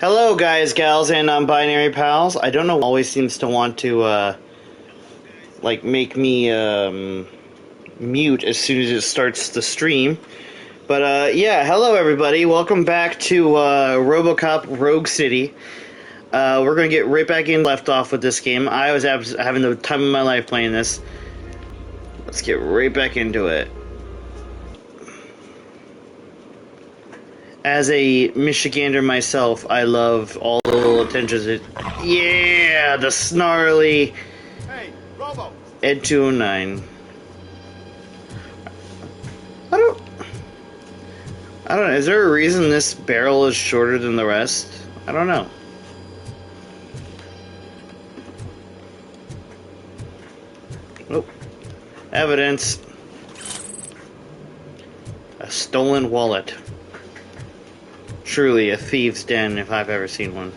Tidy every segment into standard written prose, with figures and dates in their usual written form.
Hello, guys, gals, and non-binary pals. I don't know. Always seems to want to like make me mute as soon as it starts the stream. But yeah, hello everybody. Welcome back to Robocop Rogue City. We're gonna get right back in left off with this game. I was having the time of my life playing this. Let's get right back into it. As a Michigander myself, I love all the little attentions. Yeah, the snarly Ed 209. I don't know. Is there a reason this barrel is shorter than the rest? I don't know. Oh, evidence. A stolen wallet. Truly a thieves' den if I've ever seen one.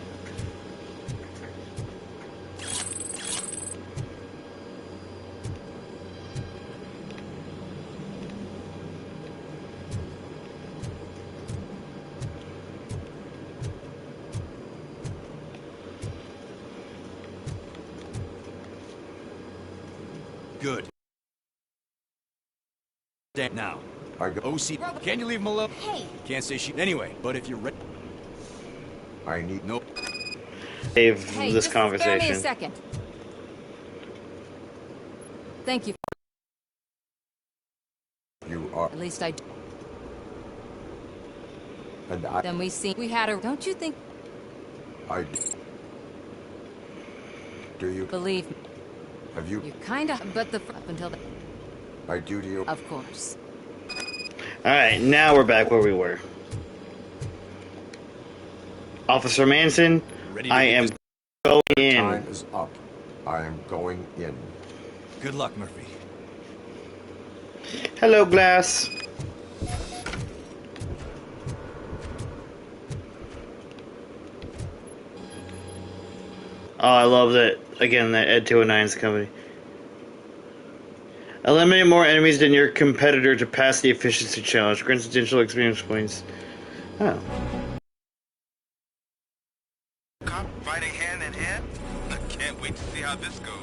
Good. Now, OC, can you leave him alone? Hey! Can't say she. Anyway, but if you're ready. I need no. Save Hey, this just conversation. spare me a second. Thank you. you are At least I. and I Then we had a. Don't you think? I do you Believe me, have you you kinda. But up until the. I do to you Of course. Alright, now we're back where we were. Officer Manson, Ready to I get am this- going in. time is up. I am going in. Good luck, Murphy. Hello, Glass. Oh, I love that. Again, that Ed 209's company. Eliminate more enemies than your competitor to pass the efficiency challenge. Grants additional experience points. Oh. Cop fighting hand in hand? I can't wait to see how this goes.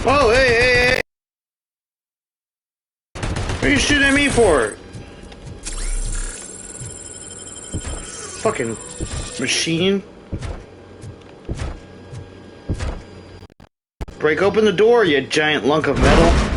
Oh, hey! What are you shooting at me for? Fucking machine. Break open the door, you giant lunk of metal.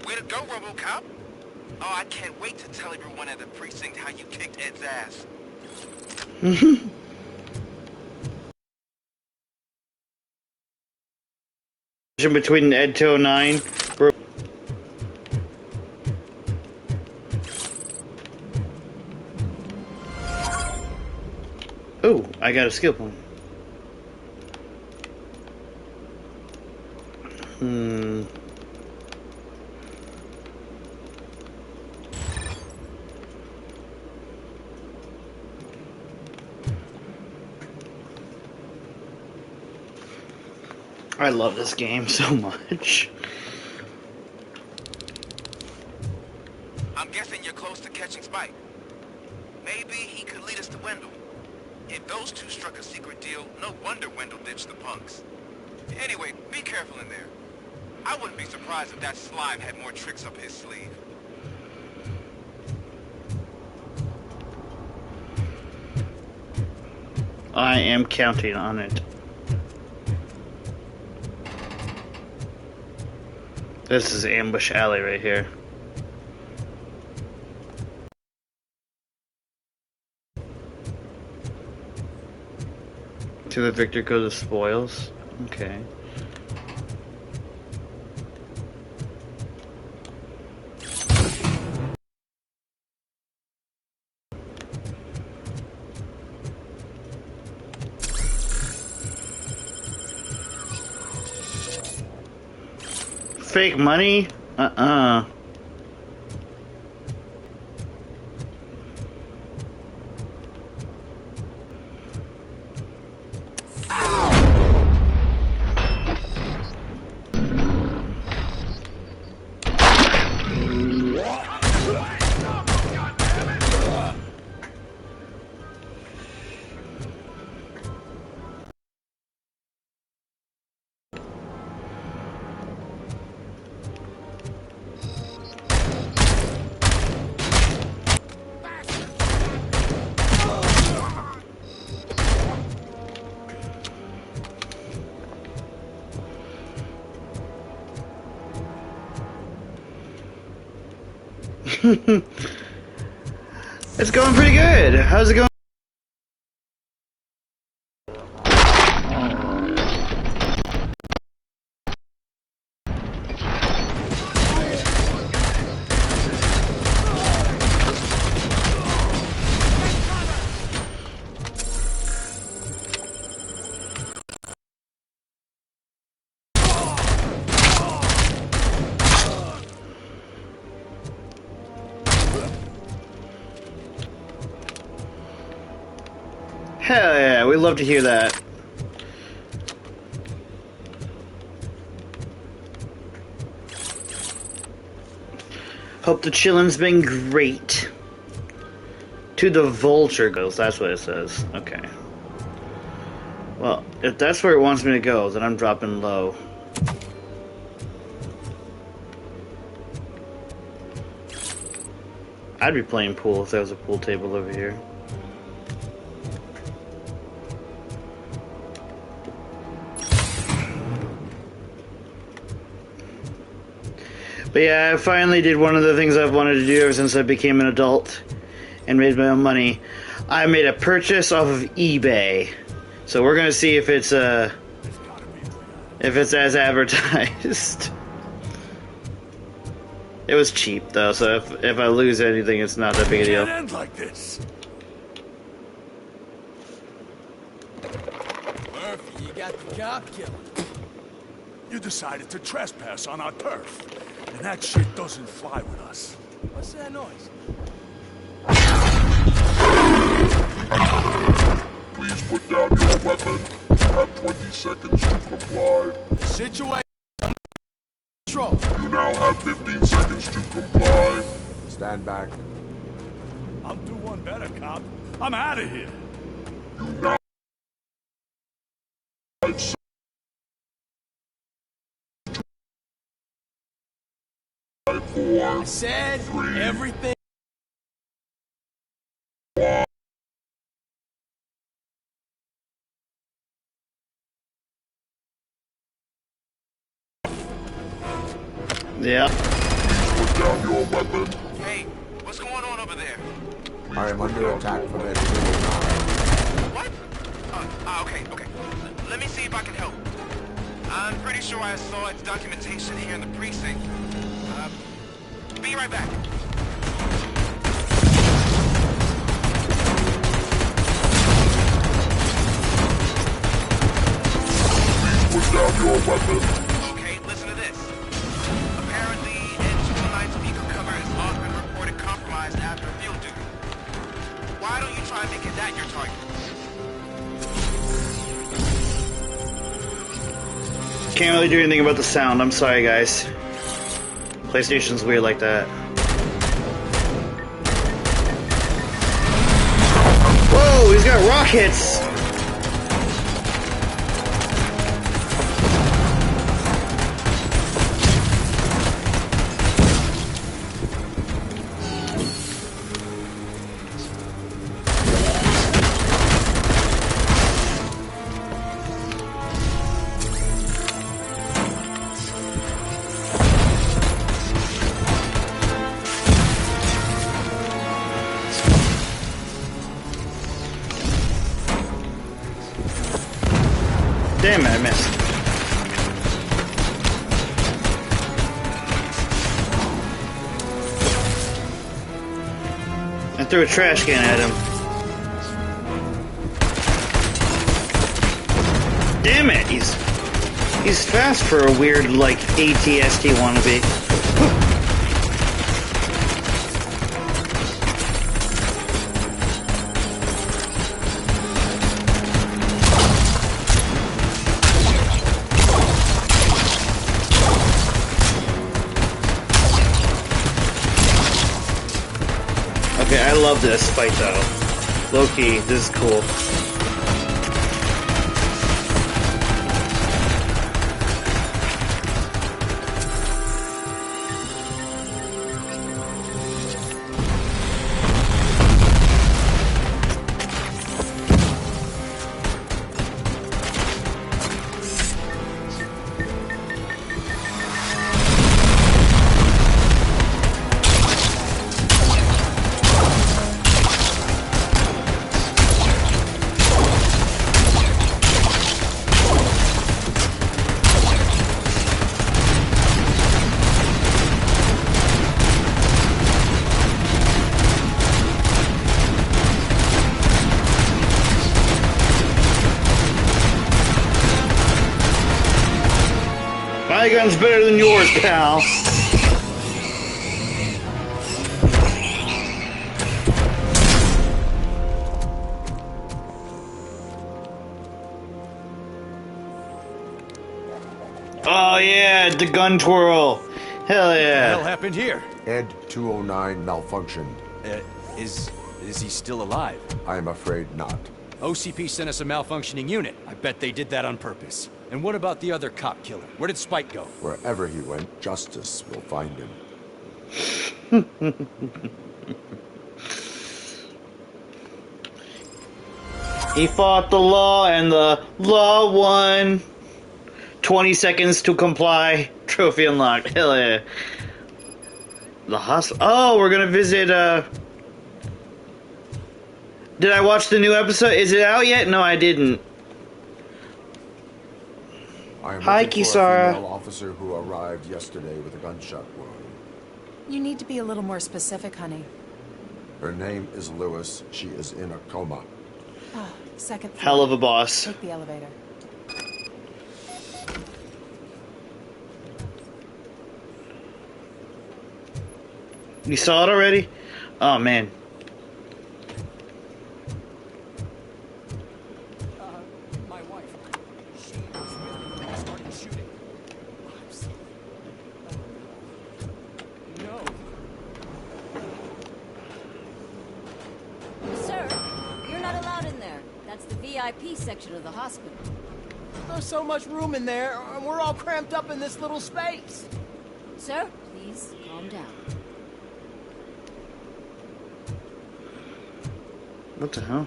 Way to go, Robocop! Oh, I can't wait to tell everyone at the precinct how you kicked Ed's ass. Between Ed 209. Oh, I got a skill point. I love this game so much. I'm guessing you're close to catching Spike. Maybe he could lead us to Wendell. If those two struck a secret deal, no wonder Wendell ditched the punks. Anyway, be careful in there. I wouldn't be surprised if that slime had more tricks up his sleeve. I am counting on it. This is Ambush Alley right here. To the victor go the spoils. Okay. Fake money? Uh-uh. It's going pretty good. How's it going? Hell yeah, we love to hear that. Hope the chillin's been great. To the Vulture goes, that's what it says. Okay. Well, if that's where it wants me to go, then I'm dropping low. I'd be playing pool if there was a pool table over here. But yeah, I finally did one of the things I've wanted to do ever since I became an adult and made my own money. I made a purchase off of eBay. So we're gonna see if it's as advertised. It was cheap though, so if I lose anything, it's not that big a deal. Can't end like this. Murphy, you got the cop killer. You decided to trespass on our turf, and that shit doesn't fly with us. What's that noise? Please put down your weapon. You have 20 seconds to comply. Situation under control. You now have 15 seconds to comply. Stand back. I'll do one better, cop. I'm out of here. You now have I said everything. Yeah. put down your weapon. Hey, what's going on over there? I am under attack from enemy. What? Okay. Let me see if I can help. I'm pretty sure I saw its documentation here in the precinct. Be right back. Please put down your weapon. Okay, listen to this. Apparently, N219's speaker cover has all been reported compromised after field duty. Why don't you try making that your target? can't really do anything about the sound. I'm sorry, guys. PlayStation's weird like that. Whoa, he's got rockets! Damn it, I missed. I threw a trash can at him. Damn it, he's fast for a weird, like, ATST wannabe. Okay, I love this fight though. Low-key, this is cool. My gun's better than yours, pal. Oh yeah, the gun twirl. Hell yeah. What the hell happened here? Ed 209 malfunctioned. Is he still alive? I am afraid not. OCP sent us a malfunctioning unit. I bet they did that on purpose. And what about the other cop killer? Where did Spike go? Wherever he went, justice will find him. He fought the law and the law won. 20 seconds to comply. Trophy unlocked. Hell yeah. The hospital. Oh, we're gonna visit, Did I watch the new episode? Is it out yet? No, I didn't. I am Hi, looking for Kisara. a female officer who arrived yesterday with a gunshot wound. You need to be a little more specific, honey. Her name is Lewis. She is in a coma. Oh, second floor. Hell of a boss. Take the elevator. You saw it already? Oh, man. My wife. She was with me when I started shooting. I'm sorry. No. Sir, you're not allowed in there. That's the VIP section of the hospital. There's so much room in there, and we're all cramped up in this little space. Sir, please calm down. What the hell?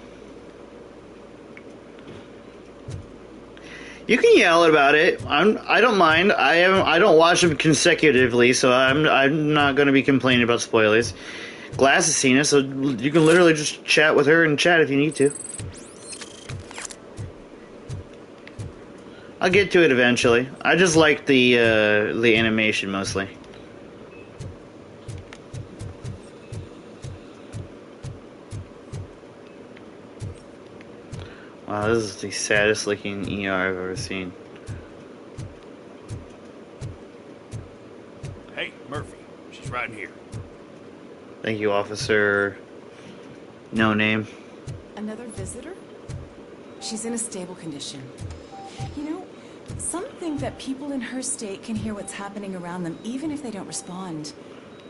You can yell about it. I don't mind. I don't watch them consecutively, so I'm not going to be complaining about spoilers. Glass has seen it, so you can literally just chat with her and chat if you need to. I'll get to it eventually. I just like the animation mostly. Wow, this is the saddest looking ER I've ever seen. Hey, Murphy. She's right here. Thank you, officer. No name. Another visitor? She's in a stable condition. You know, Some think that people in her state can hear what's happening around them even if they don't respond.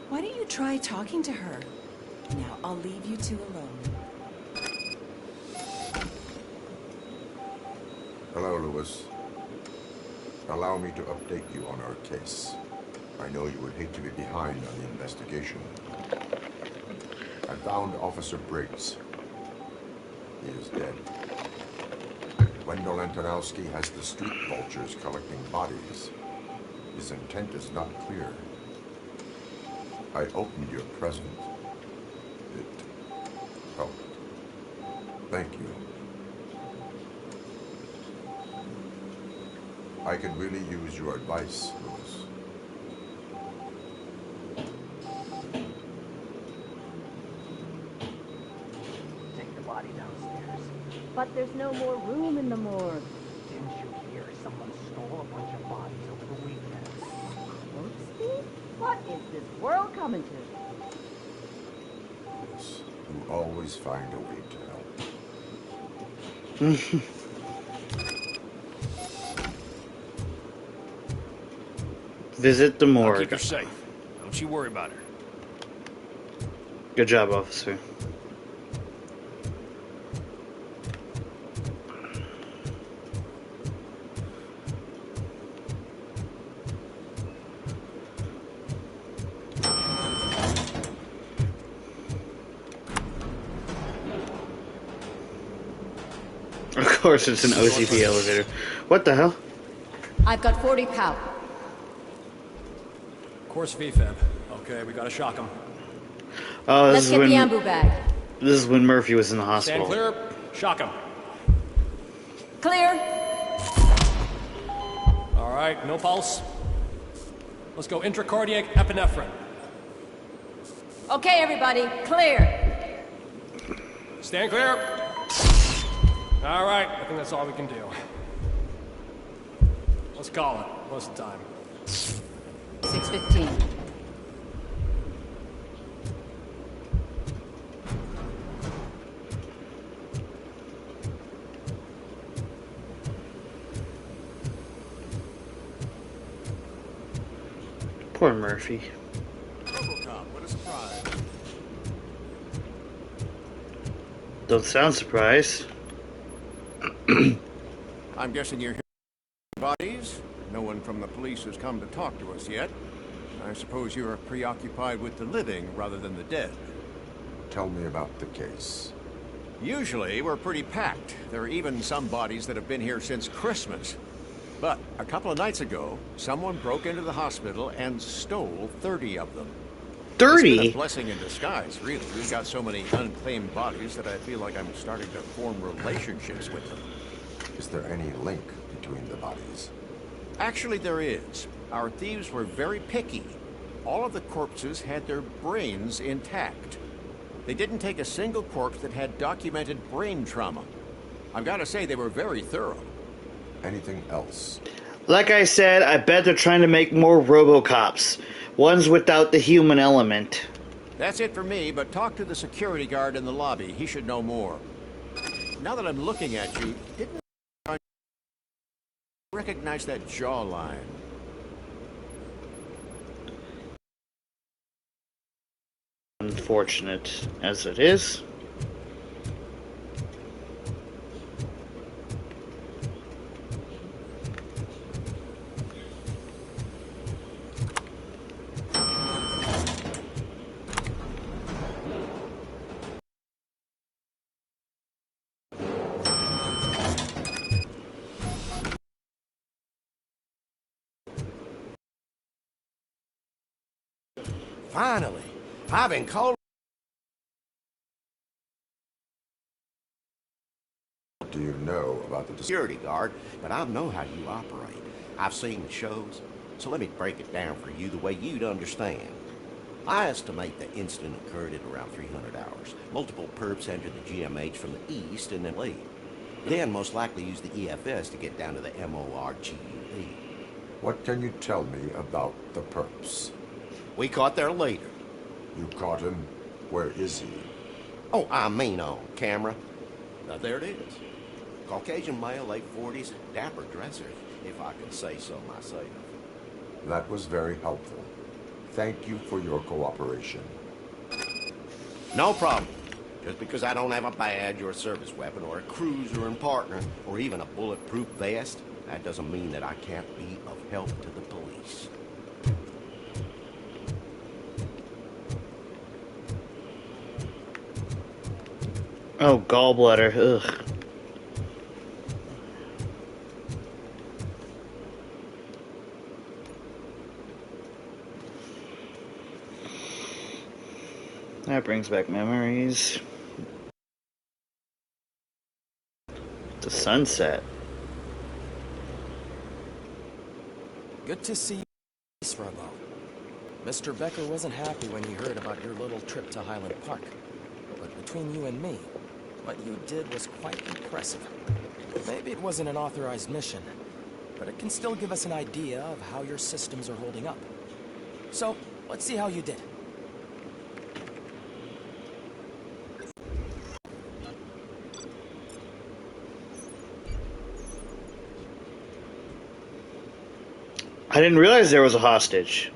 Why don't you try talking to her? Now, I'll leave you two alone. Hello, Lewis. Allow me to update you on our case. I know you would hate to be behind on the investigation. I found Officer Briggs. He is dead. Wendell Antonowski has the street vultures collecting bodies. His intent is not clear. I opened your present. It helped. Thank you. I could really use your advice, Lewis. Take the body downstairs. But there's no more room in the morgue. Didn't you hear someone stole a bunch of bodies over the weekend? Oopsie? What is this world coming to? Yes, you always find a way to help. Visit the I'll morgue. keep her safe. Don't you worry about her. Good job, officer. Of course, it's an OCP elevator. What the hell? I've got 40 power. Course VFib. Okay, we gotta shock him. Oh, Let's get the ambu bag. This is when Murphy was in the Stand hospital. clear. Shock him. Clear. All right, no pulse. Let's go intracardiac epinephrine. Okay, everybody, clear. Stand clear. All right, I think that's all we can do. Let's call it. What's the time? 6:15. Poor Murphy. Robocop, what a surprise. Don't sound surprised. I'm guessing you're here for bodies? No one from the police has come to talk to us yet. I suppose you're preoccupied with the living rather than the dead. Tell me about the case. Usually, we're pretty packed. There are even some bodies that have been here since Christmas. But a couple of nights ago, someone broke into the hospital and stole 30 of them. It's been 30? a blessing in disguise, really. We've got so many unclaimed bodies that I feel like I'm starting to form relationships with them. Is there any link between the bodies? Actually, there is. Our thieves were very picky. All of the corpses had their brains intact. They didn't take a single corpse that had documented brain trauma. I've got to say, they were very thorough. Anything else? Like I said, I bet they're trying to make more Robocops. Ones without the human element. That's it for me, but talk to the security guard in the lobby. He should know more. Now that I'm looking at you, didn't I recognize that jawline? Unfortunate as it is. Finally, I've been called. Do you know about the Security guard, but I know how you operate. I've seen the shows, so let me break it down for you the way you'd understand. I estimate the incident occurred at around 300 hours. Multiple perps entered the GMH from the east and then leave. Then most likely used the EFS to get down to the MORGUE. What can you tell me about the perps? We caught their leader. You caught him? Where is he? Oh, I mean on camera. Now there it is. Caucasian male, late 40s, dapper dresser. if I could say so myself. That was very helpful. Thank you for your cooperation. No problem. Just because I don't have a badge or a service weapon or a cruiser and partner or even a bulletproof vest, that doesn't mean that I can't be of help to the police. Oh, gallbladder. Ugh. That brings back memories. The sunset. Good to see you, Robo. Mr. Becker wasn't happy when he heard about your little trip to Highland Park. But between you and me, what you did was quite impressive. Maybe it wasn't an authorized mission, but it can still give us an idea of how your systems are holding up. So, let's see how you did. I didn't realize there was a hostage.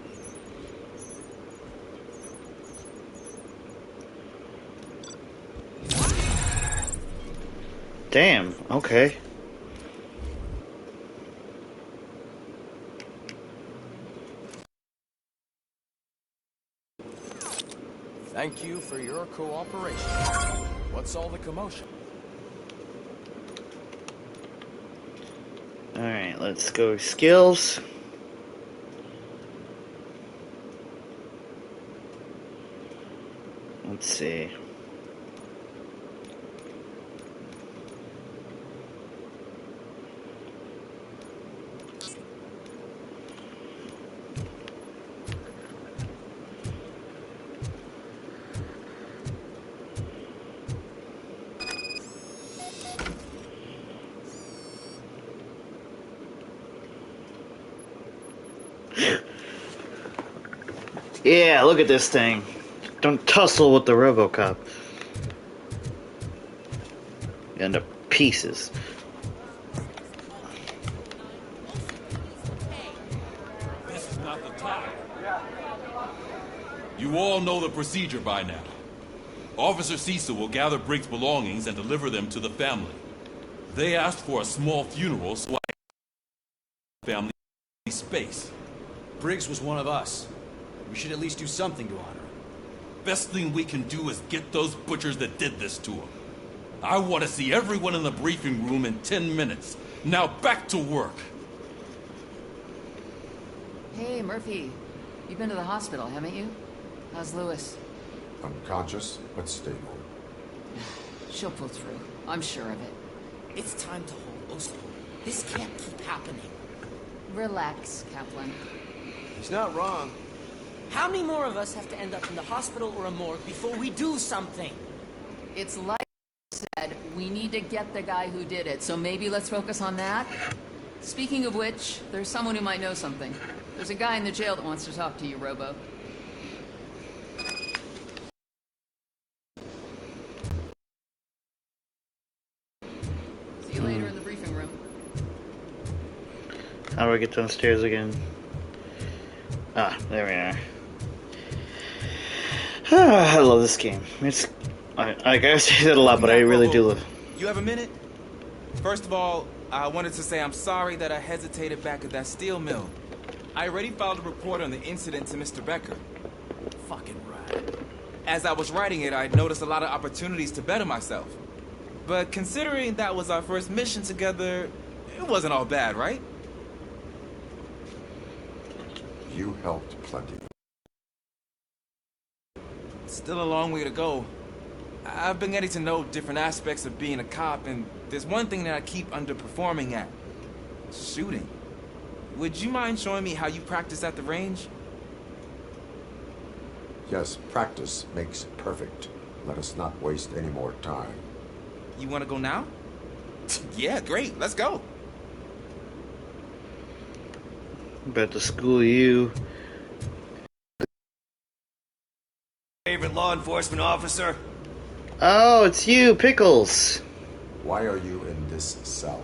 Damn, okay. Thank you for your cooperation. What's all the commotion? Alright, let's go skills. Let's see. Yeah, look at this thing. Don't tussle with the Robocop. You end up pieces. This is not the time. You all know the procedure by now. Officer Cecil will gather Briggs' belongings and deliver them to the family. They asked for a small funeral, so I family space. Briggs was one of us. We should at least do something to honor him. Best thing we can do is get those butchers that did this to him. I want to see everyone in the briefing room in 10 minutes. Now back to work. Hey, Murphy. You've been to the hospital, haven't you? How's Lewis? Unconscious, but stable. She'll pull through. I'm sure of it. It's time to hold Oslo. This can't keep happening. Relax, Kaplan. He's not wrong. How many more of us have to end up in the hospital or a morgue before we do something? It's like I said, we need to get the guy who did it, so maybe let's focus on that. Speaking of which, there's someone who might know something. There's a guy in the jail that wants to talk to you, Robo. See you later in the briefing room. How do I get downstairs again? Ah, there we are. I love this game. I gotta say that a lot, but I really do love. You have a minute? First of all, I wanted to say I'm sorry that I hesitated back at that steel mill. I already filed a report on the incident to Mr. Becker. Fucking right. As I was writing it, I noticed a lot of opportunities to better myself. But considering that was our first mission together, it wasn't all bad, right? You helped plenty. Still a long way to go. I've been getting to know different aspects of being a cop, and there's one thing that I keep underperforming at. Shooting. Would you mind showing me how you practice at the range? Yes, practice makes perfect. Let us not waste any more time. You want to go now? Yeah, great. Let's go. About to school you. Favorite law enforcement officer? Oh, it's you, Pickles. Why are you in this cell?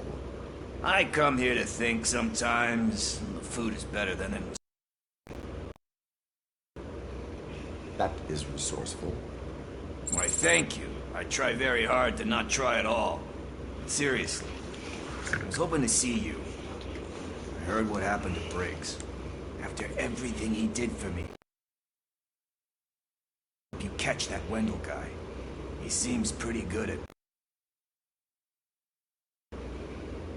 I come here to think sometimes. The food is better than in... That is resourceful. Why, thank you. I try very hard to not try at all. Seriously. I was hoping to see you. I heard what happened to Briggs. After everything he did for me. If you catch that Wendell guy, he seems pretty good at...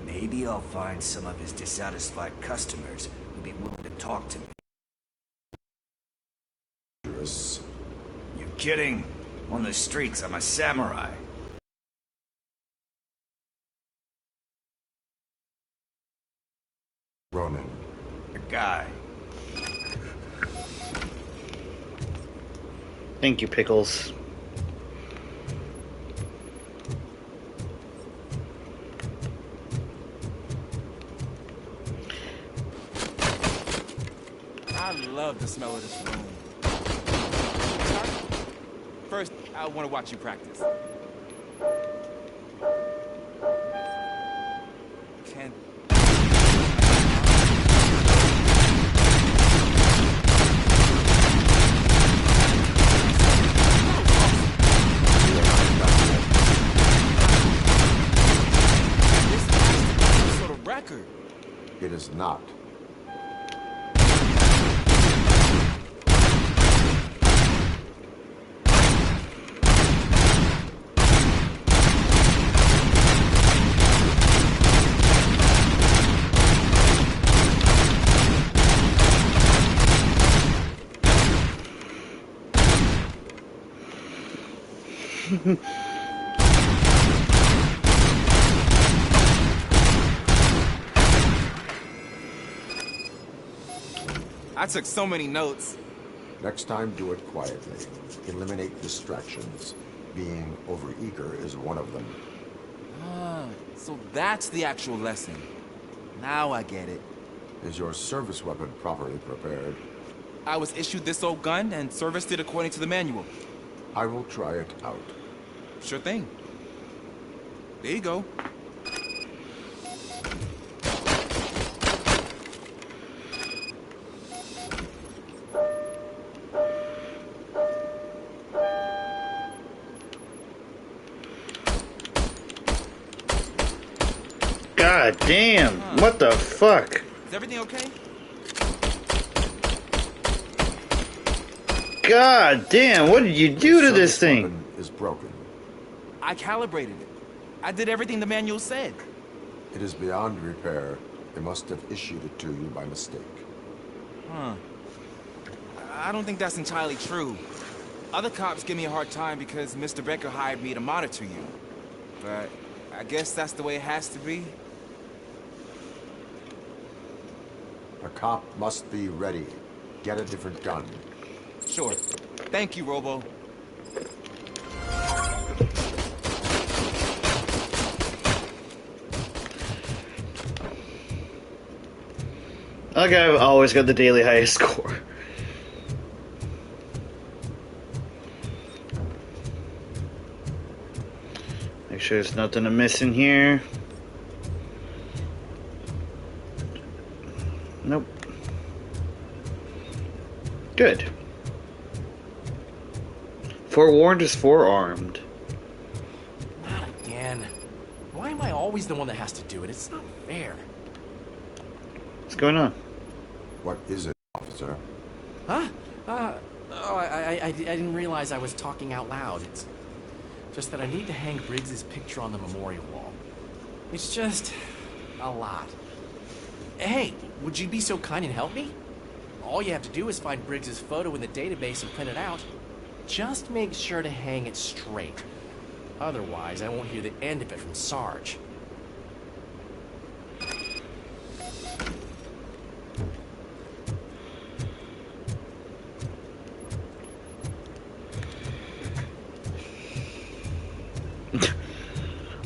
Maybe I'll find some of his dissatisfied customers who'll be willing to talk to me. You're kidding? On the streets, I'm a samurai. Ronin. A guy. Thank you, Pickles. I love the smell of this room. First, I want to watch you practice. Can... This has to be some sort of record. It is not. I took so many notes. Next time, do it quietly. Eliminate distractions. Being overeager is one of them. Ah, so that's the actual lesson. Now I get it. Is your service weapon properly prepared? I was issued this old gun and serviced it according to the manual. I will try it out. Sure thing. There you go. God damn! What the fuck? Is everything okay? God damn! What did you do to this thing? Is broken. I calibrated it. I did everything the manual said. It is beyond repair. They must have issued it to you by mistake. Huh. I don't think that's entirely true. Other cops give me a hard time because Mr. Becker hired me to monitor you. But I guess that's the way it has to be. A cop must be ready. Get a different gun. Sure. Thank you, Robo. That guy always got the daily highest score. Make sure there's nothing to miss in here. Nope. Good. Forewarned is forearmed. Not again. Why am I always the one that has to do it? It's not fair. What's going on? What is it, officer? Huh? I didn't realize I was talking out loud. It's just that I need to hang Briggs's picture on the memorial wall. It's just a lot. Hey, would you be so kind and help me? All you have to do is find Briggs's photo in the database and print it out. Just make sure to hang it straight. Otherwise, I won't hear the end of it from Sarge.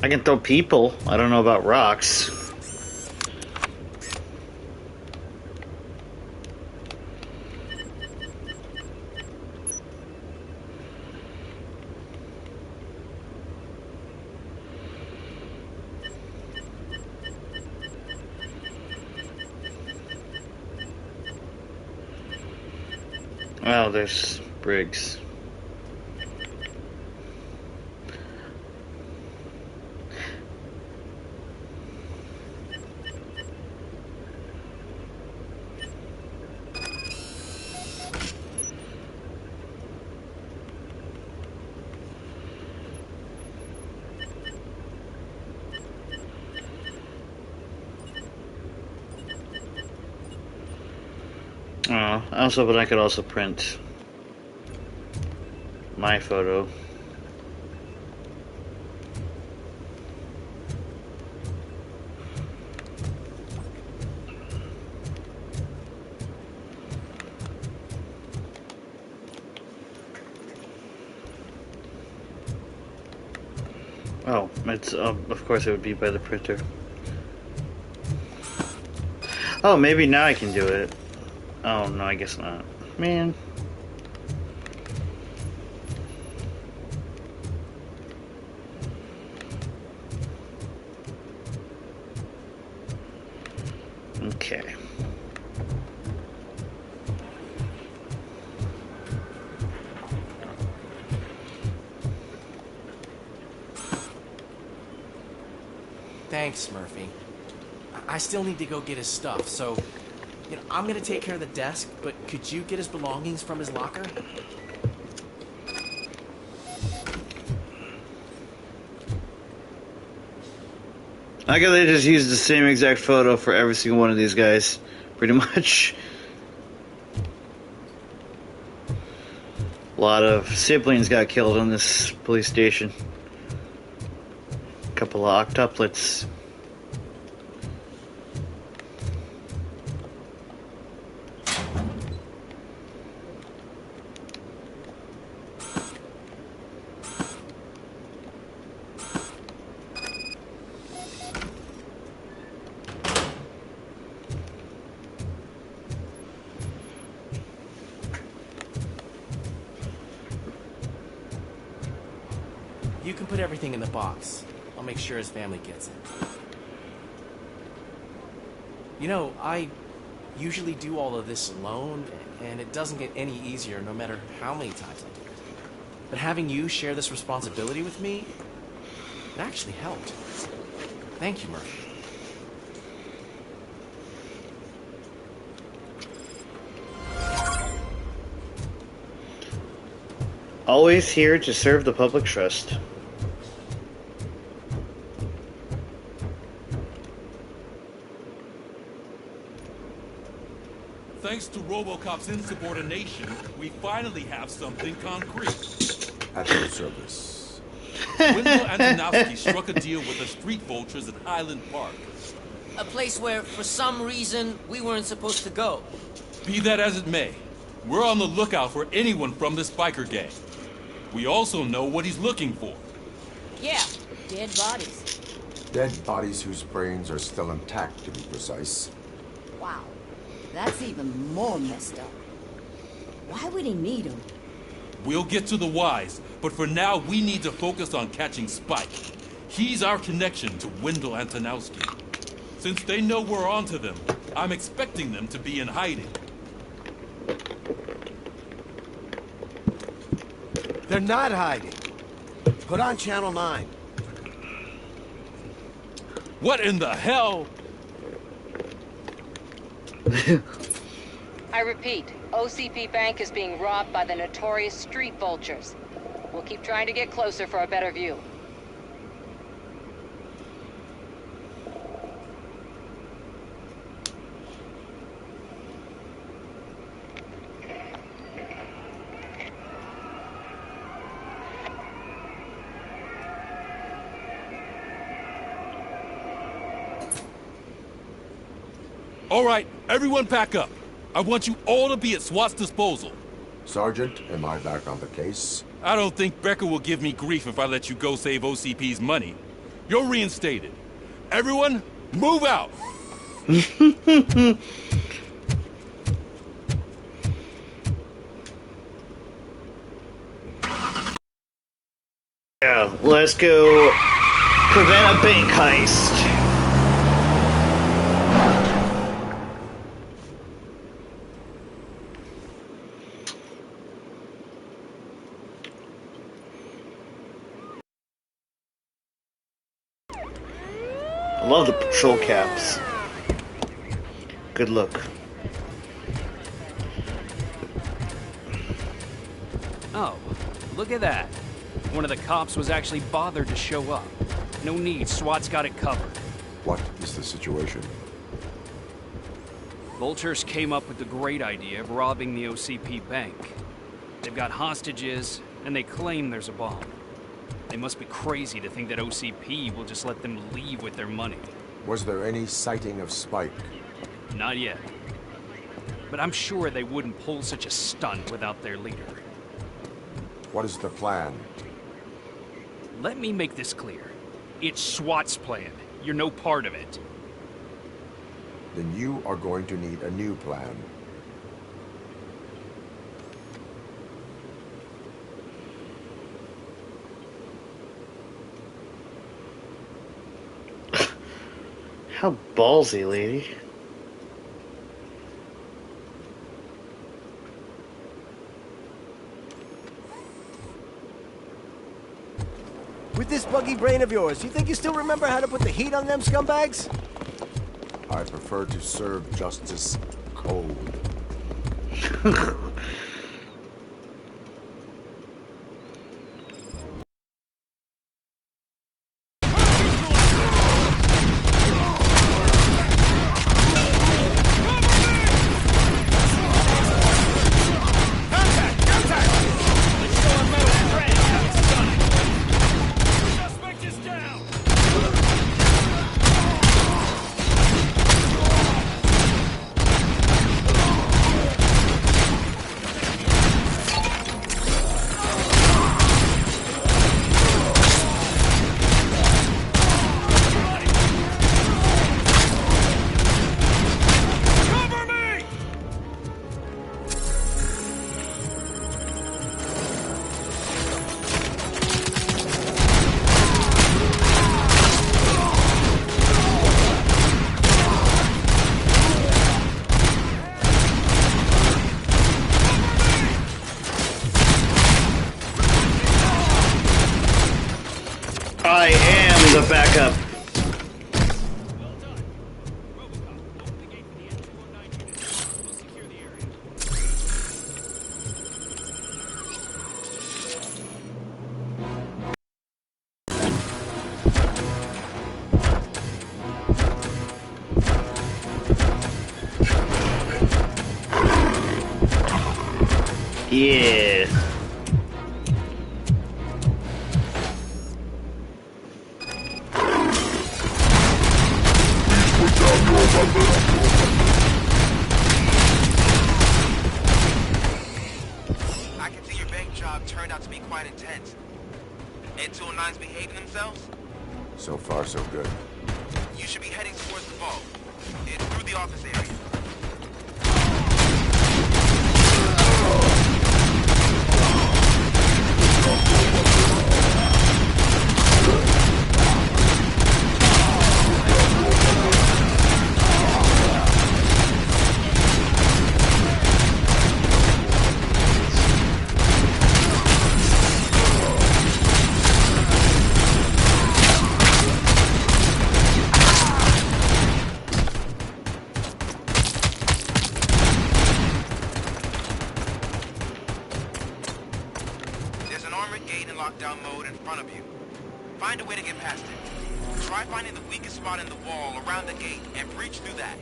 I can throw people. I don't know about rocks. Oh, there's Briggs. Oh, I was hoping I could also print my photo. Oh, it's of course it would be by the printer. Oh, maybe now I can do it. Oh no, I guess not. Man. Okay. Thanks, Murphy. I still need to go get his stuff, so, I'm gonna take care of the desk, but could you get his belongings from his locker? I guess they just used the same exact photo for every single one of these guys, pretty much. A lot of siblings got killed in this police station. A couple of octuplets. You can put everything in the box. I'll make sure his family gets it. I usually do all of this alone, and it doesn't get any easier no matter how many times I do it. But having you share this responsibility with me, it actually helped. Thank you, Murphy. Always here to serve the public trust. Thanks to Robocop's insubordination, we finally have something concrete. At your service. Wendell Antonowski struck a deal with the street vultures at Highland Park. A place where, for some reason, we weren't supposed to go. Be that as it may, we're on the lookout for anyone from this biker gang. We also know what he's looking for. Yeah, dead bodies. Dead bodies whose brains are still intact, to be precise. Wow, that's even more messed up. Why would he need them? We'll get to the whys, but for now we need to focus on catching Spike. He's our connection to Wendell Antonowski. Since they know we're onto them, I'm expecting them to be in hiding. They're not hiding. Put on Channel 9. What in the hell? I repeat, OCP Bank is being robbed by the notorious street vultures. We'll keep trying to get closer for a better view. All right, everyone pack up. I want you all to be at SWAT's disposal. Sergeant, am I back on the case? I don't think Becker will give me grief if I let you go save OCP's money. You're reinstated. Everyone, move out! Yeah, let's go prevent a bank heist. I love the patrol caps. Good look. Oh, look at that. One of the cops was actually bothered to show up. No need, SWAT's got it covered. What is the situation? Vultures came up with the great idea of robbing the OCP bank. They've got hostages, and they claim there's a bomb. They must be crazy to think that OCP will just let them leave with their money. Was there any sighting of Spike? Not yet. But I'm sure they wouldn't pull such a stunt without their leader. What is the plan? Let me make this clear. It's SWAT's plan. You're no part of it. Then you are going to need a new plan. How ballsy, lady. With this buggy brain of yours, you think you still remember how to put the heat on them scumbags? I prefer to serve justice cold. I am the backup. Yeah. I can see your bank job turned out to be quite intense. And 209's behaving themselves? So far, so good. You should be heading towards the vault. It's through the office area. There's an armored gate in lockdown mode in front of you. Find a way to get past it. Try finding the weakest spot in the wall around the gate and breach through that.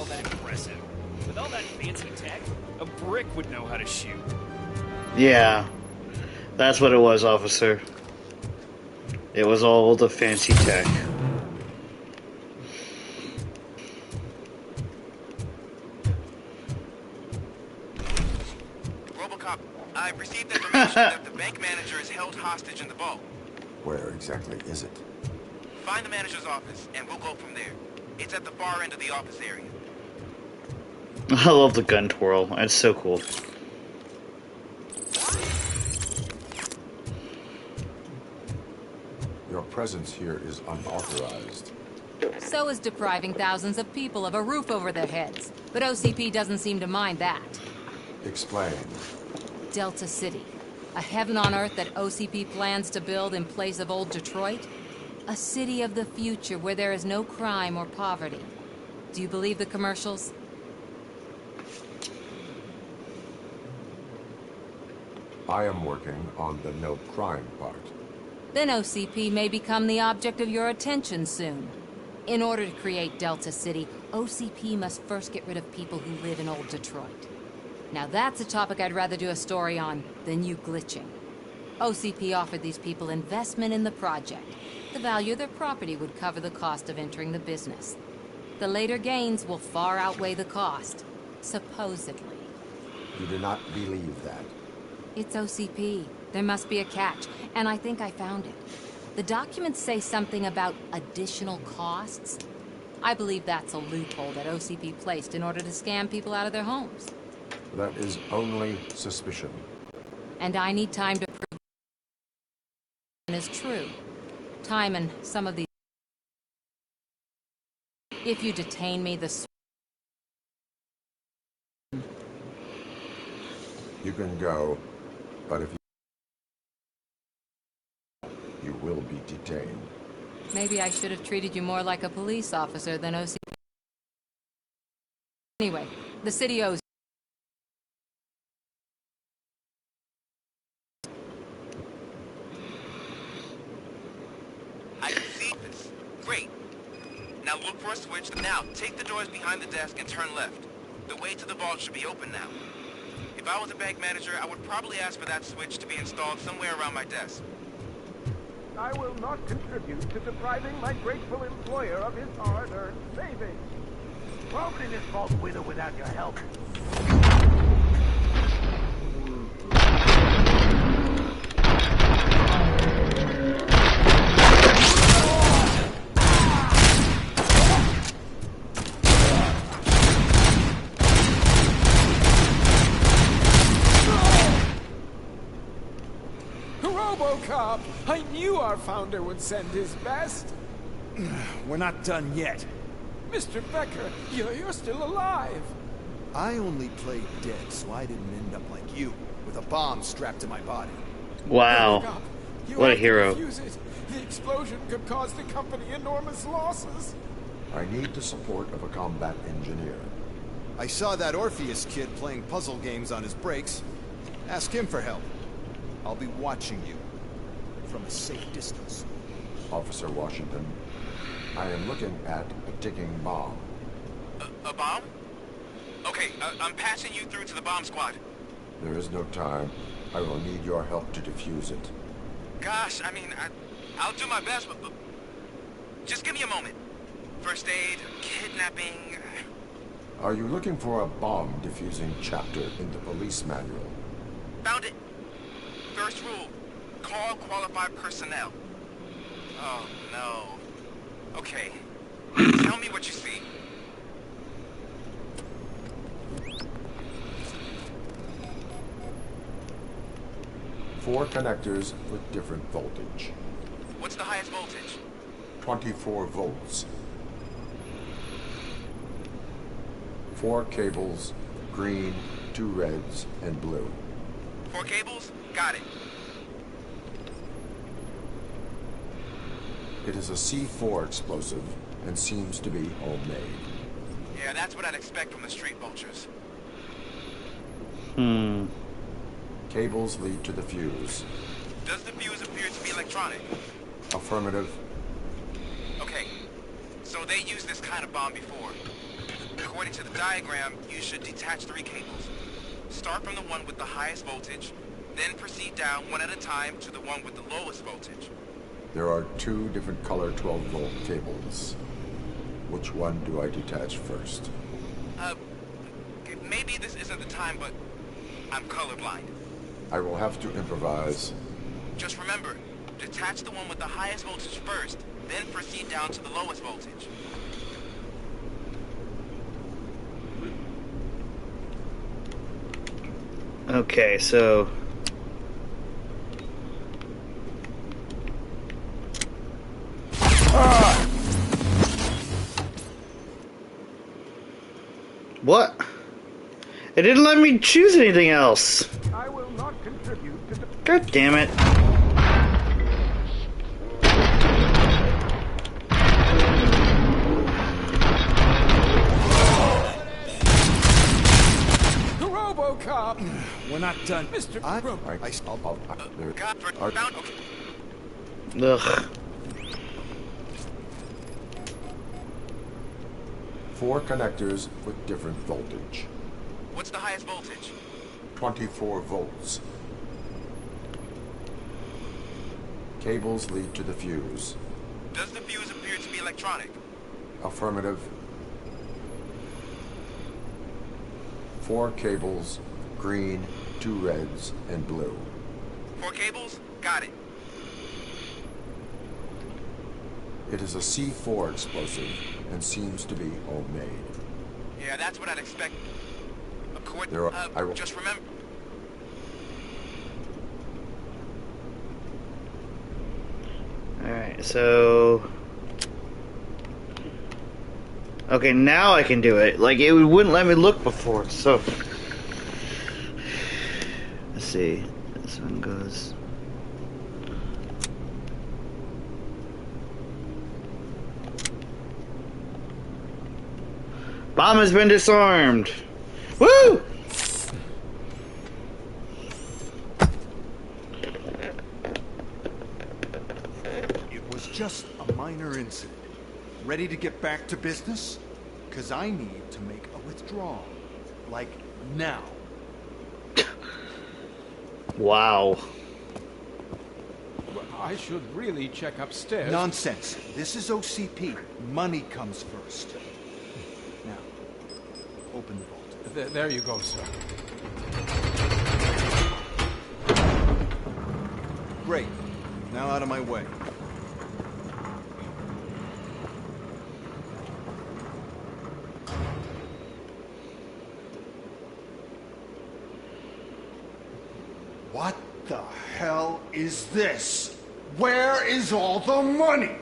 all that impressive. With all that fancy tech, a brick would know how to shoot. Yeah, that's what it was, officer. It was all the fancy tech. Robocop, I've received information that the bank manager is held hostage in the vault. Where exactly is it? Find the manager's office, and we'll go from there. It's at the far end of the office area. I love the gun twirl. It's so cool. Your presence here is unauthorized. So is depriving thousands of people of a roof over their heads. But OCP doesn't seem to mind that. Explain. Delta City. A heaven on earth that OCP plans to build in place of old Detroit? A city of the future where there is no crime or poverty. Do you believe the commercials? I am working on the no crime part. Then OCP may become the object of your attention soon. In order to create Delta City, OCP must first get rid of people who live in old Detroit. Now that's a topic I'd rather do a story on than you glitching. OCP offered these people investment in the project. The value of their property would cover the cost of entering the business. The later gains will far outweigh the cost, supposedly. You do not believe that? It's OCP. There must be a catch, and I think I found it. The documents say something about additional costs. I believe that's a loophole that OCP placed in order to scam people out of their homes. That is only suspicion. And I need time to prove it is true. Time and some of these. If you detain me, You can go, but if you will be detained. Maybe I should have treated you more like a police officer than OCP. Anyway, the city owes. I can see this. Great. Now look for a switch. Now, take the doors behind the desk and turn left. The way to the vault should be open now. If I was a bank manager, I would probably ask for that switch to be installed somewhere around my desk. I will not contribute to depriving my grateful employer of his hard-earned savings. Opening this vault with or without your help. Robocop! I knew our founder would send his best. We're not done yet. Mr. Becker, you're still alive. I only played dead, so I didn't end up like you, with a bomb strapped to my body. Wow. Robocop, What a hero. Defuse it. The explosion could cause the company enormous losses. I need the support of a combat engineer. I saw that Orpheus kid playing puzzle games on his breaks. Ask him for help. I'll be watching you from a safe distance. Officer Washington, I am looking at a ticking bomb. A bomb? Okay, I'm passing you through to the bomb squad. There is no time. I will need your help to defuse it. Gosh, I mean, I'll do my best, but just give me a moment. First aid, kidnapping. Are you looking for a bomb defusing chapter in the police manual? Found it. First rule, call qualified personnel. Oh, no. Okay. Tell me what you see. Four connectors with different voltage. What's the highest voltage? 24 volts. 4 cables, green, 2 reds, and blue. 4 cables? Got it. It is a C4 explosive and seems to be homemade. Yeah, that's what I'd expect from the street vultures. Cables lead to the fuse. Does the fuse appear to be electronic? Affirmative. Okay, so they used this kind of bomb before. According to the diagram, you should detach 3 cables. Start from the one with the highest voltage, then proceed down one at a time to the one with the lowest voltage. There are 2 different color 12-volt cables. Which one do I detach first? Maybe this isn't the time, but I'm colorblind. I will have to improvise. Just remember, detach the one with the highest voltage first, then proceed down to the lowest voltage. Okay, so... What? It didn't let me choose anything else. I will not contribute to the... God damn it. Robocop! We're not done. Mr. Ugh. 4 connectors with different voltage. What's the highest voltage? 24 volts. Cables lead to the fuse. Does the fuse appear to be electronic? Affirmative. 4 cables, green, 2 reds, and blue. 4 cables? Got it. It is a C4 explosive and seems to be homemade. Yeah, that's what I'd expect. Just remember... Alright, so... Okay, now I can do it. Like, it wouldn't let me look before, so... Let's see. This one goes... Bomb has been disarmed! Woo! It was just a minor incident. Ready to get back to business? Because I need to make a withdrawal. Like, now. Wow. I should really check upstairs. Nonsense. This is OCP. Money comes first. Now, open the vault. There you go, sir. Great. Now out of my way. What the hell is this? Where is all the money?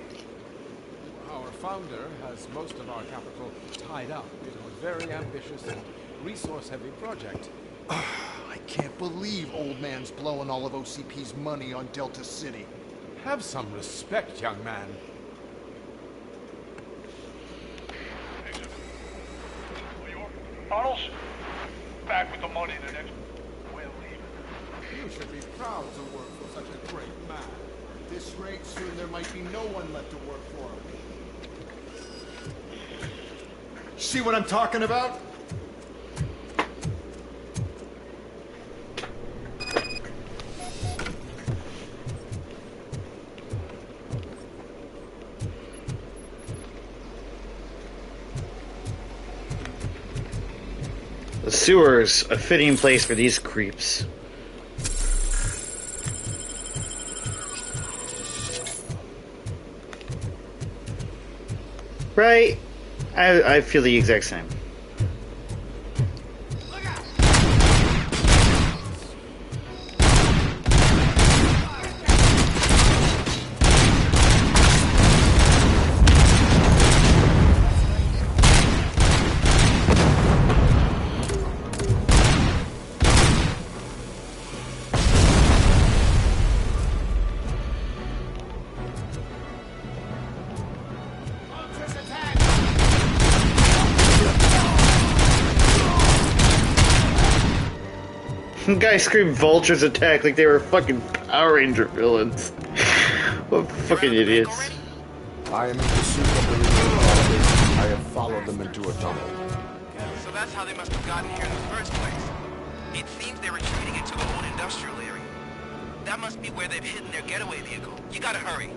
Our founder has most of our capital tied up in a very ambitious and resource-heavy project. I can't believe old man's blowing all of OCP's money on Delta City. Have some respect, young man. Arnold, back with the money the next... We'll leave. You should be proud to work for such a great man. At this rate, soon there might be no one left to work for him. See what I'm talking about? The sewer's a fitting place for these creeps. Right? I feel the exact same. Guys screamed Vultures attack like they were fucking Power Ranger villains. What fucking idiots. I am in pursuit of the remaining targets. I have followed them into a tunnel. So that's how they must have gotten here in the first place. It seems they're retreating into the old industrial area. That must be where they've hidden their getaway vehicle. You gotta hurry.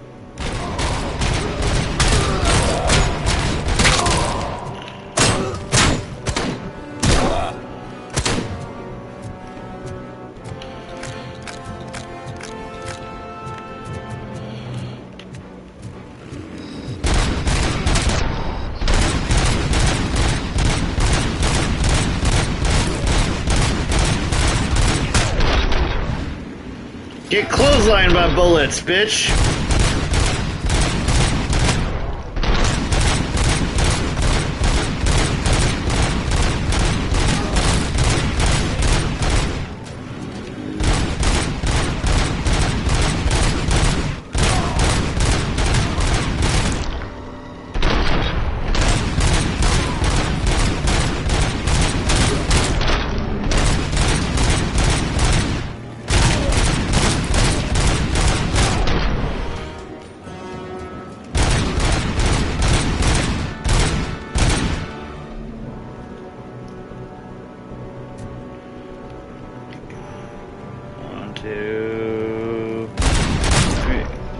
Get clotheslined by bullets, bitch!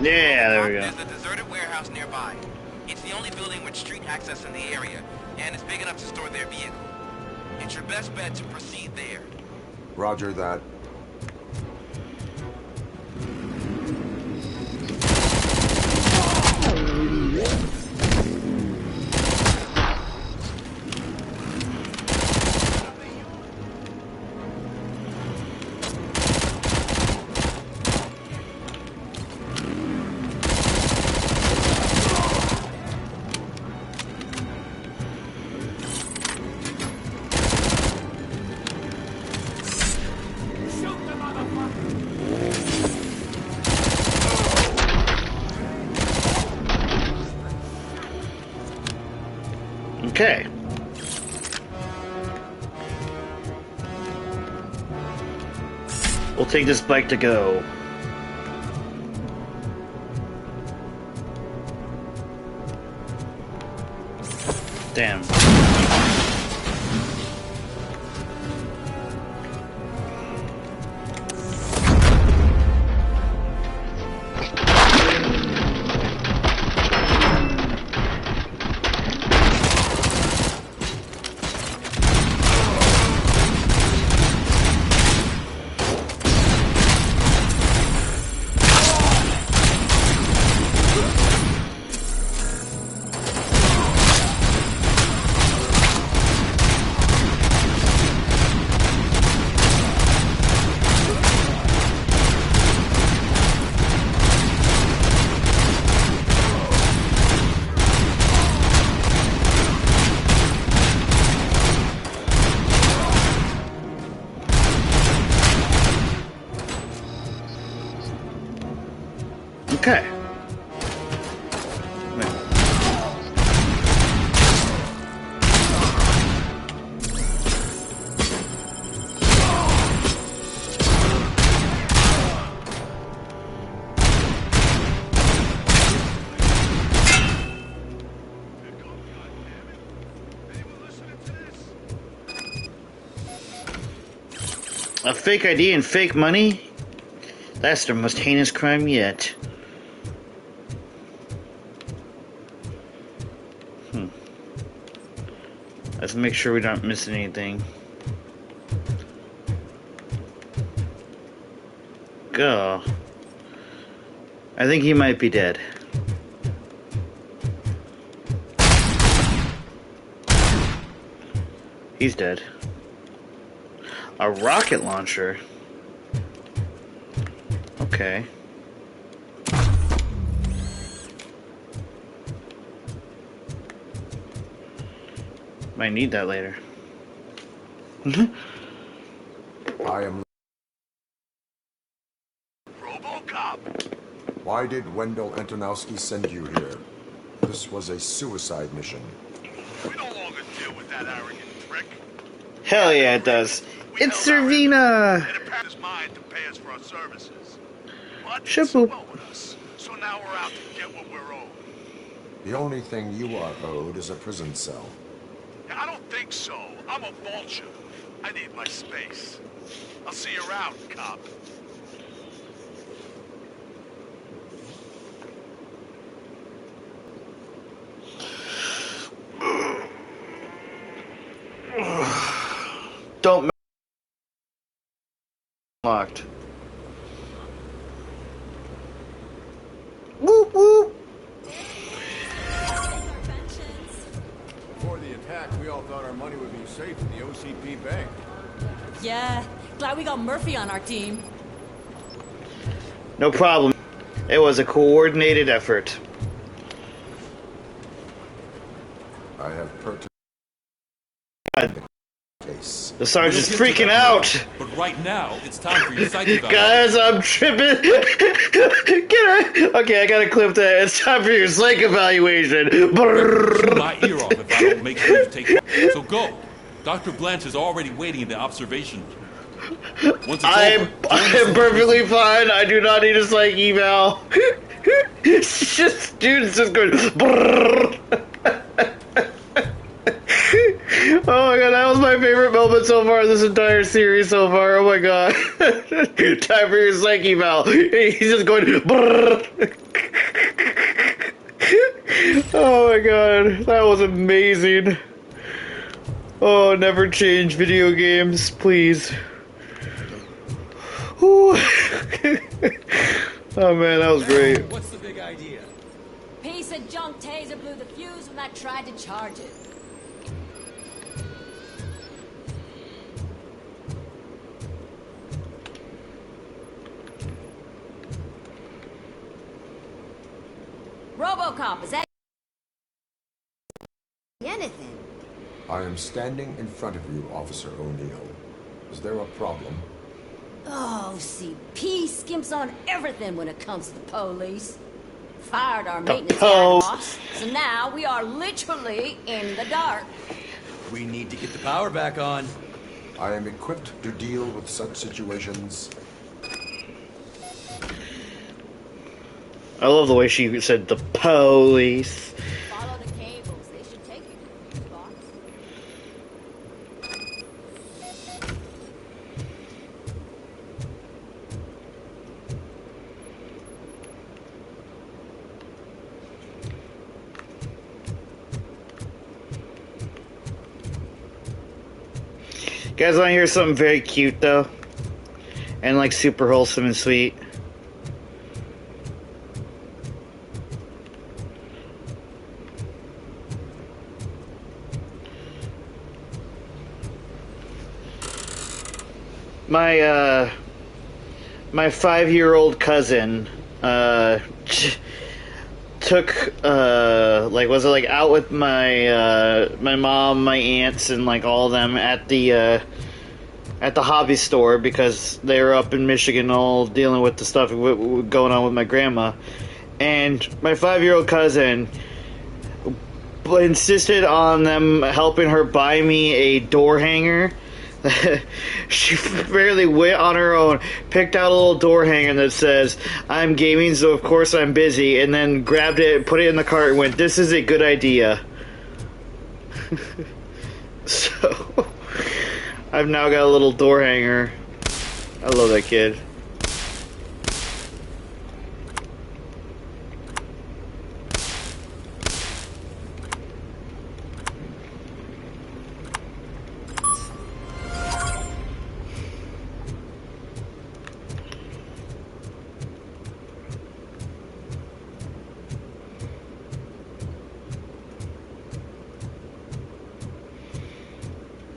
Yeah, there we go. There's a deserted warehouse nearby. It's the only building with street access in the area, and it's big enough to store their vehicle. It's your best bet to proceed there. Roger that. Okay. We'll take this bike to go. Damn. Okay. A fake ID and fake money? That's the most heinous crime yet. Let's make sure we don't miss anything. Go. I think he might be dead. He's dead. A rocket launcher? Okay. Might need that later. I am... Robocop! Why did Wendell Antonowski send you here? This was a suicide mission. We no longer deal with that arrogant prick. Hell yeah, it does. It's Servina! It apparently his mind to pay us for our services. But Shaboop. well with us. So now we're out to get what we're owed. The only thing you are owed is a prison cell. I don't think so. I'm a vulture. I need my space. I'll see you around, cop. Don't locked. Whoop whoop. Before the attack, we all thought our money would be safe in the OCP bank. Yeah, glad we got Murphy on our team. No problem. It was a coordinated effort. I have purchased case. The sergeant's freaking out. But right now, it's time for your psych evaluation. Guys, I'm tripping. Okay, I gotta clip that. It's time for your psych evaluation. Chew my ear off if I don't make sure you take it. So go. Dr. Blanche is already waiting in the observation room. Once it's I'm perfectly fine. I do not need a psych eval. It's just students just going. Oh my god, that was my favorite moment so far in this entire series so far. Oh my god. Time for your psych eval. He's just going. Oh my god, that was amazing. Oh, never change video games, please. Ooh. Oh man, that was great. What's the big idea? Piece of junk taser blew the fuse when I tried to charge it. Robocop, is that anything? I am standing in front of you, Officer O'Neill. Is there a problem? Oh, CP skimps on everything when it comes to the police. Fired our maintenance guy boss, so now we are literally in the dark. We need to get the power back on. I am equipped to deal with such situations. I love the way she said the police. Follow the cables. They should take you to the box. Guys, want to hear something very cute though, and like super wholesome and sweet? My 5-year-old cousin took like was it like out with my my mom, my aunts, and like all of them at the hobby store because they were up in Michigan all dealing with the stuff going on with my grandma, and my 5-year-old cousin insisted on them helping her buy me a door hanger. She barely went on her own, picked out a little door hanger that says, "I'm gaming, so of course I'm busy," and then grabbed it, put it in the cart, and went, "This is a good idea." So, I've now got a little door hanger. I love that kid.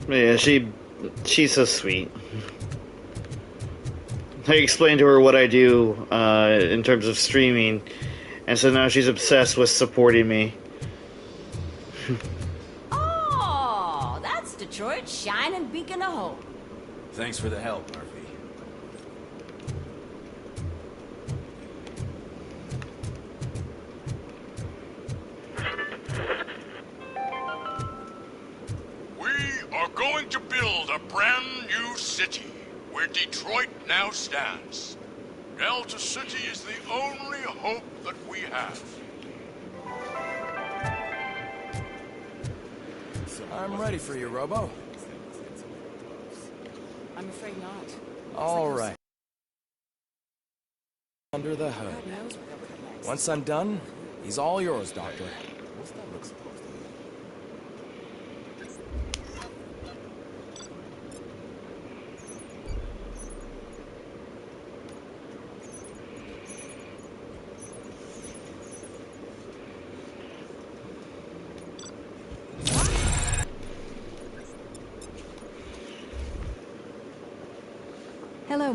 Yeah, she's so sweet. I explained to her what I do in terms of streaming, and so now she's obsessed with supporting me. Oh, that's Detroit's shining beacon of hope. Thanks for the help, Murphy. Are going to build a brand new city where Detroit now stands. Delta City is the only hope that we have. I'm ready for you, Robo. I'm afraid not. All right. Under the hood. God knows where they'll cut next. Once I'm done, he's all yours, Doctor. What's that look supposed to mean? Hello.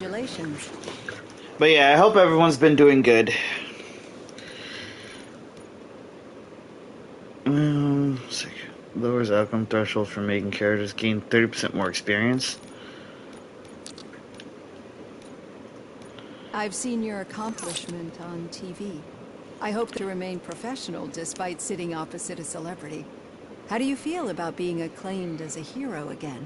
Congratulations. But yeah, I hope everyone's been doing good. Lowers outcome threshold for making characters gain 30% more experience. I've seen your accomplishment on TV. I hope to remain professional despite sitting opposite a celebrity. How do you feel about being acclaimed as a hero again?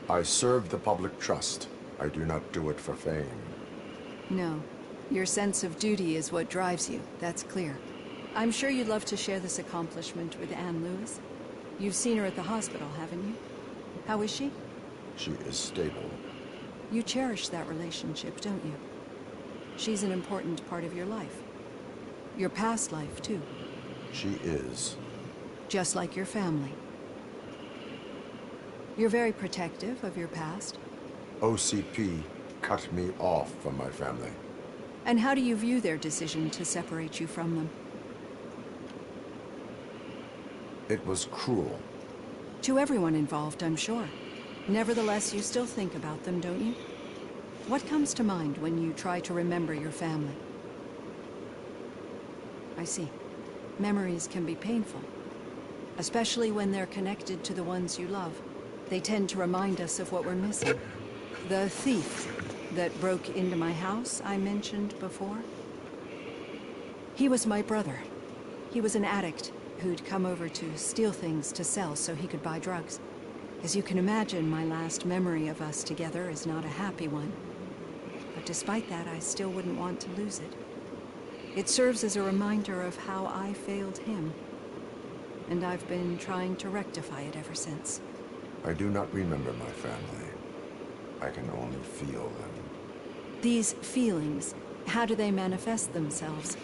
I serve the public trust. I do not do it for fame. No. Your sense of duty is what drives you, that's clear. I'm sure you'd love to share this accomplishment with Anne Lewis. You've seen her at the hospital, haven't you? How is she? She is stable. You cherish that relationship, don't you? She's an important part of your life. Your past life, too. She is. Just like your family. You're very protective of your past. OCP cut me off from my family. And how do you view their decision to separate you from them? It was cruel. To everyone involved, I'm sure. Nevertheless, you still think about them, don't you? What comes to mind when you try to remember your family? I see. Memories can be painful. Especially when they're connected to the ones you love. They tend to remind us of what we're missing. The thief that broke into my house I mentioned before? He was my brother. He was an addict who'd come over to steal things to sell so he could buy drugs. As you can imagine, my last memory of us together is not a happy one. But despite that, I still wouldn't want to lose it. It serves as a reminder of how I failed him. And I've been trying to rectify it ever since. I do not remember my family. I can only feel them. These feelings, how do they manifest themselves?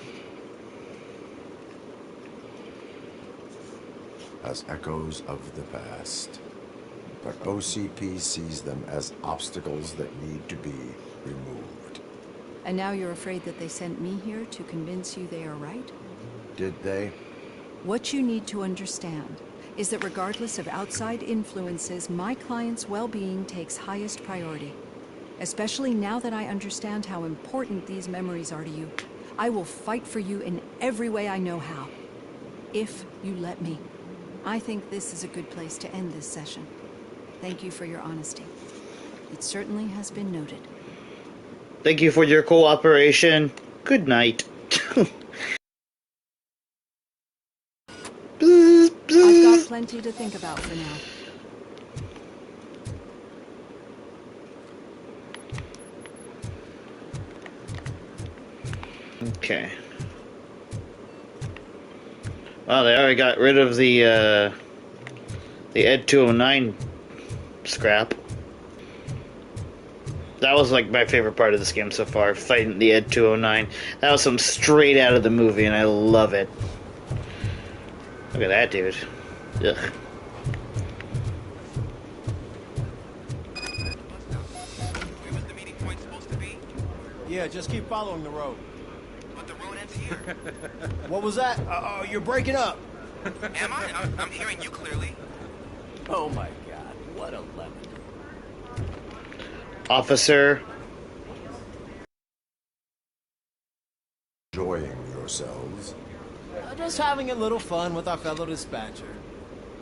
As echoes of the past. But OCP sees them as obstacles that need to be removed. And now you're afraid that they sent me here to convince you they are right? Did they? What you need to understand is that regardless of outside influences, my client's well-being takes highest priority. Especially now that I understand how important these memories are to you. I will fight for you in every way I know how. If you let me. I think this is a good place to end this session. Thank you for your honesty. It certainly has been noted. Thank you for your cooperation. Good night. I've got plenty to think about for now. Okay. Wow, they already got rid of the Ed 209 scrap. That was like my favorite part of this game so far, fighting the Ed 209. That was some straight out of the movie, and I love it. Look at that, dude. Ugh. Yeah, just keep following the road. But the road ends here. What was that? Uh-oh, you're breaking up. Am I? I'm hearing you clearly. Oh my god, what a lemon. Officer. Enjoying yourselves? Just having a little fun with our fellow dispatcher.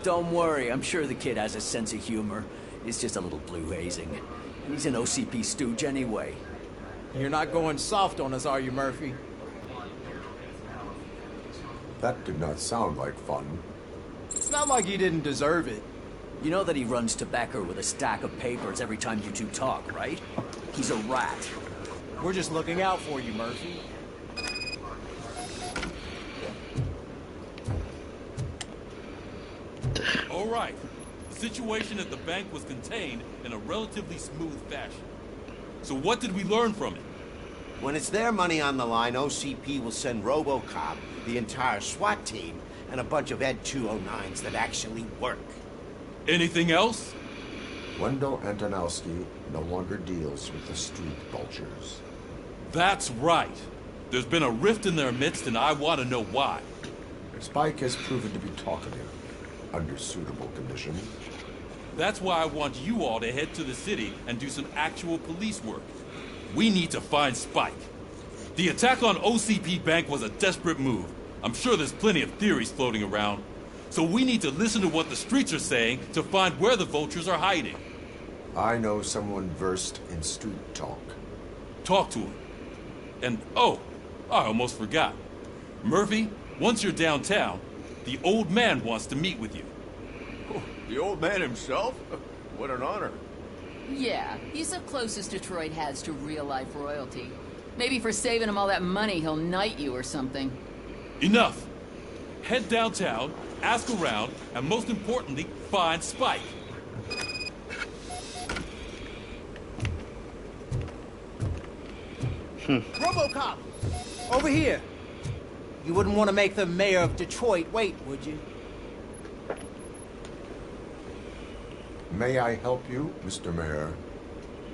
Don't worry, I'm sure the kid has a sense of humor. It's just a little blue hazing. He's an OCP stooge anyway. You're not going soft on us, are you, Murphy? That did not sound like fun. It's not like he didn't deserve it. You know that he runs to Becker with a stack of papers every time you two talk, right? He's a rat. We're just looking out for you, Murphy. All right. The situation at the bank was contained in a relatively smooth fashion. So what did we learn from it? When it's their money on the line, OCP will send Robocop, the entire SWAT team, and a bunch of Ed 209s that actually work. Anything else? Wendell Antonowski no longer deals with the street vultures. That's right. There's been a rift in their midst, and I want to know why. Spike has proven to be talkative, under suitable conditions. That's why I want you all to head to the city and do some actual police work. We need to find Spike. The attack on OCP Bank was a desperate move. I'm sure there's plenty of theories floating around. So we need to listen to what the streets are saying to find where the vultures are hiding. I know someone versed in street talk. Talk to him. And, oh, I almost forgot. Murphy, once you're downtown, the old man wants to meet with you. Oh, the old man himself? What an honor. Yeah, he's the closest Detroit has to real-life royalty. Maybe for saving him all that money, he'll knight you or something. Enough! Head downtown, ask around, and most importantly, find Spike. Robocop! Over here! You wouldn't want to make the mayor of Detroit wait, would you? May I help you, Mr. Mayor?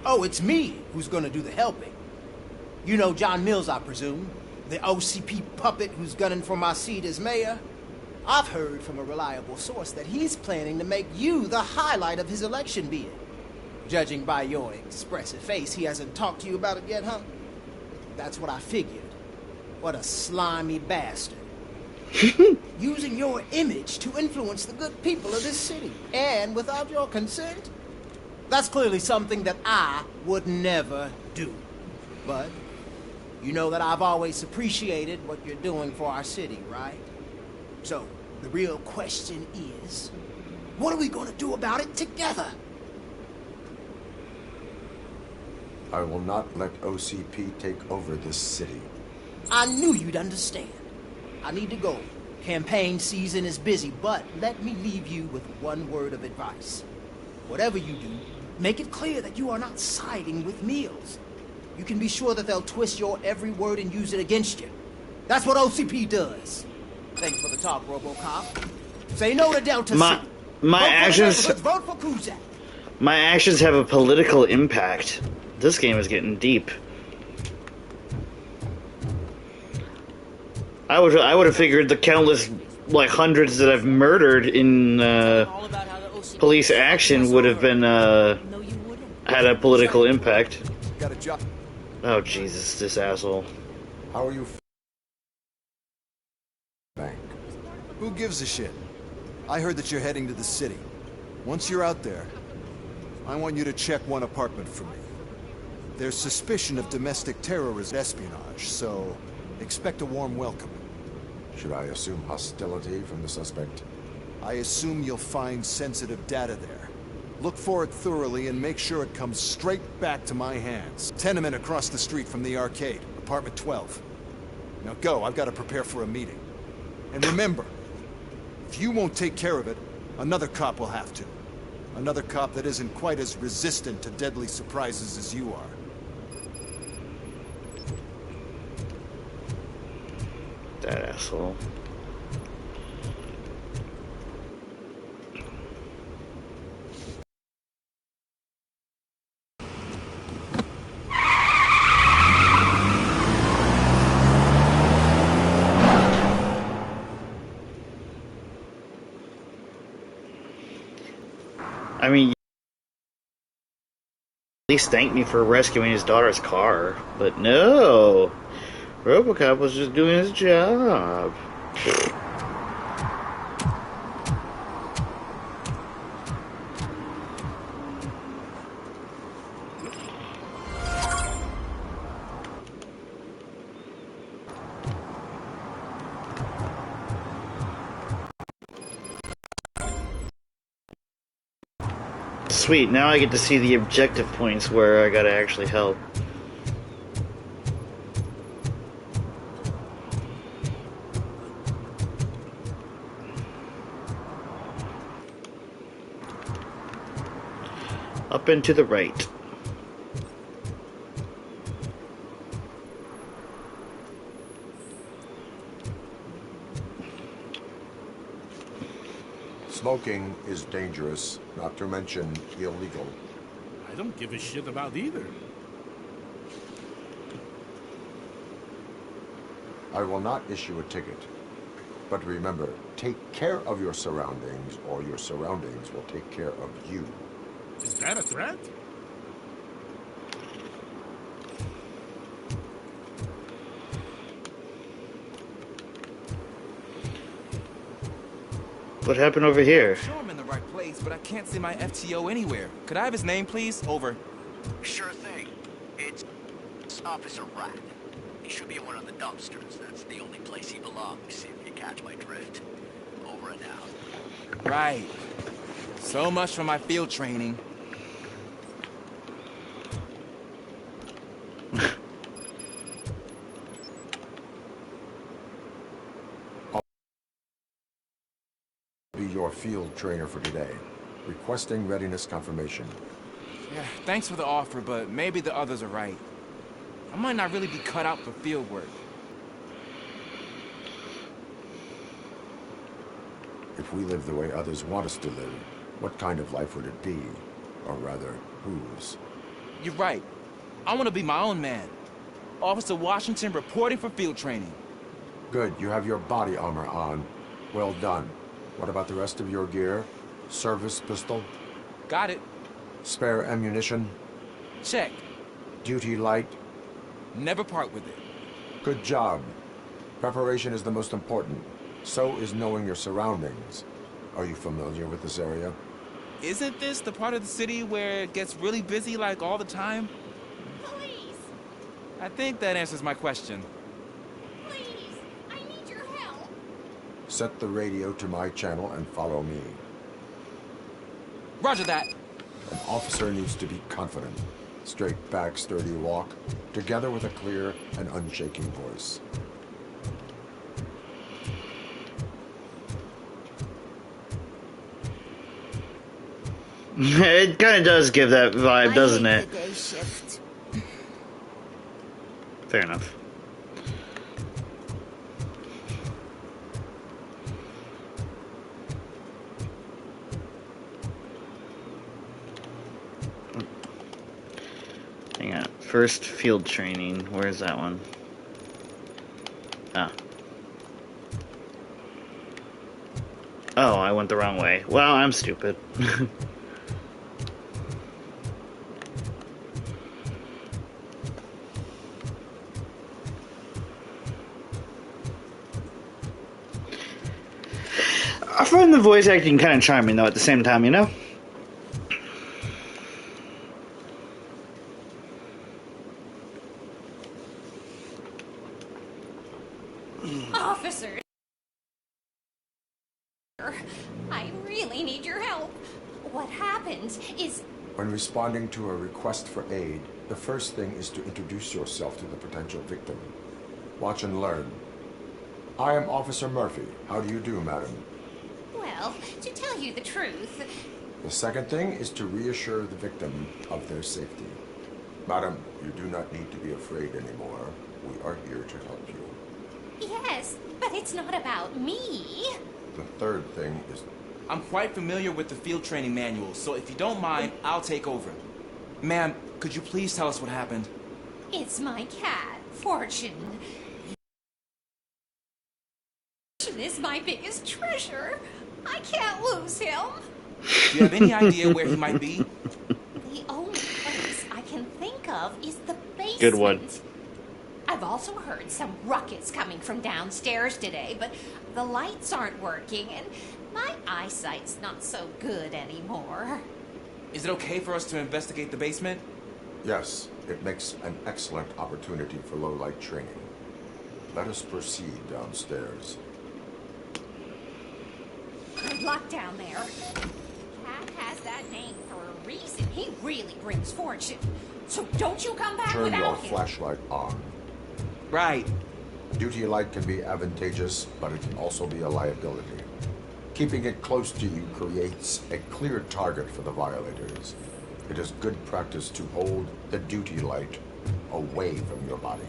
Oh, it's me who's gonna do the helping. You know John Mills, I presume? The OCP puppet who's gunning for my seat as mayor? I've heard from a reliable source that he's planning to make you the highlight of his election bid. Judging by your expressive face, he hasn't talked to you about it yet, huh? That's what I figured. What a slimy bastard. Using your image to influence the good people of this city. And without your consent? That's clearly something that I would never do. But you know that I've always appreciated what you're doing for our city, right? So, the real question is, what are we gonna do about it together? I will not let OCP take over this city. I knew you'd understand. I need to go. Campaign season is busy, but let me leave you with one word of advice. Whatever you do, make it clear that you are not siding with Mills. You can be sure that they'll twist your every word and use it against you. That's what OCP does. Thanks for the talk, Robocop. Say no to Delta City. My actions. Vote for Kuzak. My actions have a political impact. This game is getting deep. I would have figured the countless, like, hundreds that I've murdered in police action would have been had a political impact. Got a job. Oh Jesus, this asshole. How are you? Bank. Who gives a shit? I heard that you're heading to the city. Once you're out there, I want you to check one apartment for me. There's suspicion of domestic terrorism espionage, so expect a warm welcome. Should I assume hostility from the suspect? I assume you'll find sensitive data there. Look for it thoroughly and make sure it comes straight back to my hands. Tenement across the street from the arcade, apartment 12. Now go, I've got to prepare for a meeting. And remember, if you won't take care of it, another cop will have to. Another cop that isn't quite as resistant to deadly surprises as you are. That asshole. I mean, at least thank me for rescuing his daughter's car, but no. Robocop was just doing his job. Sweet, now I get to see the objective points where I gotta actually help. Up and to the right. Smoking is dangerous, not to mention illegal. I don't give a shit about either. I will not issue a ticket. But remember, take care of your surroundings, or your surroundings will take care of you. Is that a threat? What happened over here? I'm sure I'm in the right place, but I can't see my FTO anywhere. Could I have his name, please? Over. Sure thing. It's Officer Rat. He should be in one of the dumpsters. That's the only place he belongs, if you catch my drift. Over and out. Right. So much for my field training. Be your field trainer for today. Requesting readiness confirmation. Yeah, thanks for the offer, but maybe the others are right. I might not really be cut out for field work. If we live the way others want us to live, what kind of life would it be? Or rather, whose? You're right. I want to be my own man. Officer Washington reporting for field training. Good, you have your body armor on. Well done. What about the rest of your gear? Service pistol? Got it. Spare ammunition? Check. Duty light? Never part with it. Good job. Preparation is the most important. So is knowing your surroundings. Are you familiar with this area? Isn't this the part of the city where it gets really busy like all the time? Please! I think that answers my question. Please! I need your help! Set the radio to my channel and follow me. Roger that. An officer needs to be confident. Straight back, sturdy walk, together with a clear and unshaking voice. It kind of does give that vibe, doesn't it? The day shift. Fair enough. Hang on. First field training. Where's that one? Ah. Oh, I went the wrong way. Well, I'm stupid. I find the voice acting kind of charming, though, at the same time, you know? Officer! I really need your help. What happened is... When responding to a request for aid, the first thing is to introduce yourself to the potential victim. Watch and learn. I am Officer Murphy. How do you do, madam? Well, to tell you the truth... The second thing is to reassure the victim of their safety. Madam, you do not need to be afraid anymore. We are here to help you. Yes, but it's not about me. The third thing is... I'm quite familiar with the field training manual, so if you don't mind, I'll take over. Ma'am, could you please tell us what happened? It's my cat, Fortune. Fortune is my biggest treasure. I can't lose him. Do you have any idea where he might be? The only place I can think of is the basement. Good one. I've also heard some ruckus coming from downstairs today, but the lights aren't working, and my eyesight's not so good anymore. Is it okay for us to investigate the basement? Yes, it makes an excellent opportunity for low-light training. Let us proceed downstairs. Good luck down there. Cat has that name for a reason. He really brings fortune. So don't you come back Turn without your him. flashlight on. Right. Duty light can be advantageous, but it can also be a liability. Keeping it close to you creates a clear target for the violators. It is good practice to hold the duty light away from your body.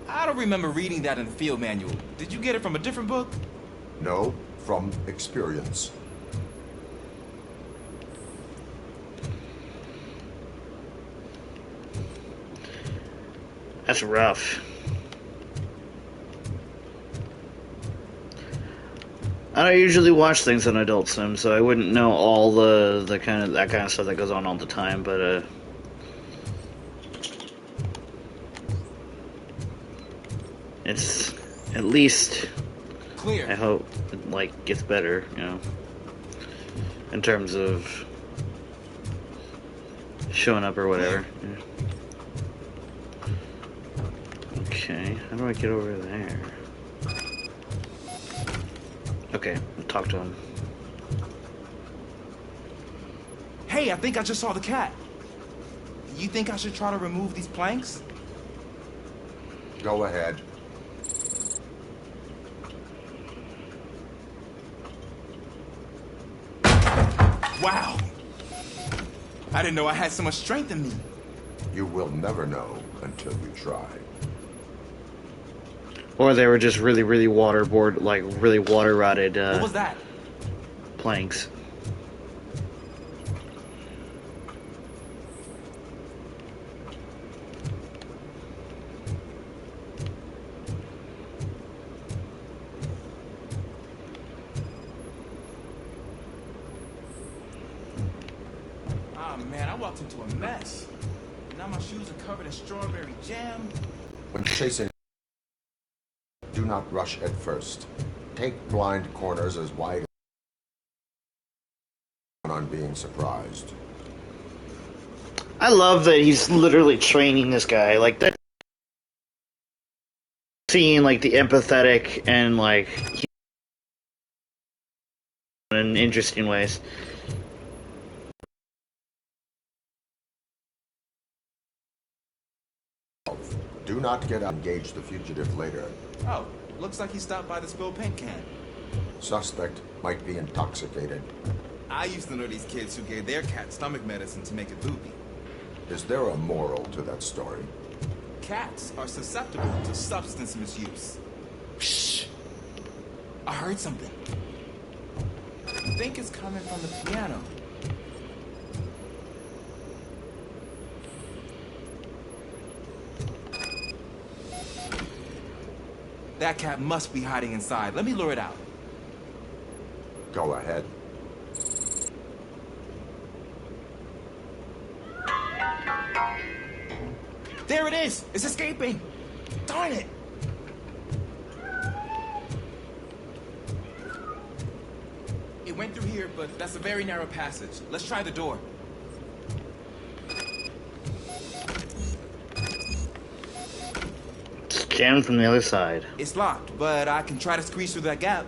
I don't remember reading that in the field manual. Did you get it from a different book? No, from experience. That's rough. I don't usually watch things on Adult Swim, so I wouldn't know all the kind of stuff that goes on all the time. But it's at least clear. I hope it, like, gets better, you know, in terms of showing up or whatever. Yeah. Okay, how do I get over there? Okay, I'll talk to him. Hey, I think I just saw the cat. You think I should try to remove these planks? Go ahead. Wow! I didn't know I had so much strength in me. You will never know until you try. Or they were just really, really water rotted. What was that? Planks. Ah, man, I walked into a mess. Now my shoes are covered in strawberry jam. When chasing, do not rush at first. Take blind corners as wide as on being surprised. I love that he's literally training this guy like that. Seeing like the empathetic and like in interesting ways. Do not get out. Engage the fugitive later. Oh, looks like he stopped by the spilled paint can. Suspect might be intoxicated. I used to know these kids who gave their cat stomach medicine to make it loopy. Is there a moral to that story? Cats are susceptible to substance misuse. Shh! I heard something. I think it's coming from the piano. That cat must be hiding inside. Let me lure it out. Go ahead. There it is! It's escaping! Darn it! It went through here, but that's a very narrow passage. Let's try the door. It's jammed from the other side. It's locked, but I can try to squeeze through that gap.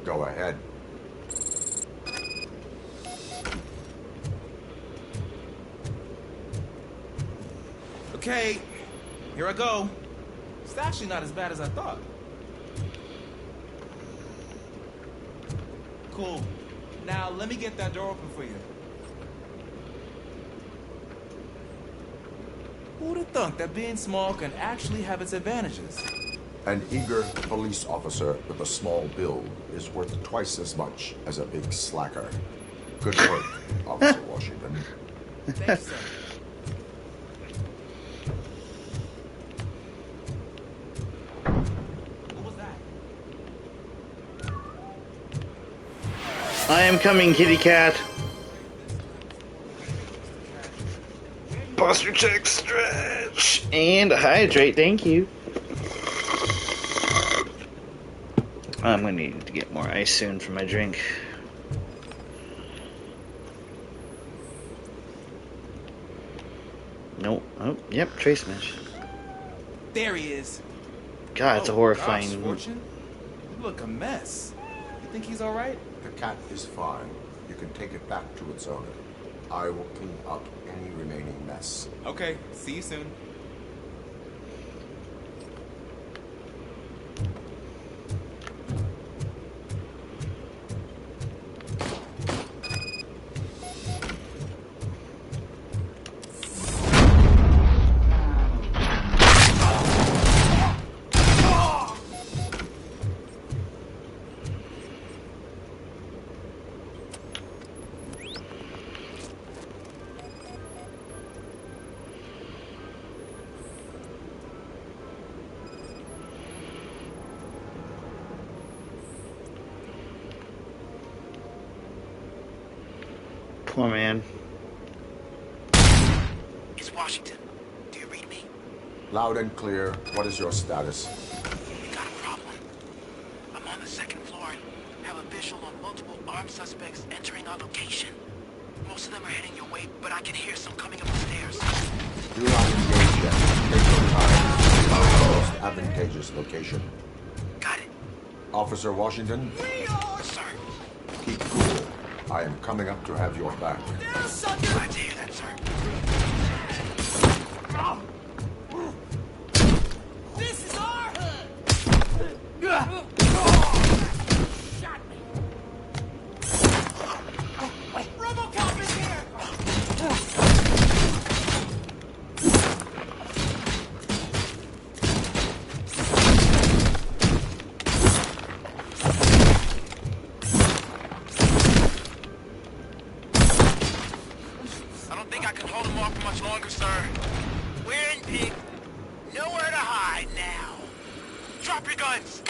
Go ahead. Okay, here I go. It's actually not as bad as I thought. Cool. Now let me get that door open for you. Who'd have thunk that being small can actually have its advantages? An eager police officer with a small build is worth twice as much as a big slacker. Good work, Officer Washington. Thanks, sir. What was that? I am coming, kitty cat. Posture check, stretch, and hydrate. Thank you. I'm gonna need to get more ice soon for my drink. Nope. Oh, yep. Trace mesh. There he is. God, it's a horrifying. Gosh, Fortune, you look a mess. You think he's all right? The cat is fine. You can take it back to its owner. I will clean up any remaining mess. Okay, see you soon. Come on, man. It's Washington. Do you read me? Loud and clear. What is your status? We got a problem. I'm on the second floor and have a visual on multiple armed suspects entering our location. Most of them are heading your way, but I can hear some coming up the stairs. Do not engage yet. Take your time. Find the most advantageous location. Got it. Officer Washington? Sir. Keep cool. I am coming up to have your back. Glad to hear that, sir. This is our hood! Shot me! Robocop is here! I don't think I can hold him off for much longer, sir. We're in pig. Nowhere to hide now. Drop your guns!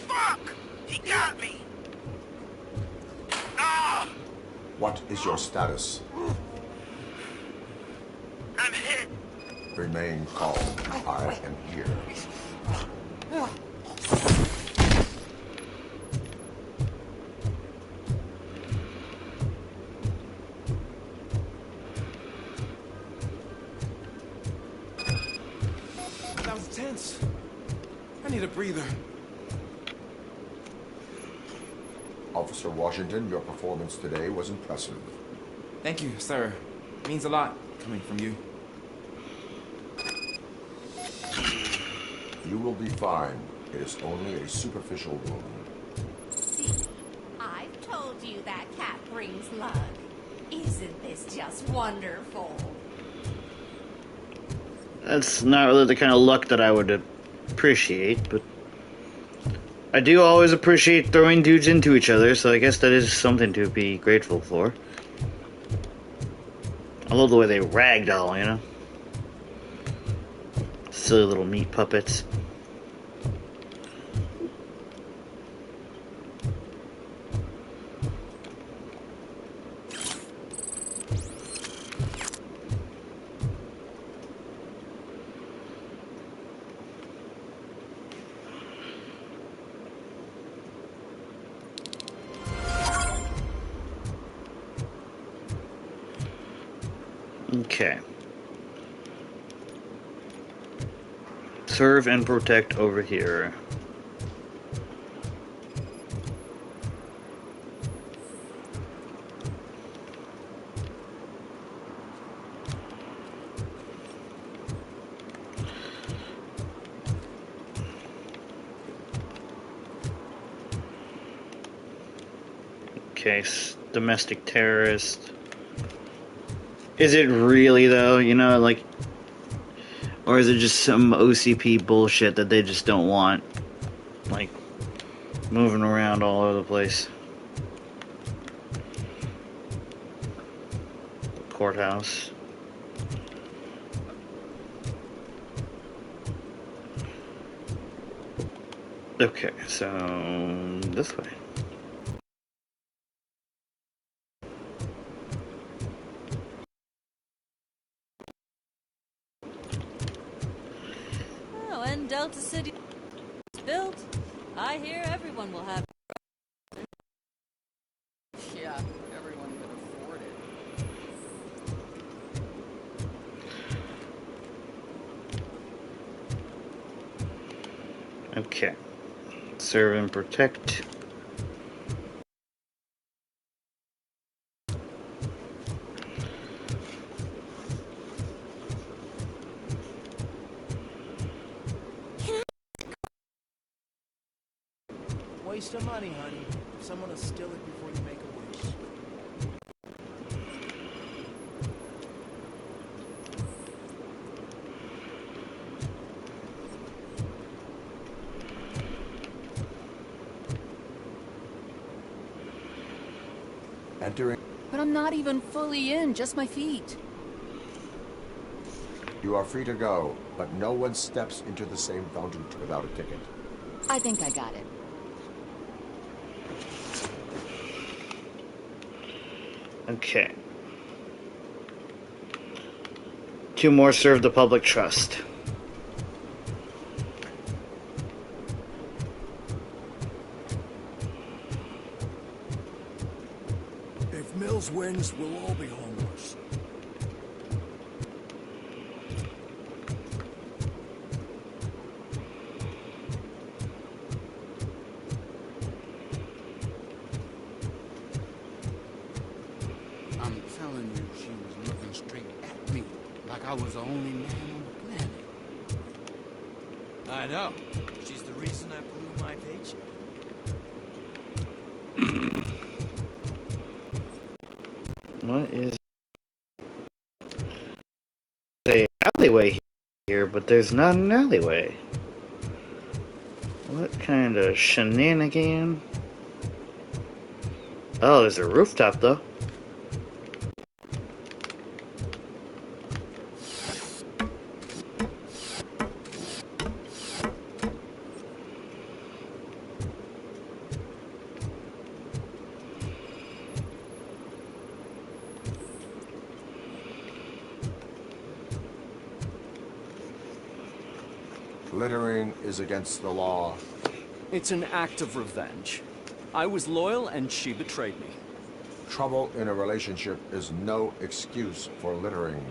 Fuck! He got me! Ah! What is your status? I'm hit! Remain calm. I am here. That was tense. I need a breather. Officer Washington, your performance today was impressive. Thank you, sir. It means a lot coming from you. You will be fine. It is only a superficial wound. See, I've told you that cat brings luck. Isn't this just wonderful? That's not really the kind of luck that I would appreciate, but I do always appreciate throwing dudes into each other, so I guess that is something to be grateful for. I love the way they ragdoll, you know? Silly little meat puppets. Okay. Serve and protect over here. Okay, domestic terrorist. Is it really, though? You know, like... Or is it just some OCP bullshit that they just don't want? Like, moving around all over the place. Courthouse. Okay, so... this way. When Delta City is built, I hear everyone will have. Yeah, everyone can afford it. Okay. Serve and protect. Waste your money, honey. Someone will steal it before you make a wish. Entering. But I'm not even fully in, just my feet. You are free to go, but no one steps into the same fountain without a ticket. I think I got it. Okay. 2 more serve the public trust. If Mills wins, we'll all be homeless. I'm telling you, she was looking straight at me, like I was the only man on the planet. I know. She's the reason I blew my paycheck. What is a alleyway here, but there's not an alleyway. What kind of shenanigan? Oh, there's a rooftop though. Littering is against the law. It's an act of revenge. I was loyal and she betrayed me. Trouble in a relationship is no excuse for littering.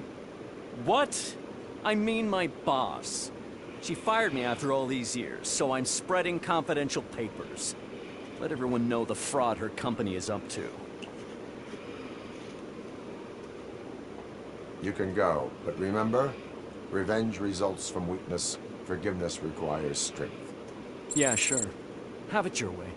What? I mean my boss. She fired me after all these years, so I'm spreading confidential papers. Let everyone know the fraud her company is up to. You can go, but remember, revenge results from weakness. Forgiveness requires strength. Yeah, sure. Have it your way.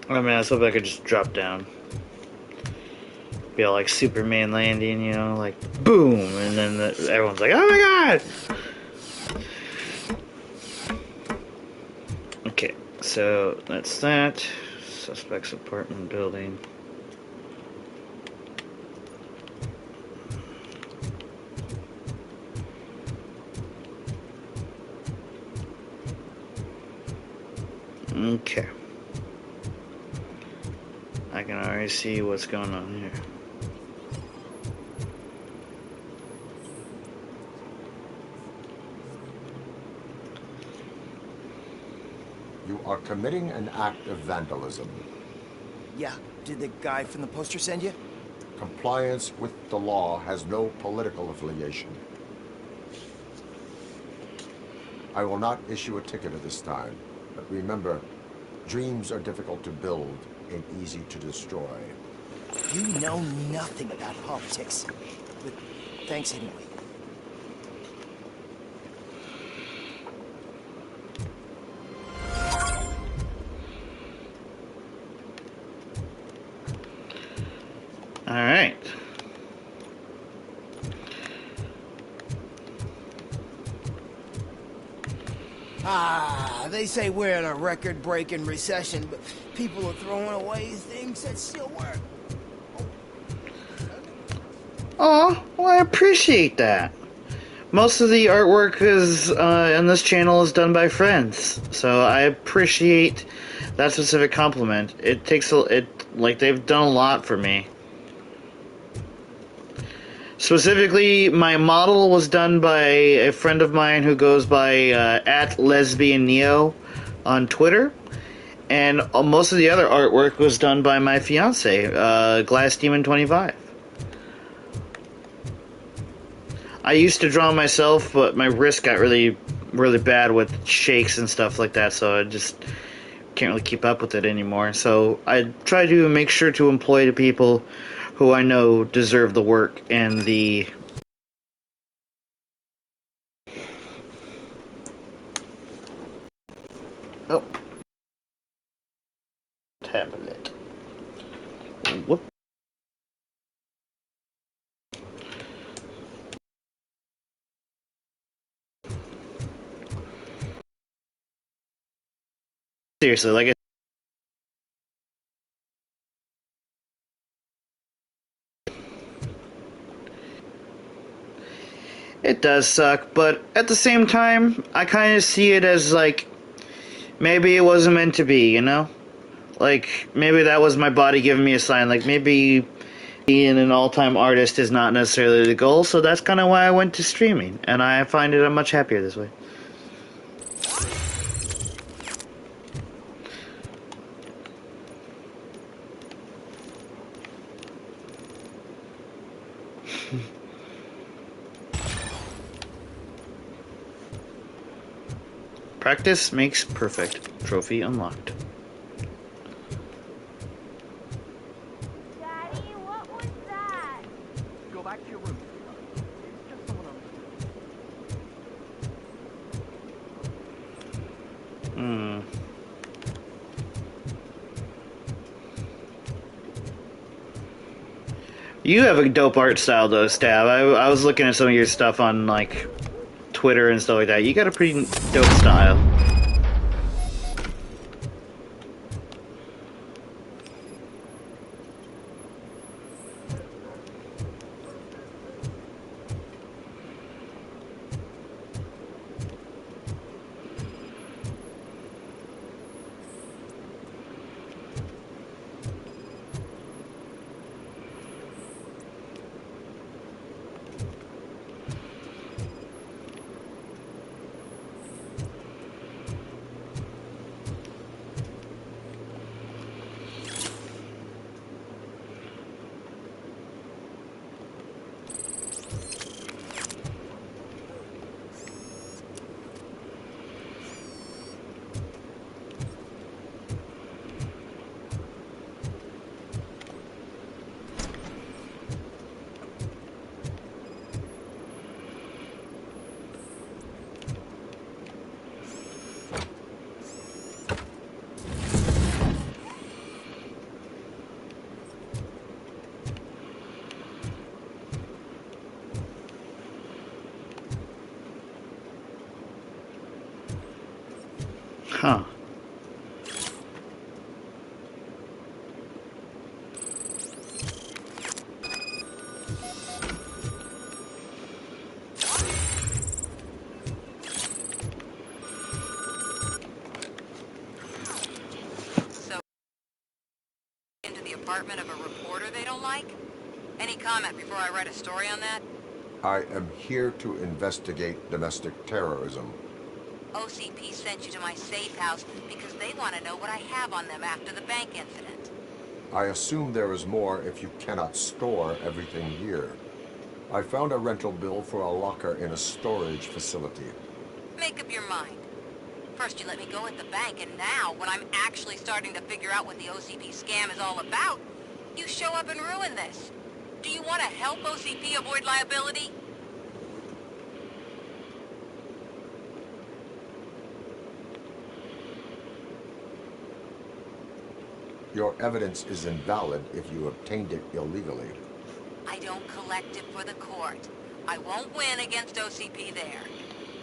I mean, I was hoping I could just drop down. Be all like Superman landing, you know, like boom, and then everyone's like, oh my god! Okay, so that's that. Suspect's apartment building. Okay. I can already see what's going on here. You are committing an act of vandalism. Yeah, did the guy from the poster send you? Compliance with the law has no political affiliation. I will not issue a ticket at this time, but remember, dreams are difficult to build and easy to destroy. You know nothing about politics. But thanks anyway. Alright. They say we're in a record-breaking recession, but people are throwing away things that still work. Oh, well, I appreciate that. Most of the artwork is on this channel is done by friends, so I appreciate that specific compliment. It takes like they've done a lot for me. Specifically, my model was done by a friend of mine who goes by @lesbianneo on Twitter, and most of the other artwork was done by my fiance, Glass Demon 25. I used to draw myself, but my wrist got really bad with shakes and stuff like that, so I just can't really keep up with it anymore. So I try to make sure to employ the people who I know deserve the work and the tablet. Whoop. Seriously, like It does suck, but at the same time, I kind of see it as, like, maybe it wasn't meant to be, you know? Like, maybe that was my body giving me a sign. Like, maybe being an all-time artist is not necessarily the goal, so that's kind of why I went to streaming. And I find it I'm much happier this way. Practice makes perfect. Trophy unlocked. Daddy, what was that? Go back to your room. It's just someone on You have a dope art style, though, Stab. I was looking at some of your stuff on, like, Twitter and stuff like that. You got a pretty dope style. Huh. So, into the apartment of a reporter they don't like? Any comment before I write a story on that? I am here to investigate domestic terrorism. OCP sent you to my safe house because they want to know what I have on them after the bank incident. I assume there is more if you cannot store everything here. I found a rental bill for a locker in a storage facility. Make up your mind. First you let me go at the bank, and now, when I'm actually starting to figure out what the OCP scam is all about, you show up and ruin this. Do you want to help OCP avoid liability? Your evidence is invalid if you obtained it illegally. I don't collect it for the court. I won't win against OCP there.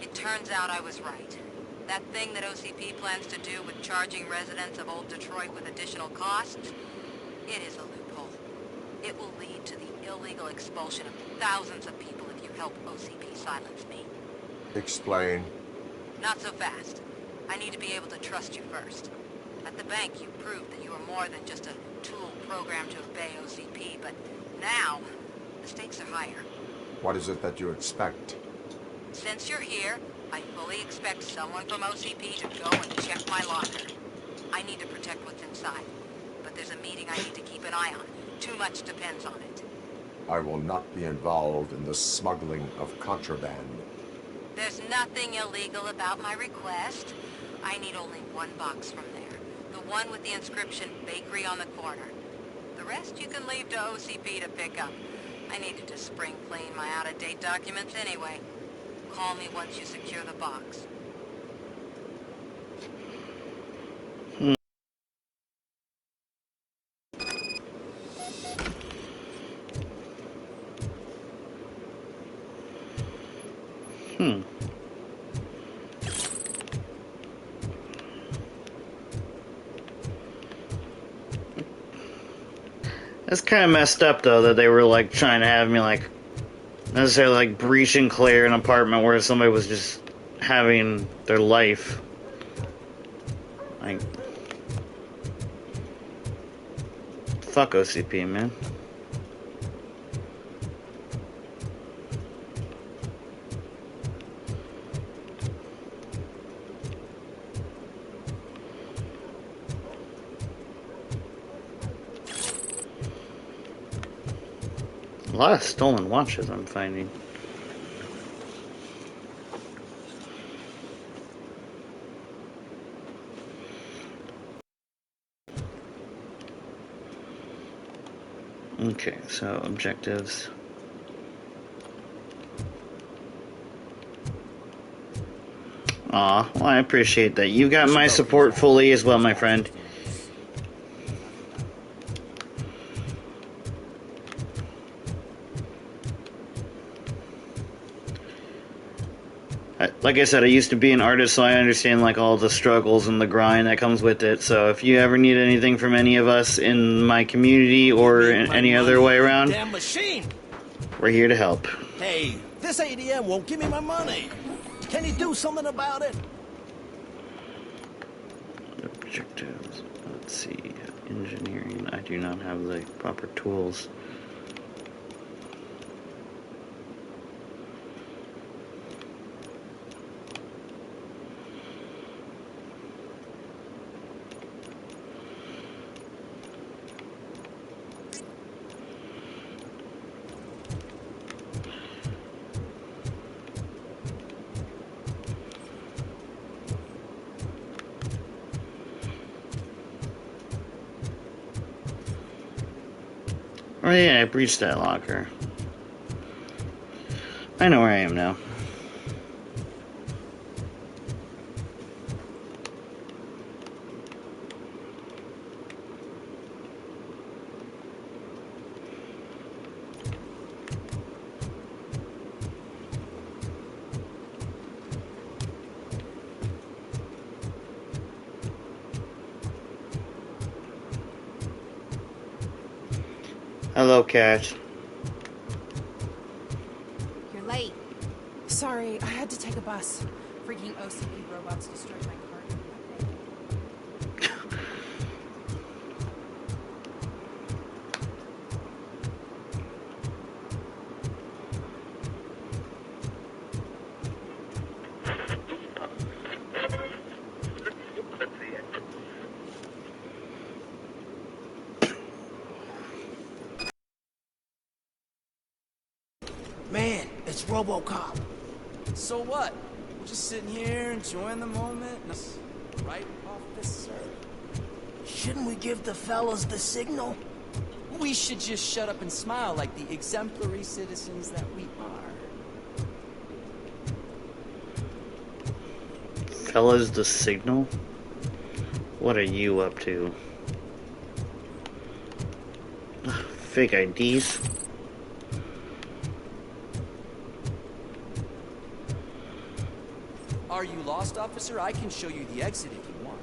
It turns out I was right. That thing that OCP plans to do with charging residents of Old Detroit with additional costs, it is a loophole. It will lead to the illegal expulsion of thousands of people if you help OCP silence me. Explain. Not so fast. I need to be able to trust you first. At the bank, you proved that you are more than just a tool programmed to obey OCP, but now, the stakes are higher. What is it that you expect? Since you're here, I fully expect someone from OCP to go and check my locker. I need to protect what's inside, but there's a meeting I need to keep an eye on. Too much depends on it. I will not be involved in the smuggling of contraband. There's nothing illegal about my request. I need only one box from there. The one with the inscription Bakery on the corner. The rest you can leave to OCP to pick up. I needed to spring clean my out-of-date documents anyway. Call me once you secure the box. That's kind of messed up, though, that they were, like, trying to have me, like, necessarily like breach and clear an apartment where somebody was just having their life. Like, fuck OCP, man. A lot of stolen watches I'm finding. Okay, so objectives. Aw, well, I appreciate that. You got my support fully as well, my friend. Like I said, I used to be an artist, so I understand like all the struggles and the grind that comes with it. So if you ever need anything from any of us in my community or in any other way around, Damn machine! we're here to help. Hey, this ADM won't give me my money. Can you do something about it? Objectives. Let's see. Engineering. I do not have the proper tools. Oh yeah, I breached that locker. I know where I am now. Hello, Cat. You're late. Sorry, I had to take a bus. Freaking OCP robots destroyed my car. Man, it's Robocop. So what? We're just sitting here enjoying the moment. Right, officer? Shouldn't we give the fellas the signal? We should just shut up and smile like the exemplary citizens that we are. Fellas, the signal? What are you up to? Fake IDs? Are you lost, officer? I can show you the exit if you want.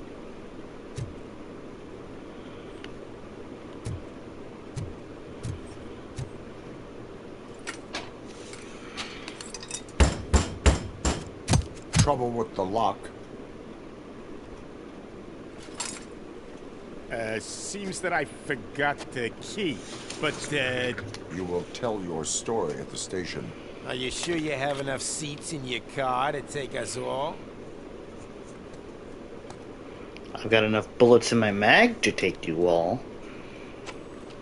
Trouble with the lock. Seems that I forgot the key, but, You will tell your story at the station. Are you sure you have enough seats in your car to take us all? I've got enough bullets in my mag to take you all.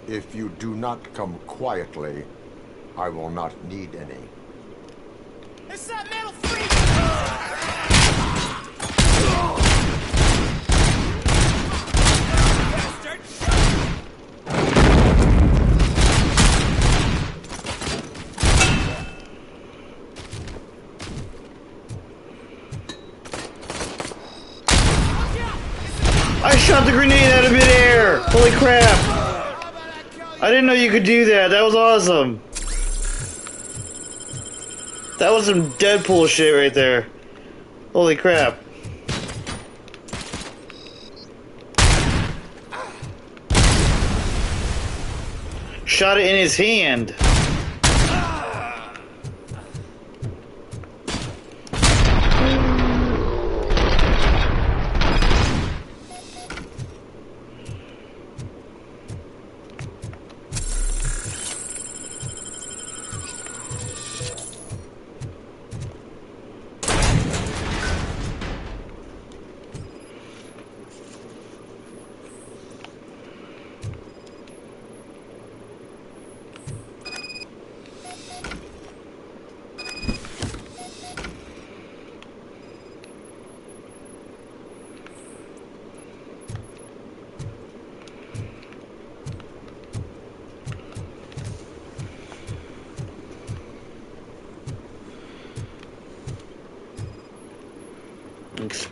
If you do not come quietly, I will not need any. It's that metal freak! I shot the grenade out of midair! Holy crap! I didn't know you could do that. That was awesome. That was some Deadpool shit right there. Holy crap. Shot it in his hand.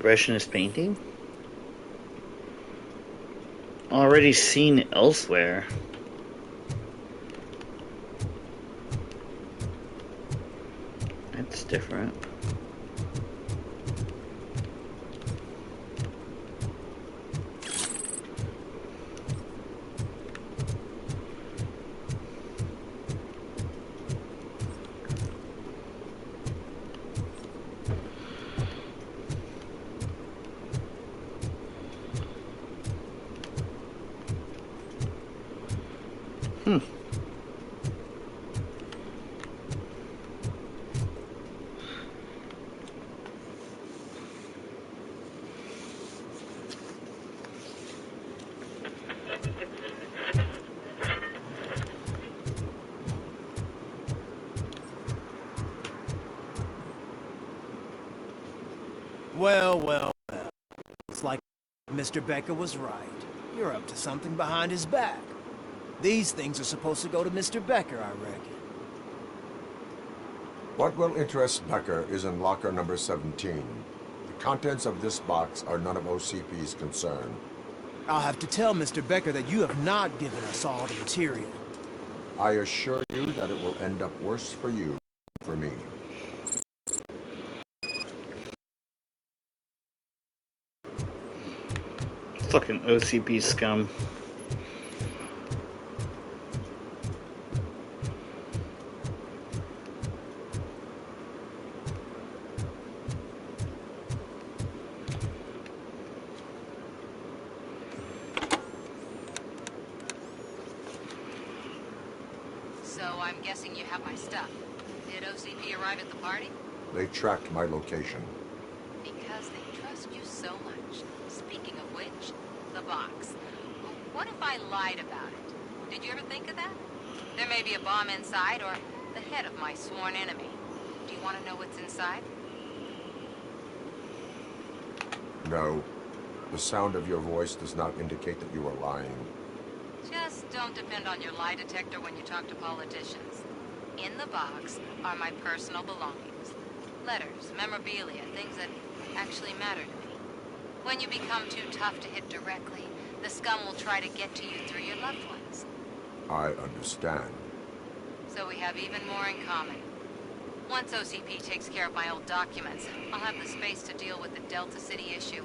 Expressionist painting? Already seen elsewhere. That's different. Well, well, well. It's like Mr. Becker was right. You're up to something behind his back. These things are supposed to go to Mr. Becker, I reckon. What will interest Becker is in locker number 17. The contents of this box are none of OCP's concern. I'll have to tell Mr. Becker that you have not given us all the material. I assure you that it will end up worse for you than for me. Fucking OCP scum. So I'm guessing you have my stuff. Did OCP arrive at the party? They tracked my location. Because they trust you so much. Speaking of which, the box. What if I lied about it? Did you ever think of that? There may be a bomb inside or the head of my sworn enemy. Do you want to know what's inside? No. The sound of your voice does not indicate that you are lying. Just don't depend on your lie detector when you talk to politicians. In the box are my personal belongings. Letters, memorabilia, things that actually matter to me. When you become too tough to hit directly, the scum will try to get to you through your loved ones. I understand. So we have even more in common. Once OCP takes care of my old documents, I'll have the space to deal with the Delta City issue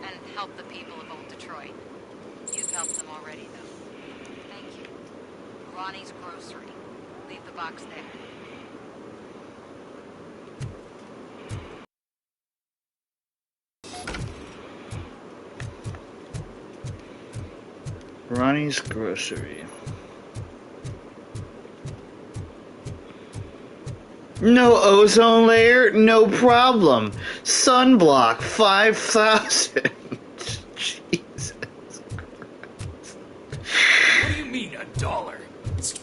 and help the people of Old Detroit. You've helped them already, though. Thank you. Ronnie's Grocery. Leave the box there. Ronnie's Grocery. No ozone layer? No problem. Sunblock 5,000. Jesus Christ. What do you mean, $1?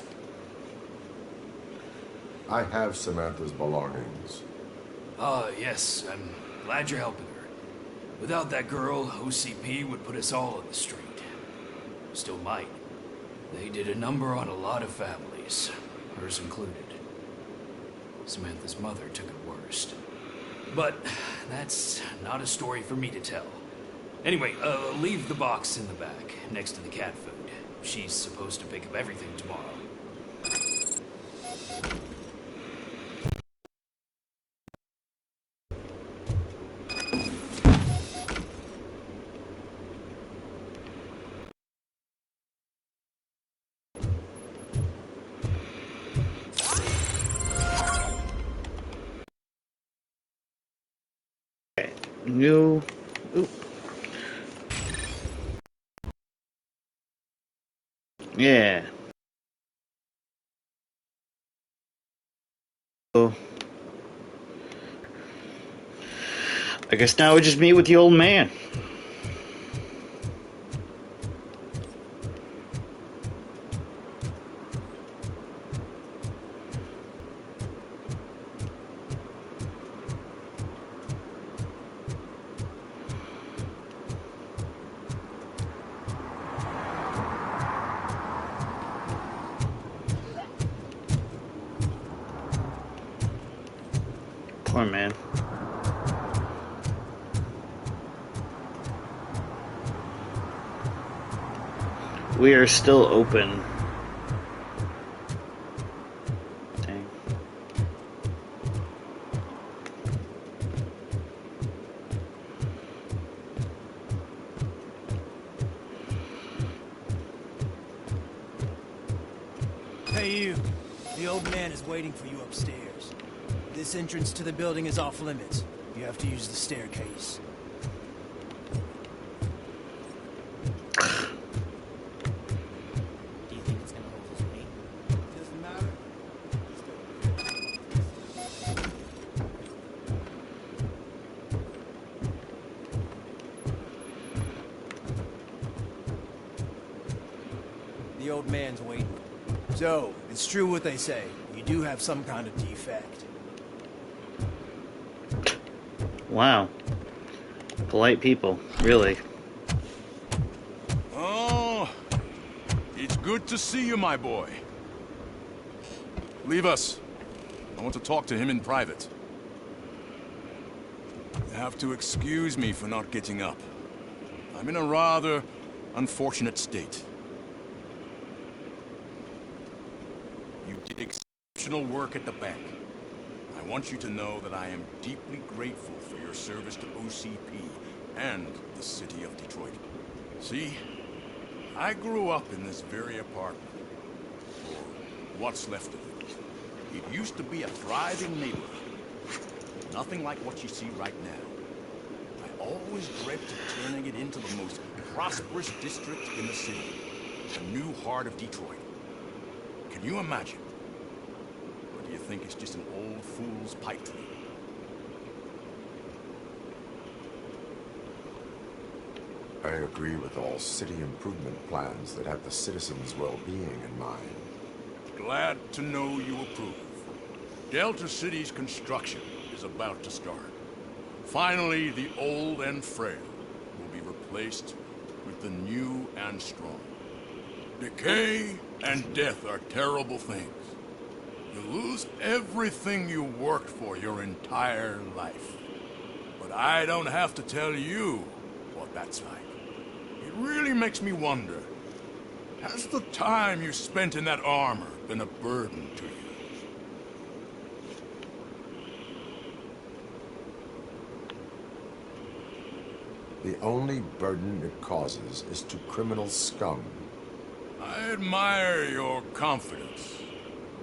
I have Samantha's belongings. Yes, I'm glad you're helping her. Without that girl, OCP would put us all in the street. Still might. They did a number on a lot of families, hers included. Samantha's mother took it worst. But that's not a story for me to tell. Anyway, leave the box in the back, next to the cat food. She's supposed to pick up everything tomorrow. New. Oop. Yeah. So, I guess now we just meet with the old man. Poor man. We are still open. Dang. Hey, you. The old man is waiting for you upstairs. This entrance to the building is off limits. You have to use the staircase. Do you think it's gonna hold his weight? Doesn't matter. The old man's waiting. So, it's true what they say. You do have some kind of defect. Wow. Polite people, really. Oh, it's good to see you, my boy. Leave us. I want to talk to him in private. You have to excuse me for not getting up. I'm in a rather unfortunate state. You did exceptional work at the bank. I want you to know that I am deeply grateful for your service to OCP and the city of Detroit. See, I grew up in this very apartment, or what's left of it. It used to be a thriving neighborhood, nothing like what you see right now. I always dreamt of turning it into the most prosperous district in the city, the new heart of Detroit. Can you imagine? Or do you think it's just an old fool's pipe dream? I agree with all city improvement plans that have the citizens' well-being in mind. Glad to know you approve. Delta City's construction is about to start. Finally, the old and frail will be replaced with the new and strong. Decay and death are terrible things. You lose everything you worked for your entire life. But I don't have to tell you what that's like. It really makes me wonder, has the time you spent in that armor been a burden to you? The only burden it causes is to criminal scum. I admire your confidence.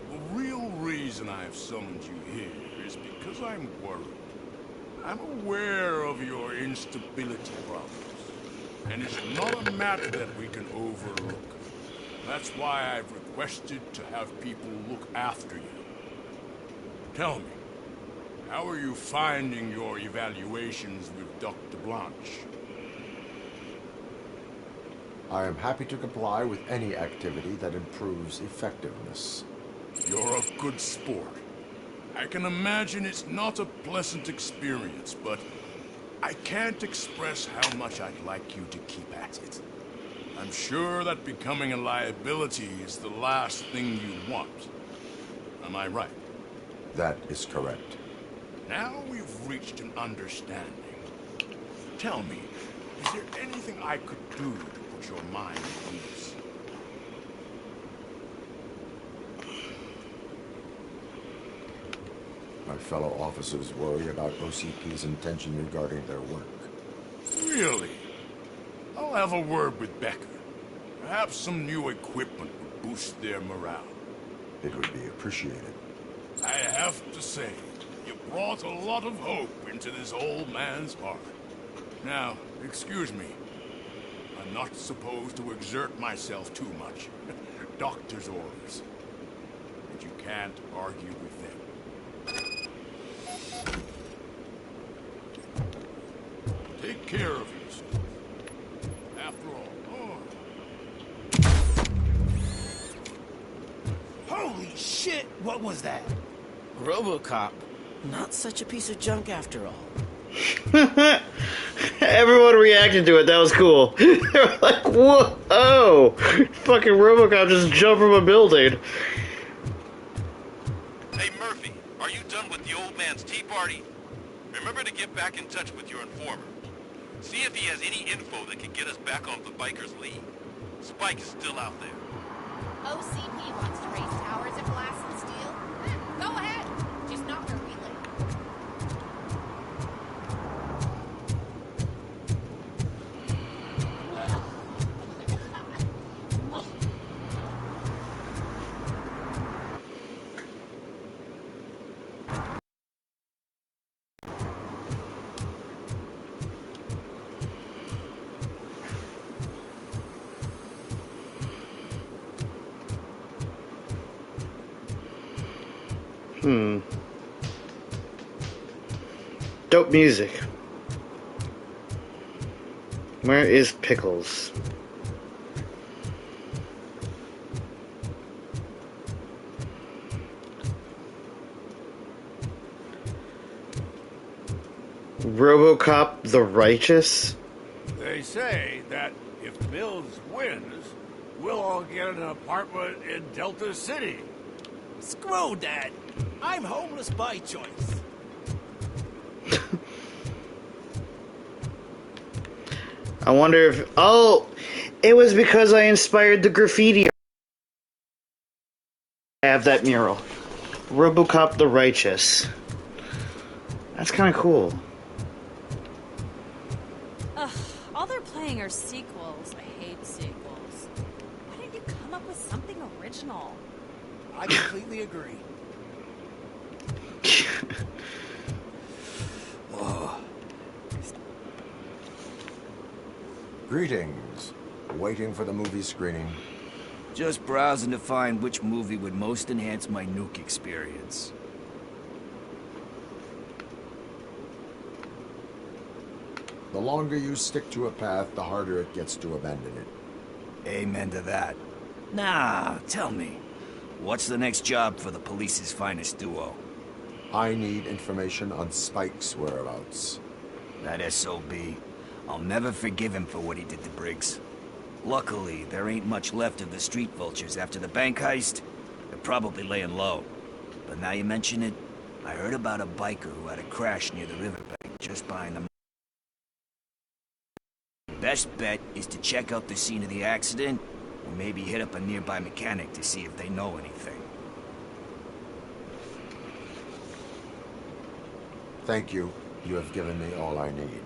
The real reason I've summoned you here is because I'm worried. I'm aware of your instability problems, and it's not a matter that we can overlook. That's why I've requested to have people look after you. Tell me, how are you finding your evaluations with Dr. Blanche? I am happy to comply with any activity that improves effectiveness. You're a good sport. I can imagine it's not a pleasant experience, but I can't express how much I'd like you to keep at it. I'm sure that becoming a liability is the last thing you want. Am I right? That is correct. Now we've reached an understanding. Tell me, is there anything I could do to put your mind at ease? My fellow officers worry about OCP's intention regarding their work. Really? I'll have a word with Becker. Perhaps some new equipment would boost their morale. It would be appreciated. I have to say, you brought a lot of hope into this old man's heart. Now, excuse me. I'm not supposed to exert myself too much. Doctor's orders. But you can't argue with them. Take care of yourself. After all, Holy shit! What was that? Robocop. Not such a piece of junk after all. Everyone reacted to it. That was cool. They were like, whoa! Fucking Robocop just jumped from a building. Hey, Murphy, are you done with the old man's tea party? Remember to get back in touch with your informer. See if he has any info that can get us back on the biker's lead. Spike is still out there. OCP wants to raise towers of glass and steel. Go ahead. Just not where we live. Dope music. Where is Pickles? Robocop the Righteous? They say that if Mills wins, we'll all get an apartment in Delta City. Screw that. I'm homeless by choice. I wonder if... Oh! It was because I inspired the graffiti. I have that mural. Robocop the Righteous. That's kind of cool. Ugh, all they're playing are sequels. I hate sequels. Why didn't you come up with something original? I completely agree. Greetings. Waiting for the movie screening. Just browsing to find which movie would most enhance my nuke experience. The longer you stick to a path, the harder it gets to abandon it. Amen to that. Nah, tell me. What's the next job for the police's finest duo? I need information on Spike's whereabouts. That SOB. I'll never forgive him for what he did to Briggs. Luckily, there ain't much left of the street vultures after the bank heist. They're probably laying low. But now you mention it, I heard about a biker who had a crash near the riverbank just behind the... Best bet is to check out the scene of the accident, or maybe hit up a nearby mechanic to see if they know anything. Thank you. You have given me all I need.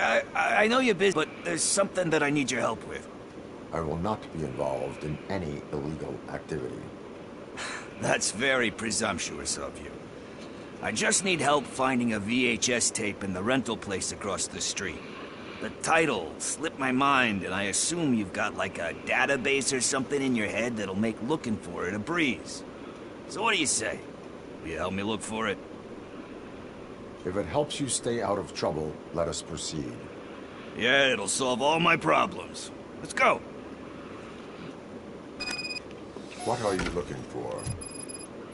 I know you're busy, but there's something that I need your help with. I will not be involved in any illegal activity. That's very presumptuous of you. I just need help finding a VHS tape in the rental place across the street. The title slipped my mind, and I assume you've got like a database or something in your head that'll make looking for it a breeze. So what do you say? Will you help me look for it? If it helps you stay out of trouble, let us proceed. Yeah, it'll solve all my problems. Let's go. What are you looking for?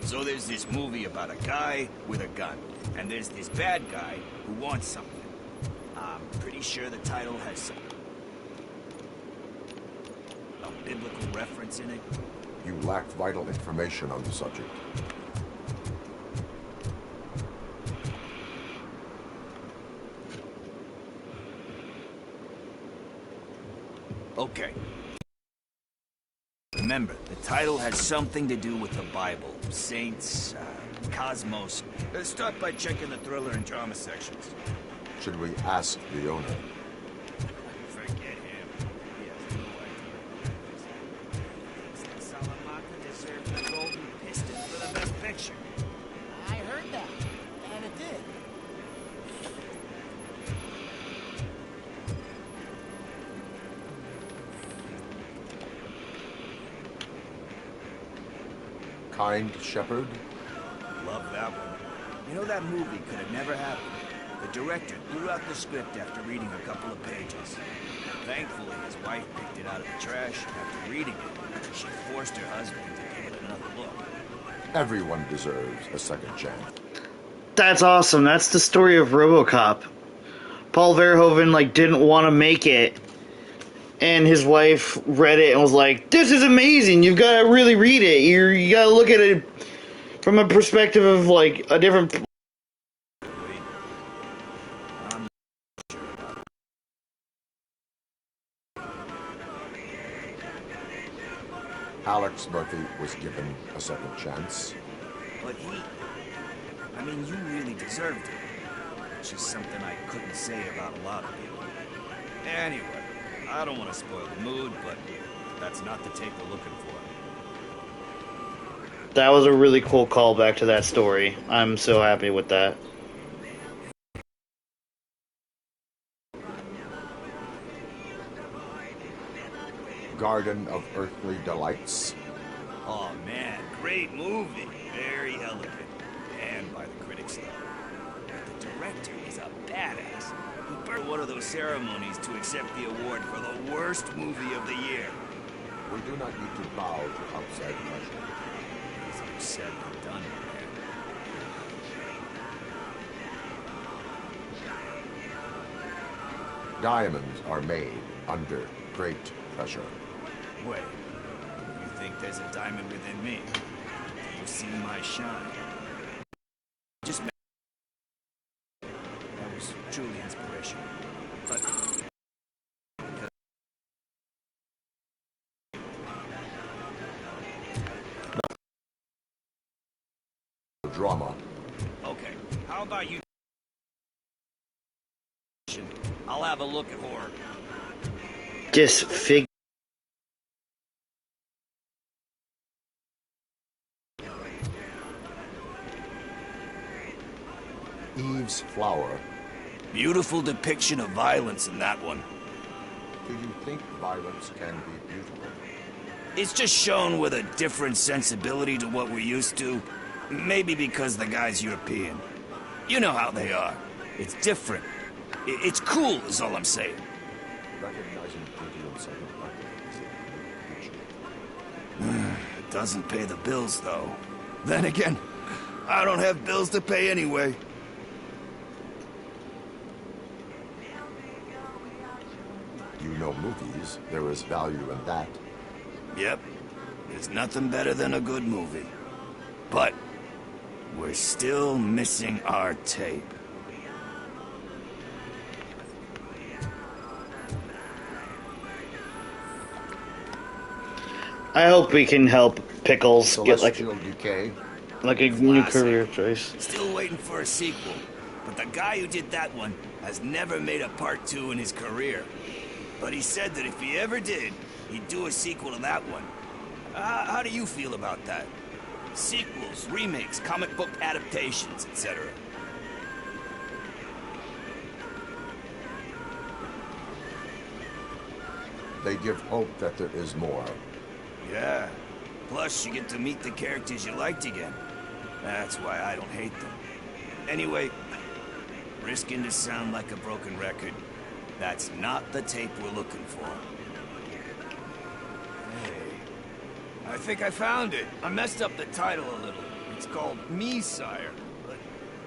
So there's this movie about a guy with a gun, and there's this bad guy who wants something. I'm pretty sure the title has a biblical reference in it. You lack vital information on the subject. Okay. Remember, the title has something to do with the Bible, saints, cosmos. Start by checking the thriller and drama sections. Should we ask the owner? Forget him. He has no idea. Salamanca deserved the Golden Piston for the best picture. I heard that, and it did. Kind Shepherd? Love that one. You know, that movie could have never happened. The director threw out the script after reading a couple of pages. Thankfully, his wife picked it out of the trash, and after reading it, she forced her husband to give it another look. Everyone deserves a second chance. That's awesome. That's the story of Robocop. Paul Verhoeven didn't want to make it, and his wife read it and was like, "This is amazing. You've got to really read it. You got to look at it from a perspective of a different." Alex Murphy was given a second chance. But I mean, you really deserved it. Which is something I couldn't say about a lot of people. Anyway, I don't want to spoil the mood, but that's not the tape we're looking for. That was a really cool callback to that story. I'm so happy with that. Garden of Earthly Delights. Oh man, great movie. Very elegant. And by the critics, though. But the director is a badass. He burned one of those ceremonies to accept the award for the worst movie of the year. We do not need to bow to outside pressure. Easier said than done, man. Diamonds are made under great pressure. Wait, you think there's a diamond within me? Do you see my shine? Just that was truly inspirational. But drama. okay, how about you? I'll have a look at horror. Disfigure. Eve's Flower. Beautiful depiction of violence in that one. Do you think violence can be beautiful? It's just shown with a different sensibility to what we're used to. Maybe because the guy's European. You know how they are. It's different. It's cool, is all I'm saying. Recognizing beauty in second life. It doesn't pay the bills, though. Then again, I don't have bills to pay anyway. You know movies. There is value in that. Yep. There's nothing better than a good movie. But we're still missing our tape. I hope we can help Pickles get like decay. Like a new career choice. Still waiting for a sequel. But the guy who did that one has never made a part 2 in his career. But he said that if he ever did, he'd do a sequel to that one. How do you feel about that? Sequels, remakes, comic book adaptations, etc. They give hope that there is more. Yeah. Plus, you get to meet the characters you liked again. That's why I don't hate them. Anyway, risking to sound like a broken record, that's not the tape we're looking for. Hey, I think I found it. I messed up the title a little. It's called Me, Sire. But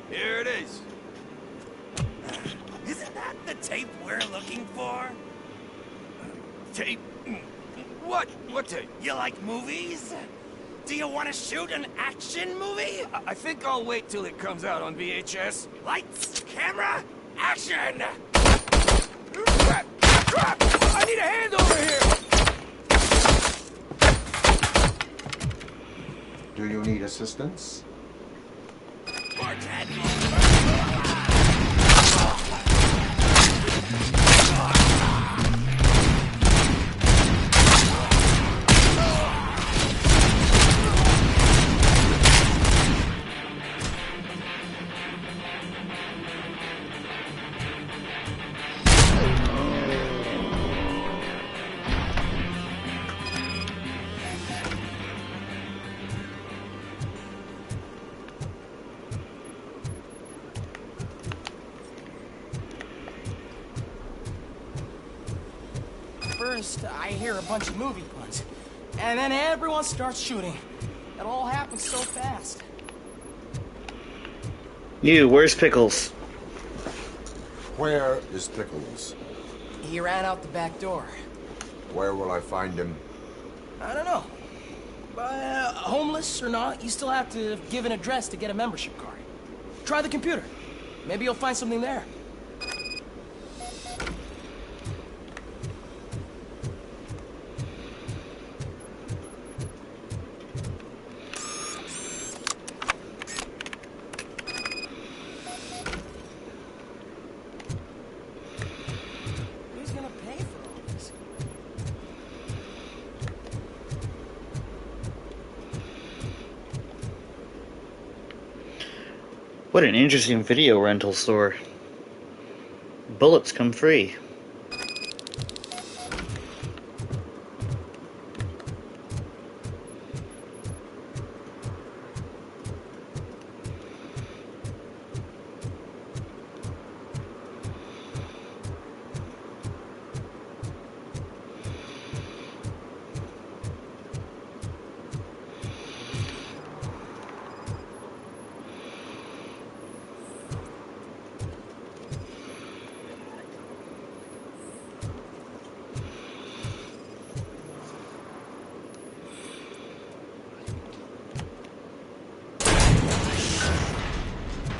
here it is. Isn't that the tape we're looking for? Tape? What? What tape? You like movies? Do you want to shoot an action movie? I think I'll wait till it comes out on VHS. Lights, camera, action! Crap! Crap! I need a hand over here! Do you need assistance? First, I hear a bunch of movie puns, and then everyone starts shooting. It all happens so fast. Where's Pickles? Where is Pickles? He ran out the back door. Where will I find him? I don't know. Homeless or not, you still have to give an address to get a membership card. Try the computer. Maybe you'll find something there. What an interesting video rental store. Bullets come free.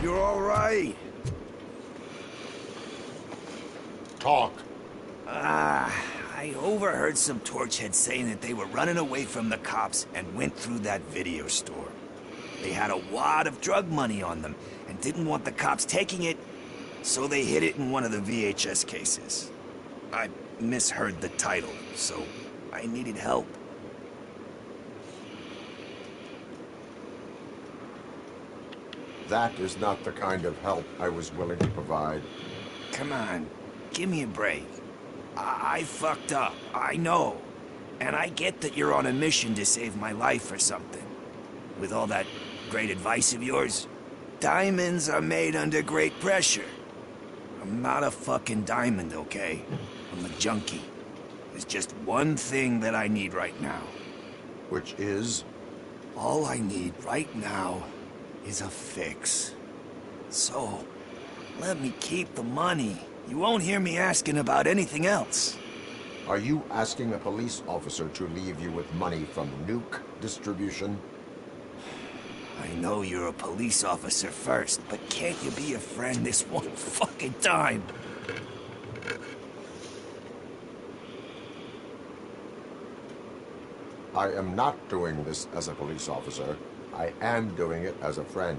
You're all right. Talk. I overheard some torchheads saying that they were running away from the cops and went through that video store. They had a wad of drug money on them and didn't want the cops taking it, so they hid it in one of the VHS cases. I misheard the title, so I needed help. That is not the kind of help I was willing to provide. Come on, give me a break. I fucked up, I know. And I get that you're on a mission to save my life or something. With all that great advice of yours, diamonds are made under great pressure. I'm not a fucking diamond, okay? I'm a junkie. There's just one thing that I need right now. Which is? All I need right now is a fix. So, let me keep the money. You won't hear me asking about anything else. Are you asking a police officer to leave you with money from nuke distribution? I know you're a police officer first, but can't you be a friend this one fucking time? I am not doing this as a police officer. I am doing it as a friend.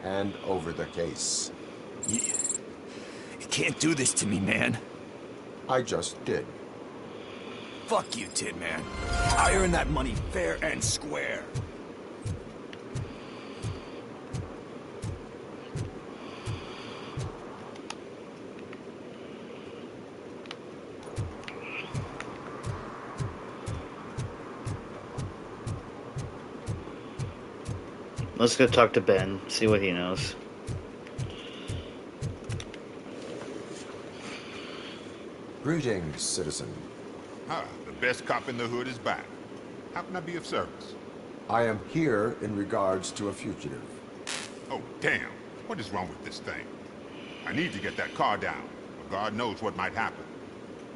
Hand over the case. You can't do this to me, man. I just did. Fuck you, Tin Man. I earned that money fair and square. Let's go talk to Ben, see what he knows. Greetings, citizen. Ah, the best cop in the hood is back. How can I be of service? I am here in regards to a fugitive. Oh, damn. What is wrong with this thing? I need to get that car down, but God knows what might happen.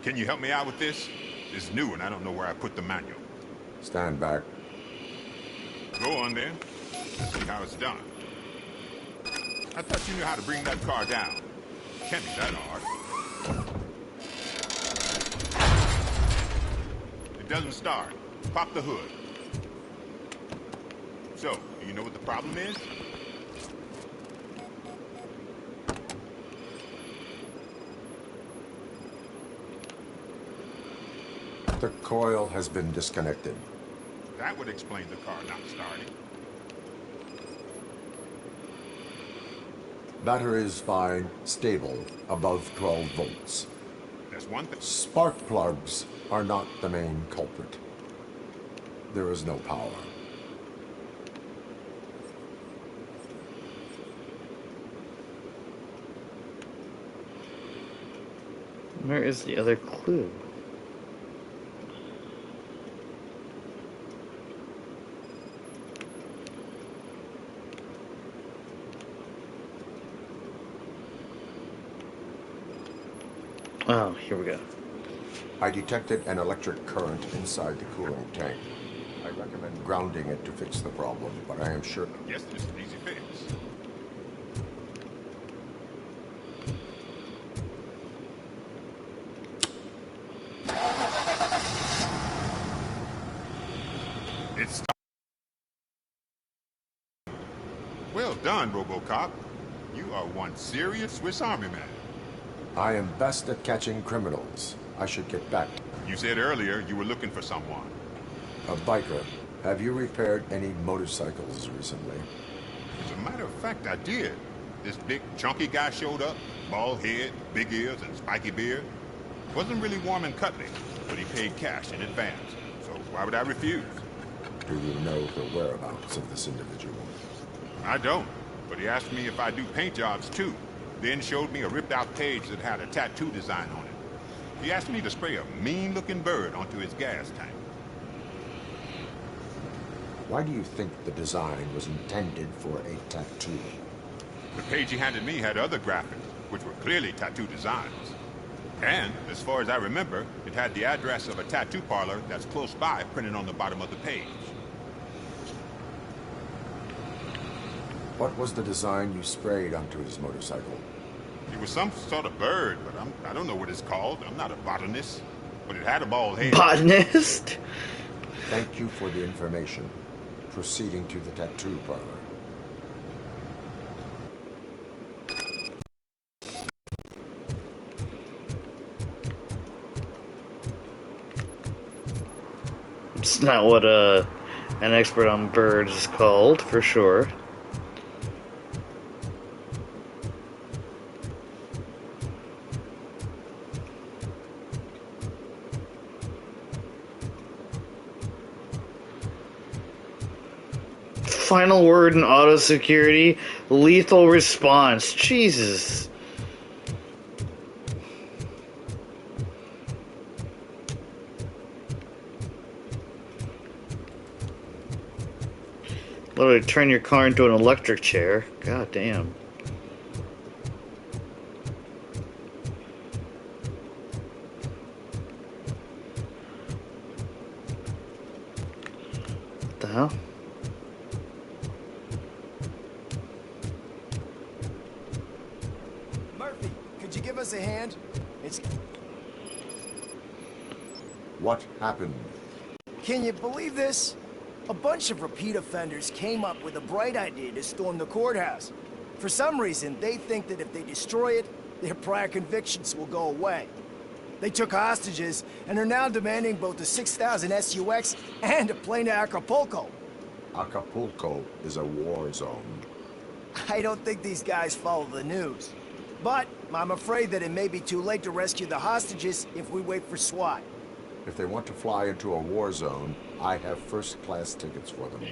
Can you help me out with this? It's new and I don't know where I put the manual. Stand back. Go on then. Let's see how it's done. I thought you knew how to bring that car down. Can't be that hard. It doesn't start. Pop the hood. So, do you know what the problem is? The coil has been disconnected. That would explain the car not starting. Battery is fine, stable, above 12 volts. That's one thing. Spark plugs are not the main culprit. There is no power. Where is the other clue? Oh, here we go. I detected an electric current inside the cooling tank. I recommend grounding it to fix the problem, but I am sure... Yes, it's an easy fix. It's... Well done, Robocop. You are one serious Swiss Army man. I am best at catching criminals. I should get back. You said earlier you were looking for someone. A biker. Have you repaired any motorcycles recently? As a matter of fact, I did. this big, chunky guy showed up. Bald head, big ears, and spiky beard. Wasn't really warm and cuddly, but he paid cash in advance. So why would I refuse? Do you know the whereabouts of this individual? I don't, but he asked me if I do paint jobs too. Then showed me a ripped-out page that had a tattoo design on it. He asked me to spray a mean-looking bird onto his gas tank. Why do you think the design was intended for a tattoo? The page he handed me had other graphics, which were clearly tattoo designs. And, as far as I remember, it had the address of a tattoo parlor that's close by printed on the bottom of the page. What was the design you sprayed onto his motorcycle? It was some sort of bird, but I don't know what it's called. I'm not a botanist. But it had a bald head. Botanist? Thank you for the information. Proceeding to the tattoo parlor. It's not what an expert on birds is called, for sure. Final word in auto security, lethal response. Jesus. Literally turn your car into an electric chair. God damn. What the hell? Murphy, could you give us a hand? It's... What happened? Can you believe this? A bunch of repeat offenders came up with a bright idea to storm the courthouse. For some reason, they think that if they destroy it, their prior convictions will go away. They took hostages and are now demanding both the 6,000 SUX and a plane to Acapulco. Acapulco is a war zone. I don't think these guys follow the news. But I'm afraid that it may be too late to rescue the hostages if we wait for SWAT. If they want to fly into a war zone, I have first-class tickets for them.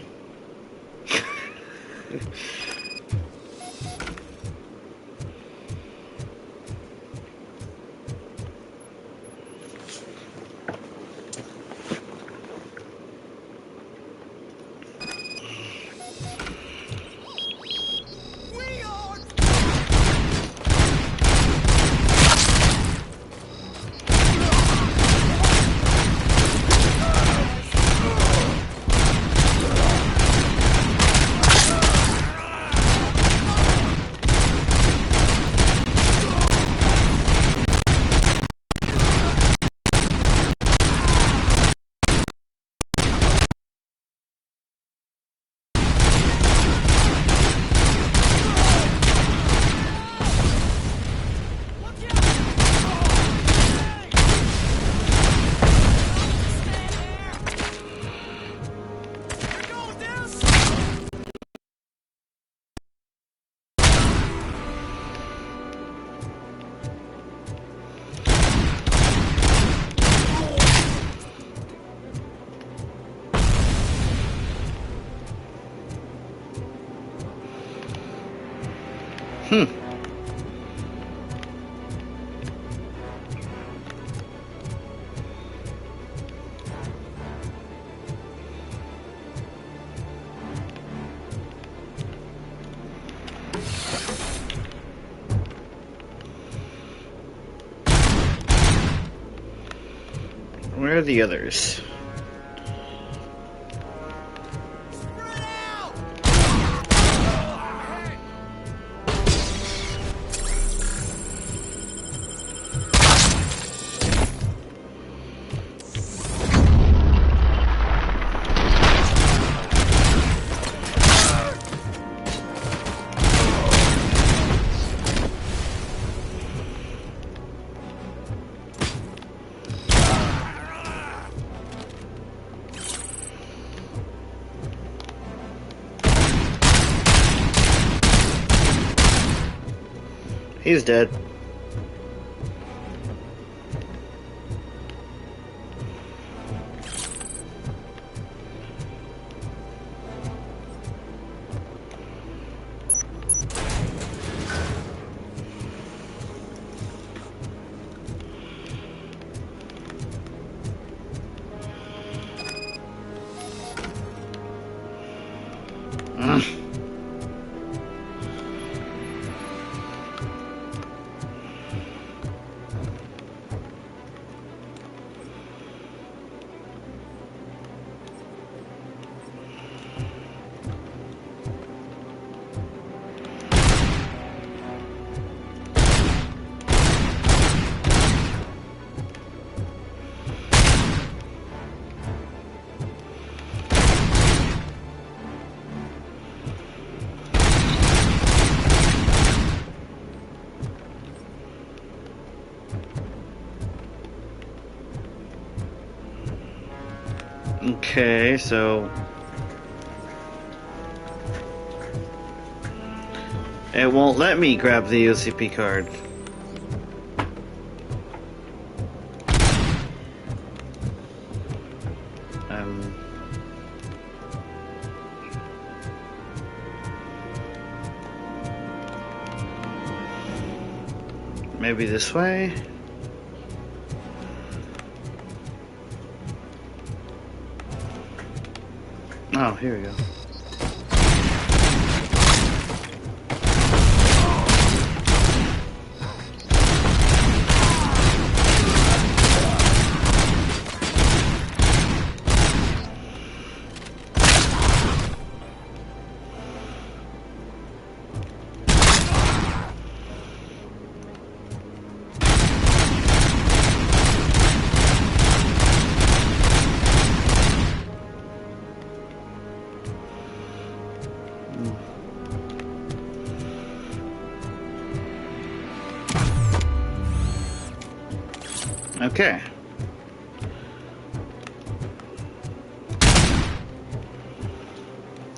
Where are the others? He's dead. Okay, so it won't let me grab the OCP card. Maybe this way? Oh, here we go. Okay.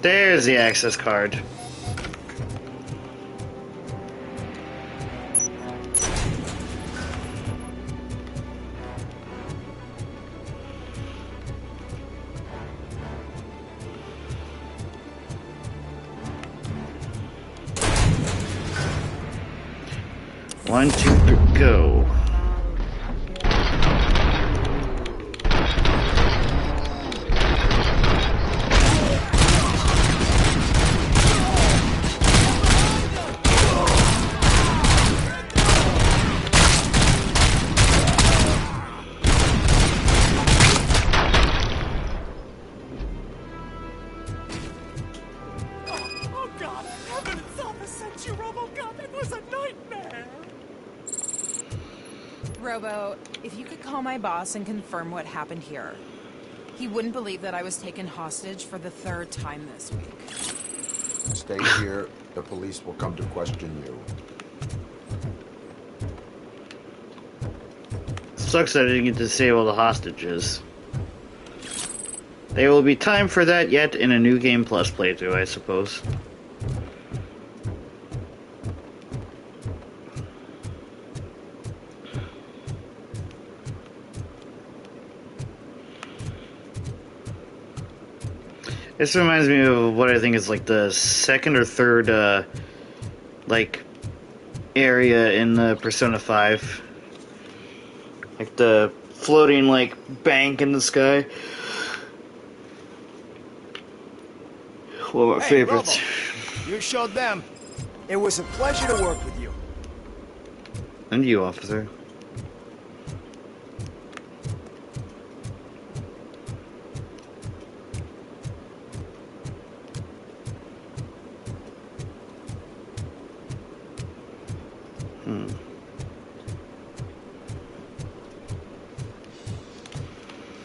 There's the access card. One, two, three, go. Oh God! Heaven itself has sent you, Robocop! It was a nightmare! Robo, if you could call my boss and confirm what happened here. He wouldn't believe that I was taken hostage for the 3rd time this week. Stay here. The police will come to question you. Sucks that I didn't get to disable the hostages. There will be time for that yet in a New Game Plus playthrough, I suppose. This reminds me of what I think is like the 2nd or 3rd, like, area in the Persona 5. Like the floating, like, bank in the sky. One of my favorites. Robo, you showed them. It was a pleasure to work with you. And you, officer.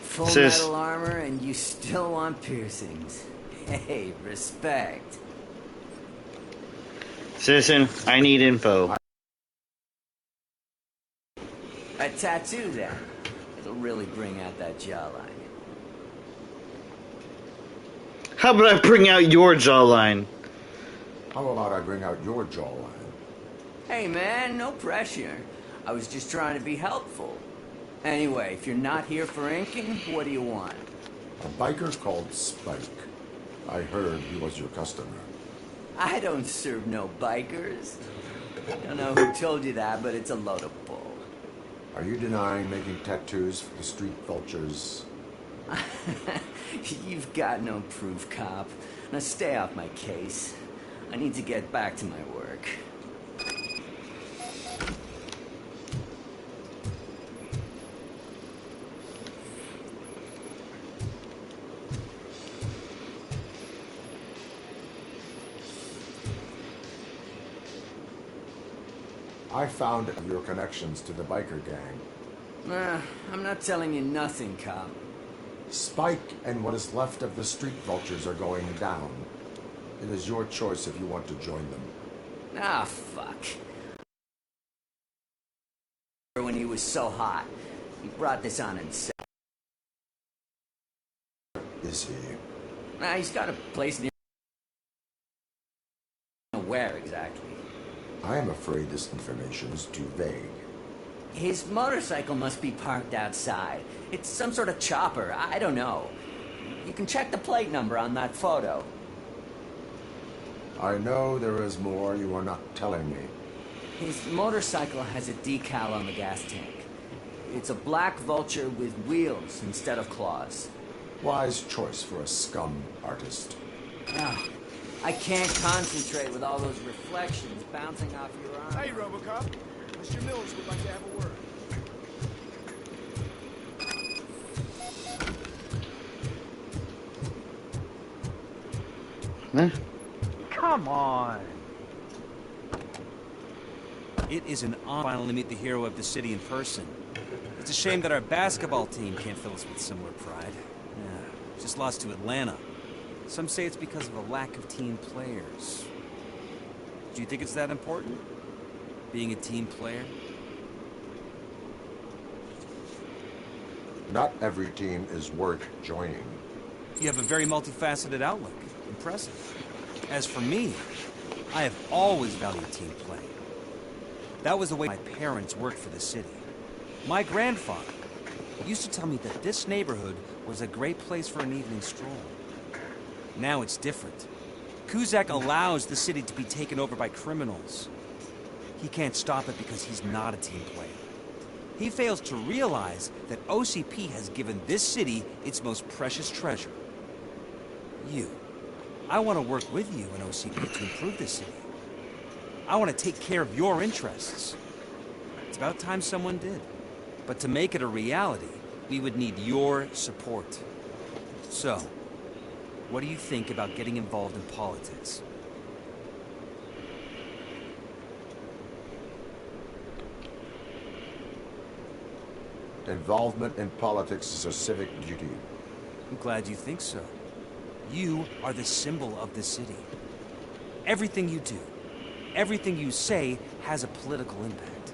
Full metal armor and you still want piercings. Hey, respect. Citizen, I need info. A tattoo then. It'll really bring out that jawline. How about I bring out your jawline? How about I bring out your jawline? Hey man, no pressure. I was just trying to be helpful. Anyway, if you're not here for inking, what do you want? A biker called Spike. I heard he was your customer. I don't serve no bikers. Don't know who told you that, but it's a load of bull. Are you denying making tattoos for the street vultures? You've got no proof, cop. Now stay off my case. I need to get back to my work. I found your connections to the biker gang. I'm not telling you nothing, cop. Spike and what is left of the street vultures are going down. It is your choice if you want to join them. Ah, fuck. When he was so hot, he brought this on himself. Is he? Nah, he's got a place near... Where exactly? I am afraid this information is too vague. His motorcycle must be parked outside. It's some sort of chopper. I don't know. You can check the plate number on that photo. I know there is more you are not telling me. His motorcycle has a decal on the gas tank. It's a black Vulture with wheels instead of claws. Wise choice for a scum artist. Ah, I can't concentrate with all those reflections bouncing off your arm. Hey, Robocop. Mr. Mills would like to have a word. Huh? Come on. It is an honor to finally meet the hero of the city in person. It's a shame that our basketball team can't fill us with similar pride. Yeah, just lost to Atlanta. Some say it's because of a lack of team players. Do you think it's that important? Being a team player? Not every team is worth joining. You have a very multifaceted outlook. Impressive. As for me, I have always valued team play. That was the way my parents worked for the city. My grandfather used to tell me that this neighborhood was a great place for an evening stroll. Now it's different. Kuzak allows the city to be taken over by criminals. He can't stop it because he's not a team player. He fails to realize that OCP has given this city its most precious treasure. You. I want to work with you and OCP to improve this city. I want to take care of your interests. It's about time someone did. But to make it a reality, we would need your support. So, what do you think about getting involved in politics? Involvement in politics is a civic duty. I'm glad you think so. You are the symbol of the city. Everything you do, everything you say has a political impact.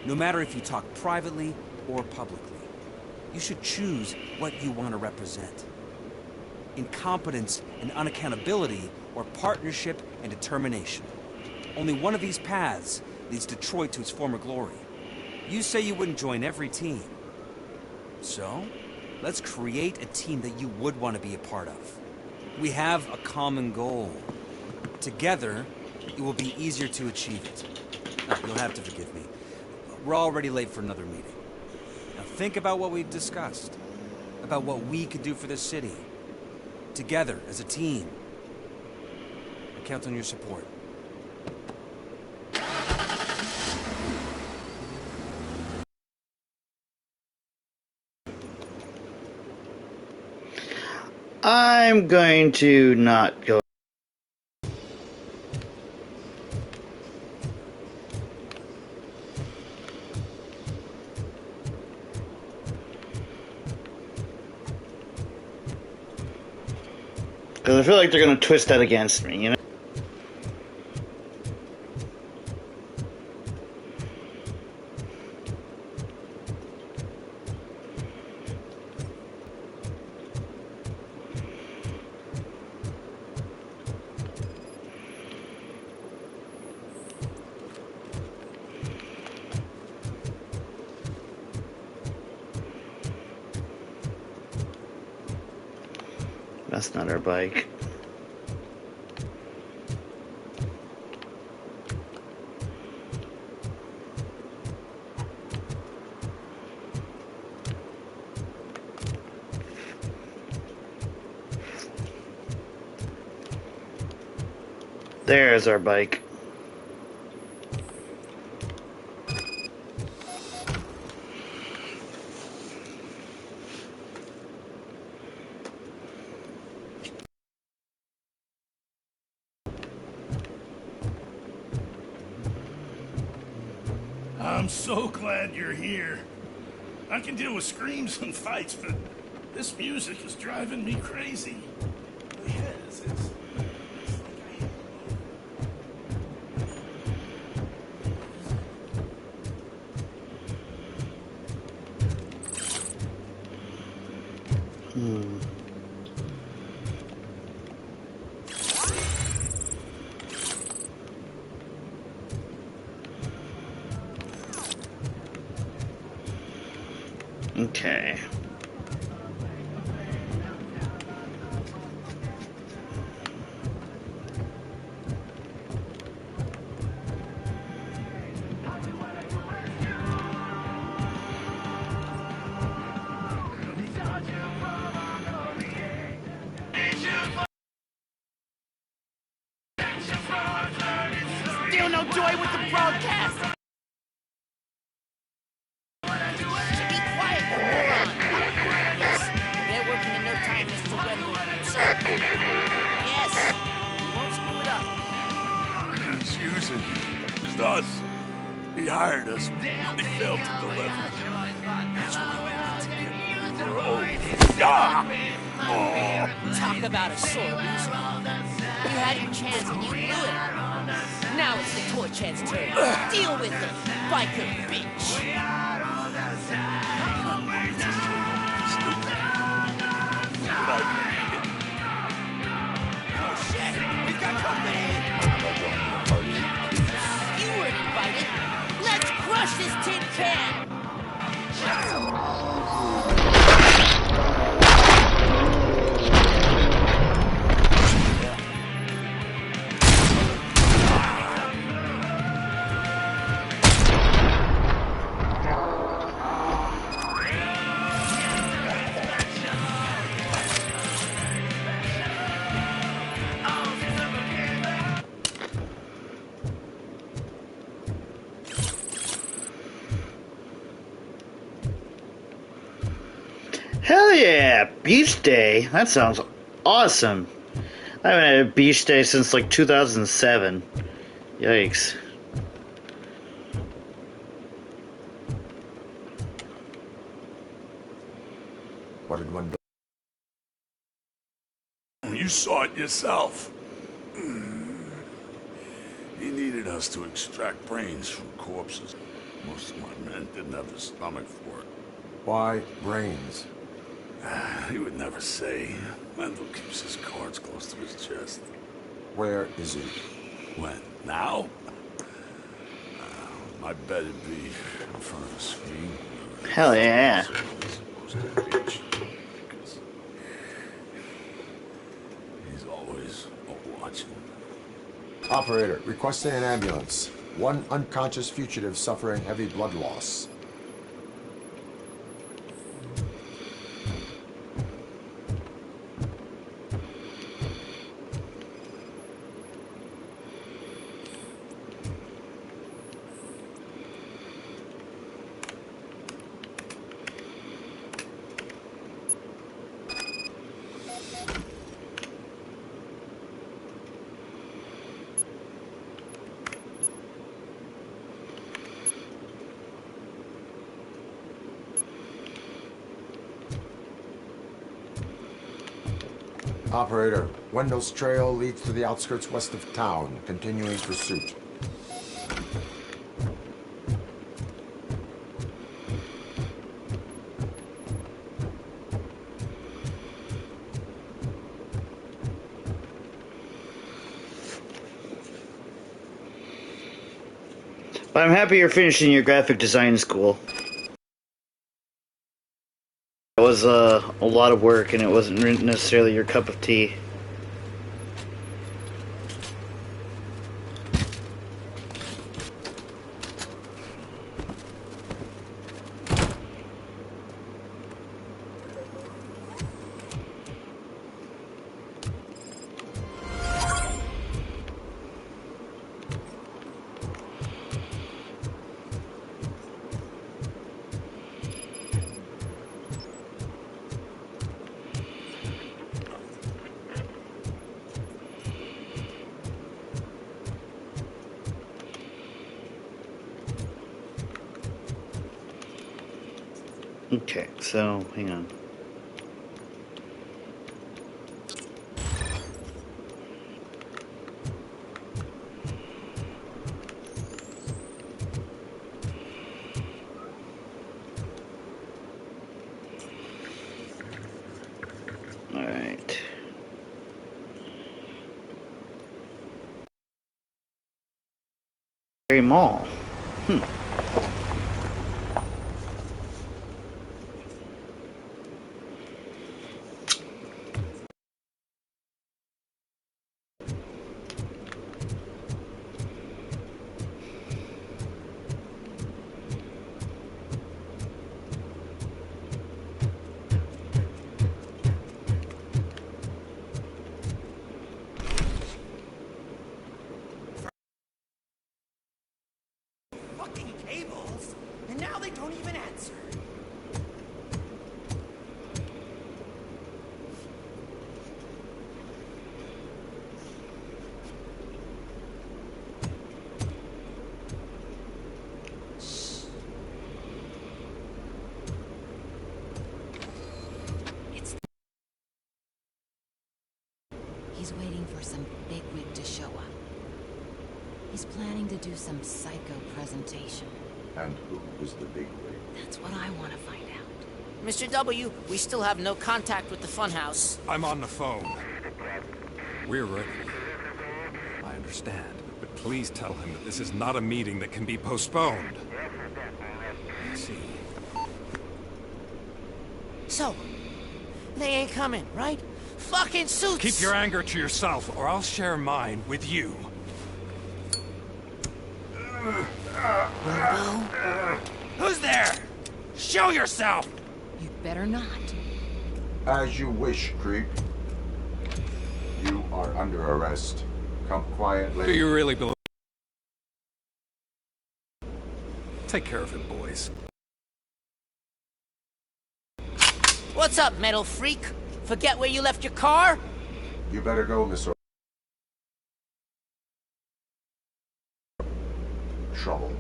No matter if you talk privately or publicly. You should choose what you want to represent. Incompetence and unaccountability, or partnership and determination. Only one of these paths leads Detroit to its former glory. You say you wouldn't join every team. So, let's create a team that you would want to be a part of. We have a common goal. Together, it will be easier to achieve it. Now, you'll have to forgive me. We're already late for another meeting. Now think about what we've discussed. About what we could do for this city. Together, as a team. I count on your support. I'm going to not go. Because I feel like they're going to twist that against me, you know? That's not our bike. There's our bike. I'm so glad you're here. I can deal with screams and fights, but this music is driving me crazy. Yes, it's... Okay. Still no joy with the broadcast! Be quiet, you moron! Yes, they're working in no time, Mr. Wendell. Sir! Yes! We won't screw it up. He's using us. He hired us. He failed to deliver. That's why we need to get broke. Talk about a sore loser. You had your chance and you blew it. Now it's the toy chance turn. Deal with it, biker bitch. Oh shit, we've got company! You weren't invited. Let's crush this tin can! Hell yeah! Beach day? That sounds awesome. I haven't had a beach day since like 2007. Yikes. What did one do? You saw it yourself. He needed us to extract brains from corpses. Most of my men didn't have the stomach for it. Why brains? He would never say. Wendell keeps his cards close to his chest. Where is he? When? Now? I bet it'd be in front of a screen. Hell yeah. He's always watching. Operator, requesting an ambulance. One unconscious fugitive suffering heavy blood loss. Operator, Wendell's trail leads to the outskirts west of town. Continuing pursuit. But I'm happy you're finishing your graphic design school. I was a lot of work and it wasn't necessarily your cup of tea. Okay, so hang on. All right. Mall. Fucking cables, and now they don't even answer. He's waiting for some bigwig to show up. He's planning to do some psycho presentation. And who is the big wig? That's what I want to find out. Mr. W, we still have no contact with the funhouse. I'm on the phone. We're ready. I understand, but please tell him that this is not a meeting that can be postponed. I see. So, they ain't coming, right? Fucking suits! Keep your anger to yourself, or I'll share mine with you. Who's there? Show yourself! You better not. As you wish, creep. You are under arrest. Come quietly. Do you really believe? Take care of him, boys. What's up, metal freak? Forget where you left your car? You better go, Miss Trouble.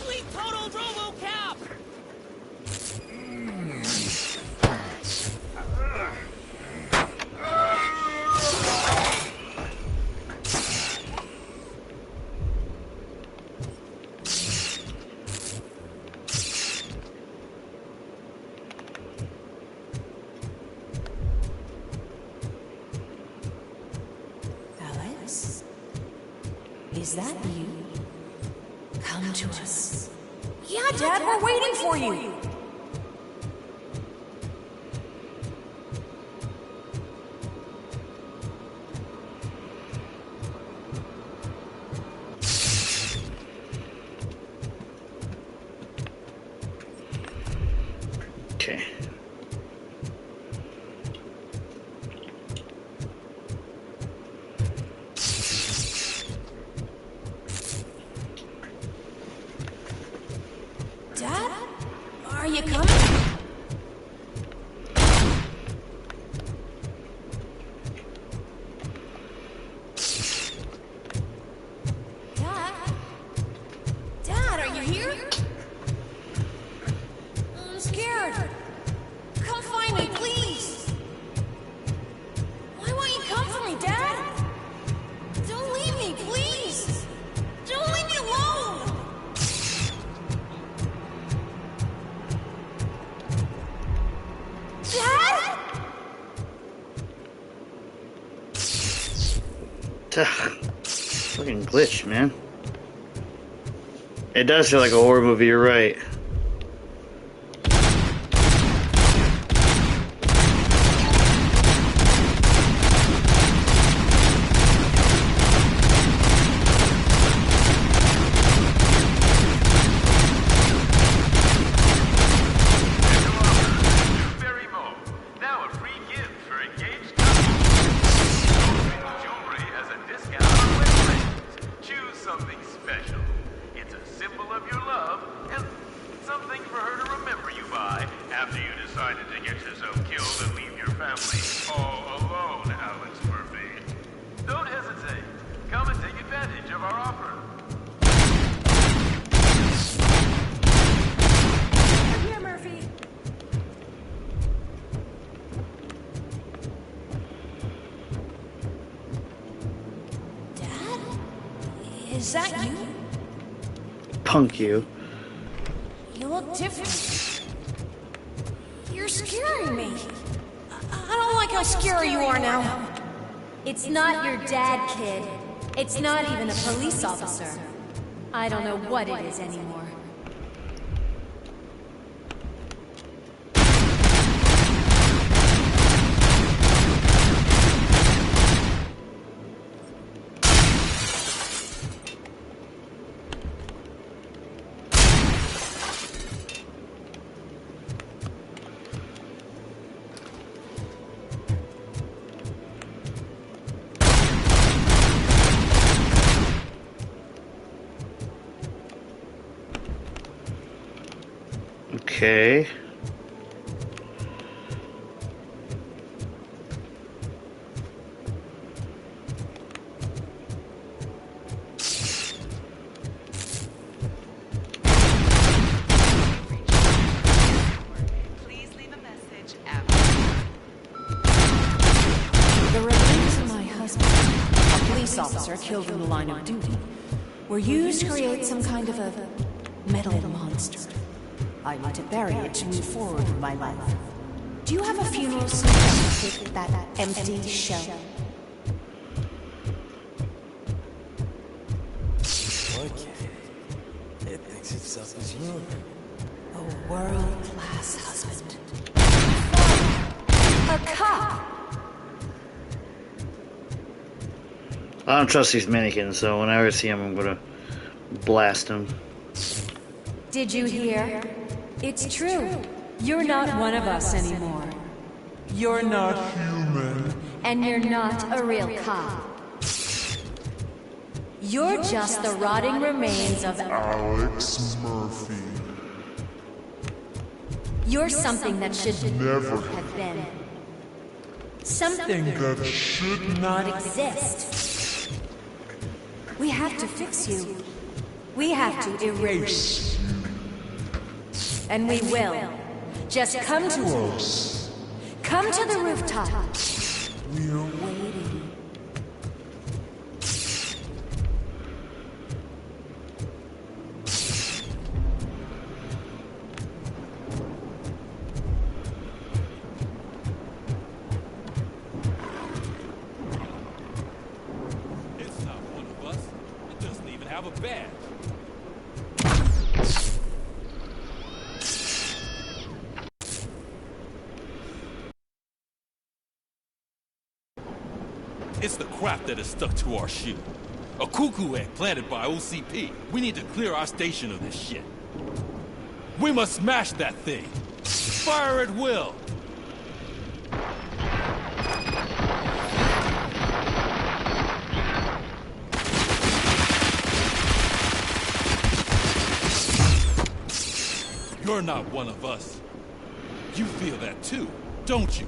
We totaled Robocop! Alex? Is that you? Come to us. Yeah, Dad, we're waiting for you. Okay. you coming? Dad, are you here? I'm scared. Come find me, please. Why won't you come for me, Dad? Don't leave me, please. Don't leave me alone. Dad? Fucking glitch, man. It does feel like a horror movie, you're right. Is that you? Punk you. You look different. You're scaring me. I don't like how scary you are now. It's not your dad, kid. It's not even a police officer. I don't know what it is anymore. Okay. Please leave a message after. The remains of my husband, a police officer killed in the line of duty, were used to create some kind of a metal monster. I need to bury it to move forward with my life. Do you have a funeral service to take that empty shell? Okay. It thinks itself as you. A world-class husband. A cop! I don't trust these mannequins, so whenever I see them, I'm gonna blast them. Did you hear? It's true. You're not one of us anymore. You're not human. And you're not a real cop. You're just the rotting remains of Alex Murphy. You're something that should Never have been. Something that should not exist. We have to fix you. We have to erase you. And we will. Just come to us. Come to the rooftop. We're waiting. It's not one of us. It doesn't even have a badge. It's the crap that is stuck to our shoe. A cuckoo egg planted by OCP. We need to clear our station of this shit. We must smash that thing. Fire at will. You're not one of us. You feel that too, don't you?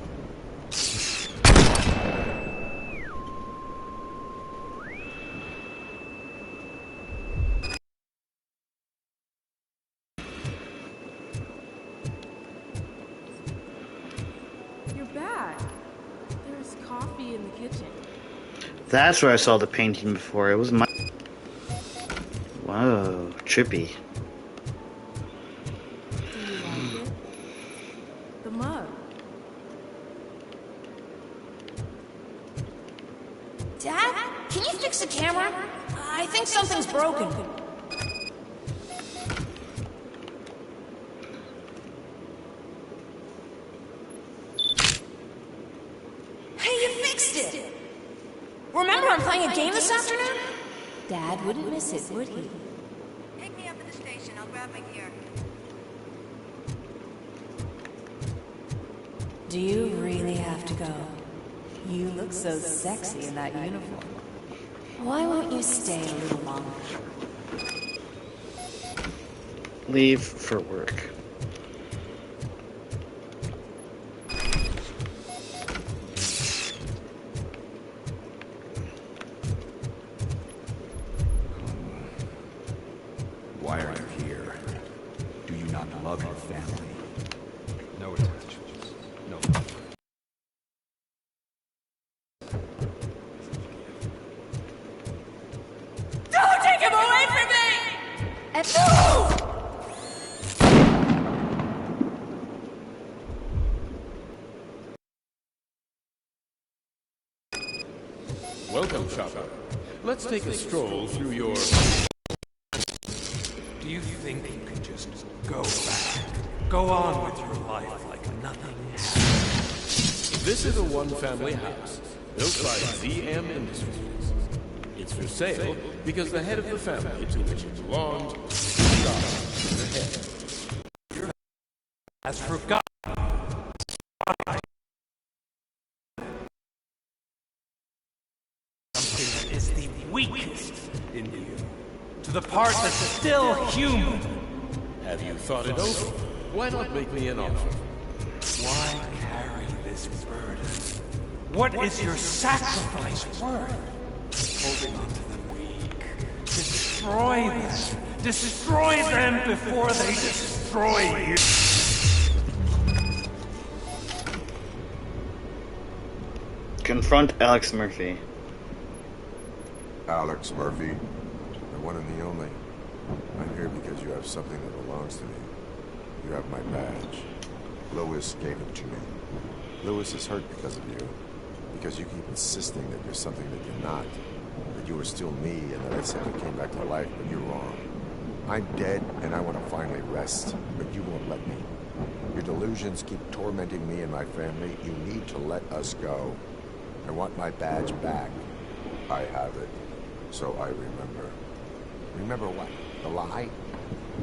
You're back. There's coffee in the kitchen. That's where I saw the painting before. It was my... Whoa, trippy. Do you like it? The mug. Dad, can you fix the camera? I think something's broken. Hey, you fixed it! Remember I'm playing a game this afternoon? Dad wouldn't miss it, would he? Pick me up at the station. I'll grab my gear. Do you really have to go? You look so sexy in that uniform. Why won't you stay a little longer? Leave for work. Why are you here? Do you not love your family? No attachments. No. Don't take him away from me! And no! Welcome, Chopper. Let's take a stroll through your... Do you think you can just go back? Go on with your life like nothing happened? This is a one-family house, built by ZM Industries. It's for sale because the head of the family to which it belonged died in the head. Your has forgotten. Something that is the weakest in you. To the part that's still human. Have you thought it over? Why not make me an offer? Why carry this burden? What is your sacrifice worth? Holding on to the weak. Destroy them. Destroy them before they destroy you. Confront Alex Murphy. Alex Murphy, the one and the only. I'm here because you have something that belongs to me. You have my badge. Lewis gave it to me. Lewis is hurt because of you. Because you keep insisting that you're something that you're not. That you were still me and that I simply came back to life, but you're wrong. I'm dead and I want to finally rest, but you won't let me. Your delusions keep tormenting me and my family. You need to let us go. I want my badge back. I have it. So I remember. Remember what? The lie?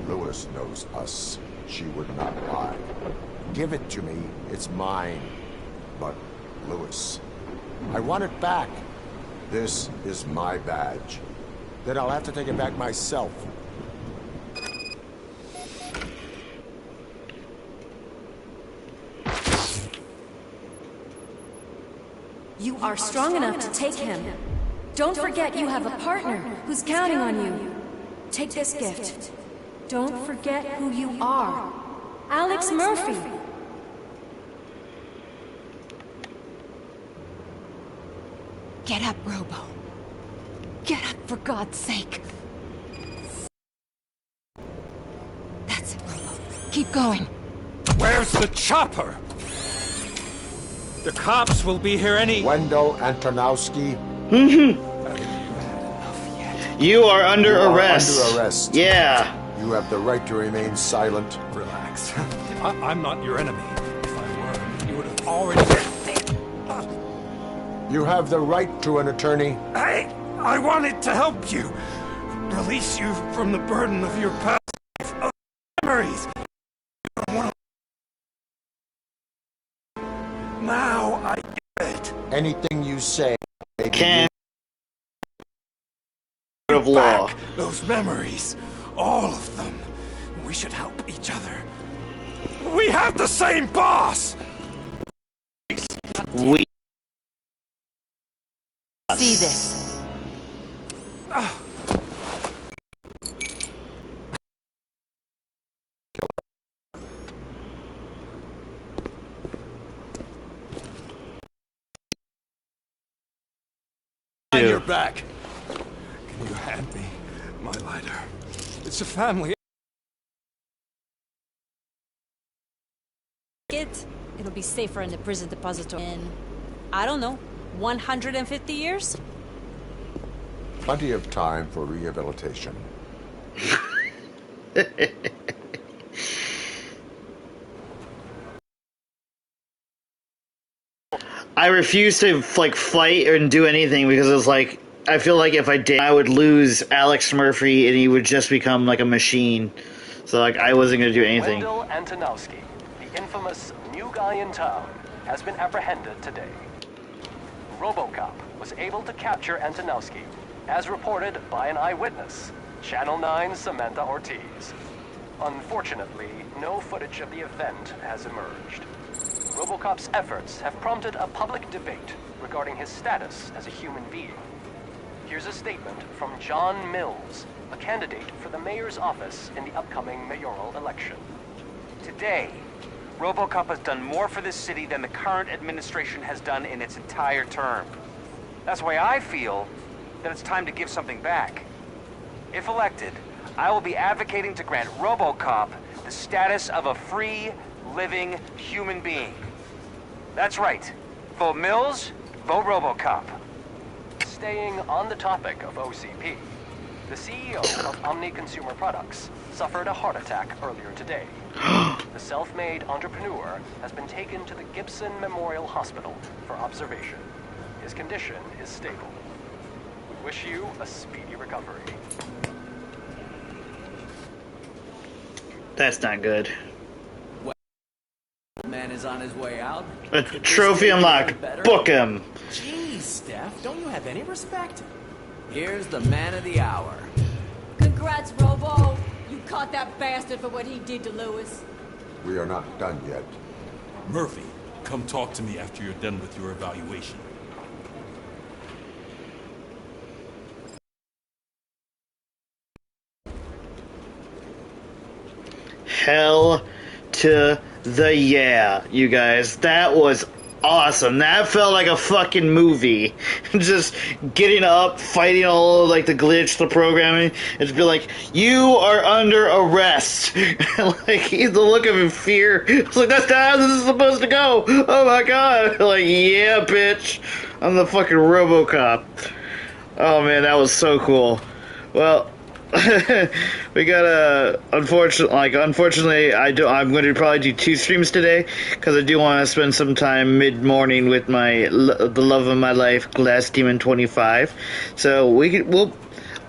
Lewis knows us. She would not lie. Give it to me. It's mine. But, Lewis, I want it back. This is my badge. Then I'll have to take it back myself. You are strong enough to take him. Don't forget you have a partner who's counting on you. Take this gift. Don't forget who you are. Alex Murphy. Get up, Robo. Get up, for God's sake. That's it, Robo. Keep going. Where's the chopper? The cops will be here any... Wendell Antonowski. You are under arrest. Under arrest. Yeah. You have the right to remain silent. Relax. I'm not your enemy. If I were, you would have already... You have the right to an attorney. I wanted to help you. Release you from the burden of your past life, of memories. Now I get it. Anything you say can of law. Those memories, all of them. We should help each other. We have the same boss! We... See this. And you're back. Can you hand me my lighter? It's a family. It'll be safer in the prison depository in, I don't know, 150 years? Plenty of time for rehabilitation. I refuse to like fight and do anything because it's like I feel like if I did, I would lose Alex Murphy and he would just become like a machine. So like I wasn't gonna do anything. Wendell Antonowski, the infamous new guy in town, has been apprehended today. Robocop was able to capture Antonowski, as reported by an eyewitness, Channel 9's Samantha Ortiz. Unfortunately, no footage of the event has emerged. Robocop's efforts have prompted a public debate regarding his status as a human being. Here's a statement from John Mills, a candidate for the mayor's office in the upcoming mayoral election. Today, Robocop has done more for this city than the current administration has done in its entire term. That's why I feel that it's time to give something back. If elected, I will be advocating to grant Robocop the status of a free, living human being. That's right. Vote Mills, vote Robocop. Staying on the topic of OCP, the CEO of Omni Consumer Products suffered a heart attack earlier today. The self-made entrepreneur has been taken to the Gibson Memorial Hospital for observation. His condition is stable. We wish you a speedy recovery. That's not good. Man is on his way out. A trophy unlocked. Book him. Jeez, Steph, don't you have any respect? Here's the man of the hour. Congrats, Robo. You caught that bastard for what he did to Lewis. We are not done yet. Murphy, come talk to me after you're done with your evaluation. Hell to the yeah, you guys. That was awesome. That felt like a fucking movie. Just getting up, fighting all like the glitch, the programming, and just be like, you are under arrest. Like the look of fear. It's like that's not how this is supposed to go. Oh my god. Like, yeah, bitch. I'm the fucking Robocop. Oh man, that was so cool. Well, we got unfortunately I'm going to probably do 2 streams today because I do want to spend some time mid-morning with the love of my life, Glass Demon 25. So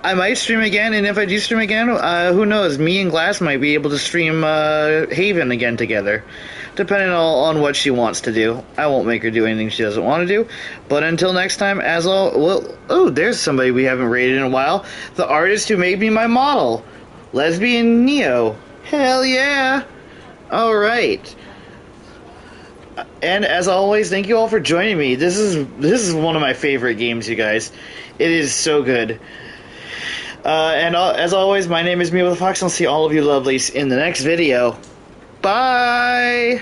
I might stream again, and if I do stream again, who knows, me and Glass might be able to stream Haven again together, depending on what she wants to do. I won't make her do anything she doesn't want to do. But until next time, there's somebody we haven't rated in a while. The artist who made me my model, Lesbian Neo. Hell yeah! Alright. And as always, thank you all for joining me. This is one of my favorite games, you guys. It is so good. As always, my name is Mewa the Fox, and I'll see all of you lovelies in the next video. Bye!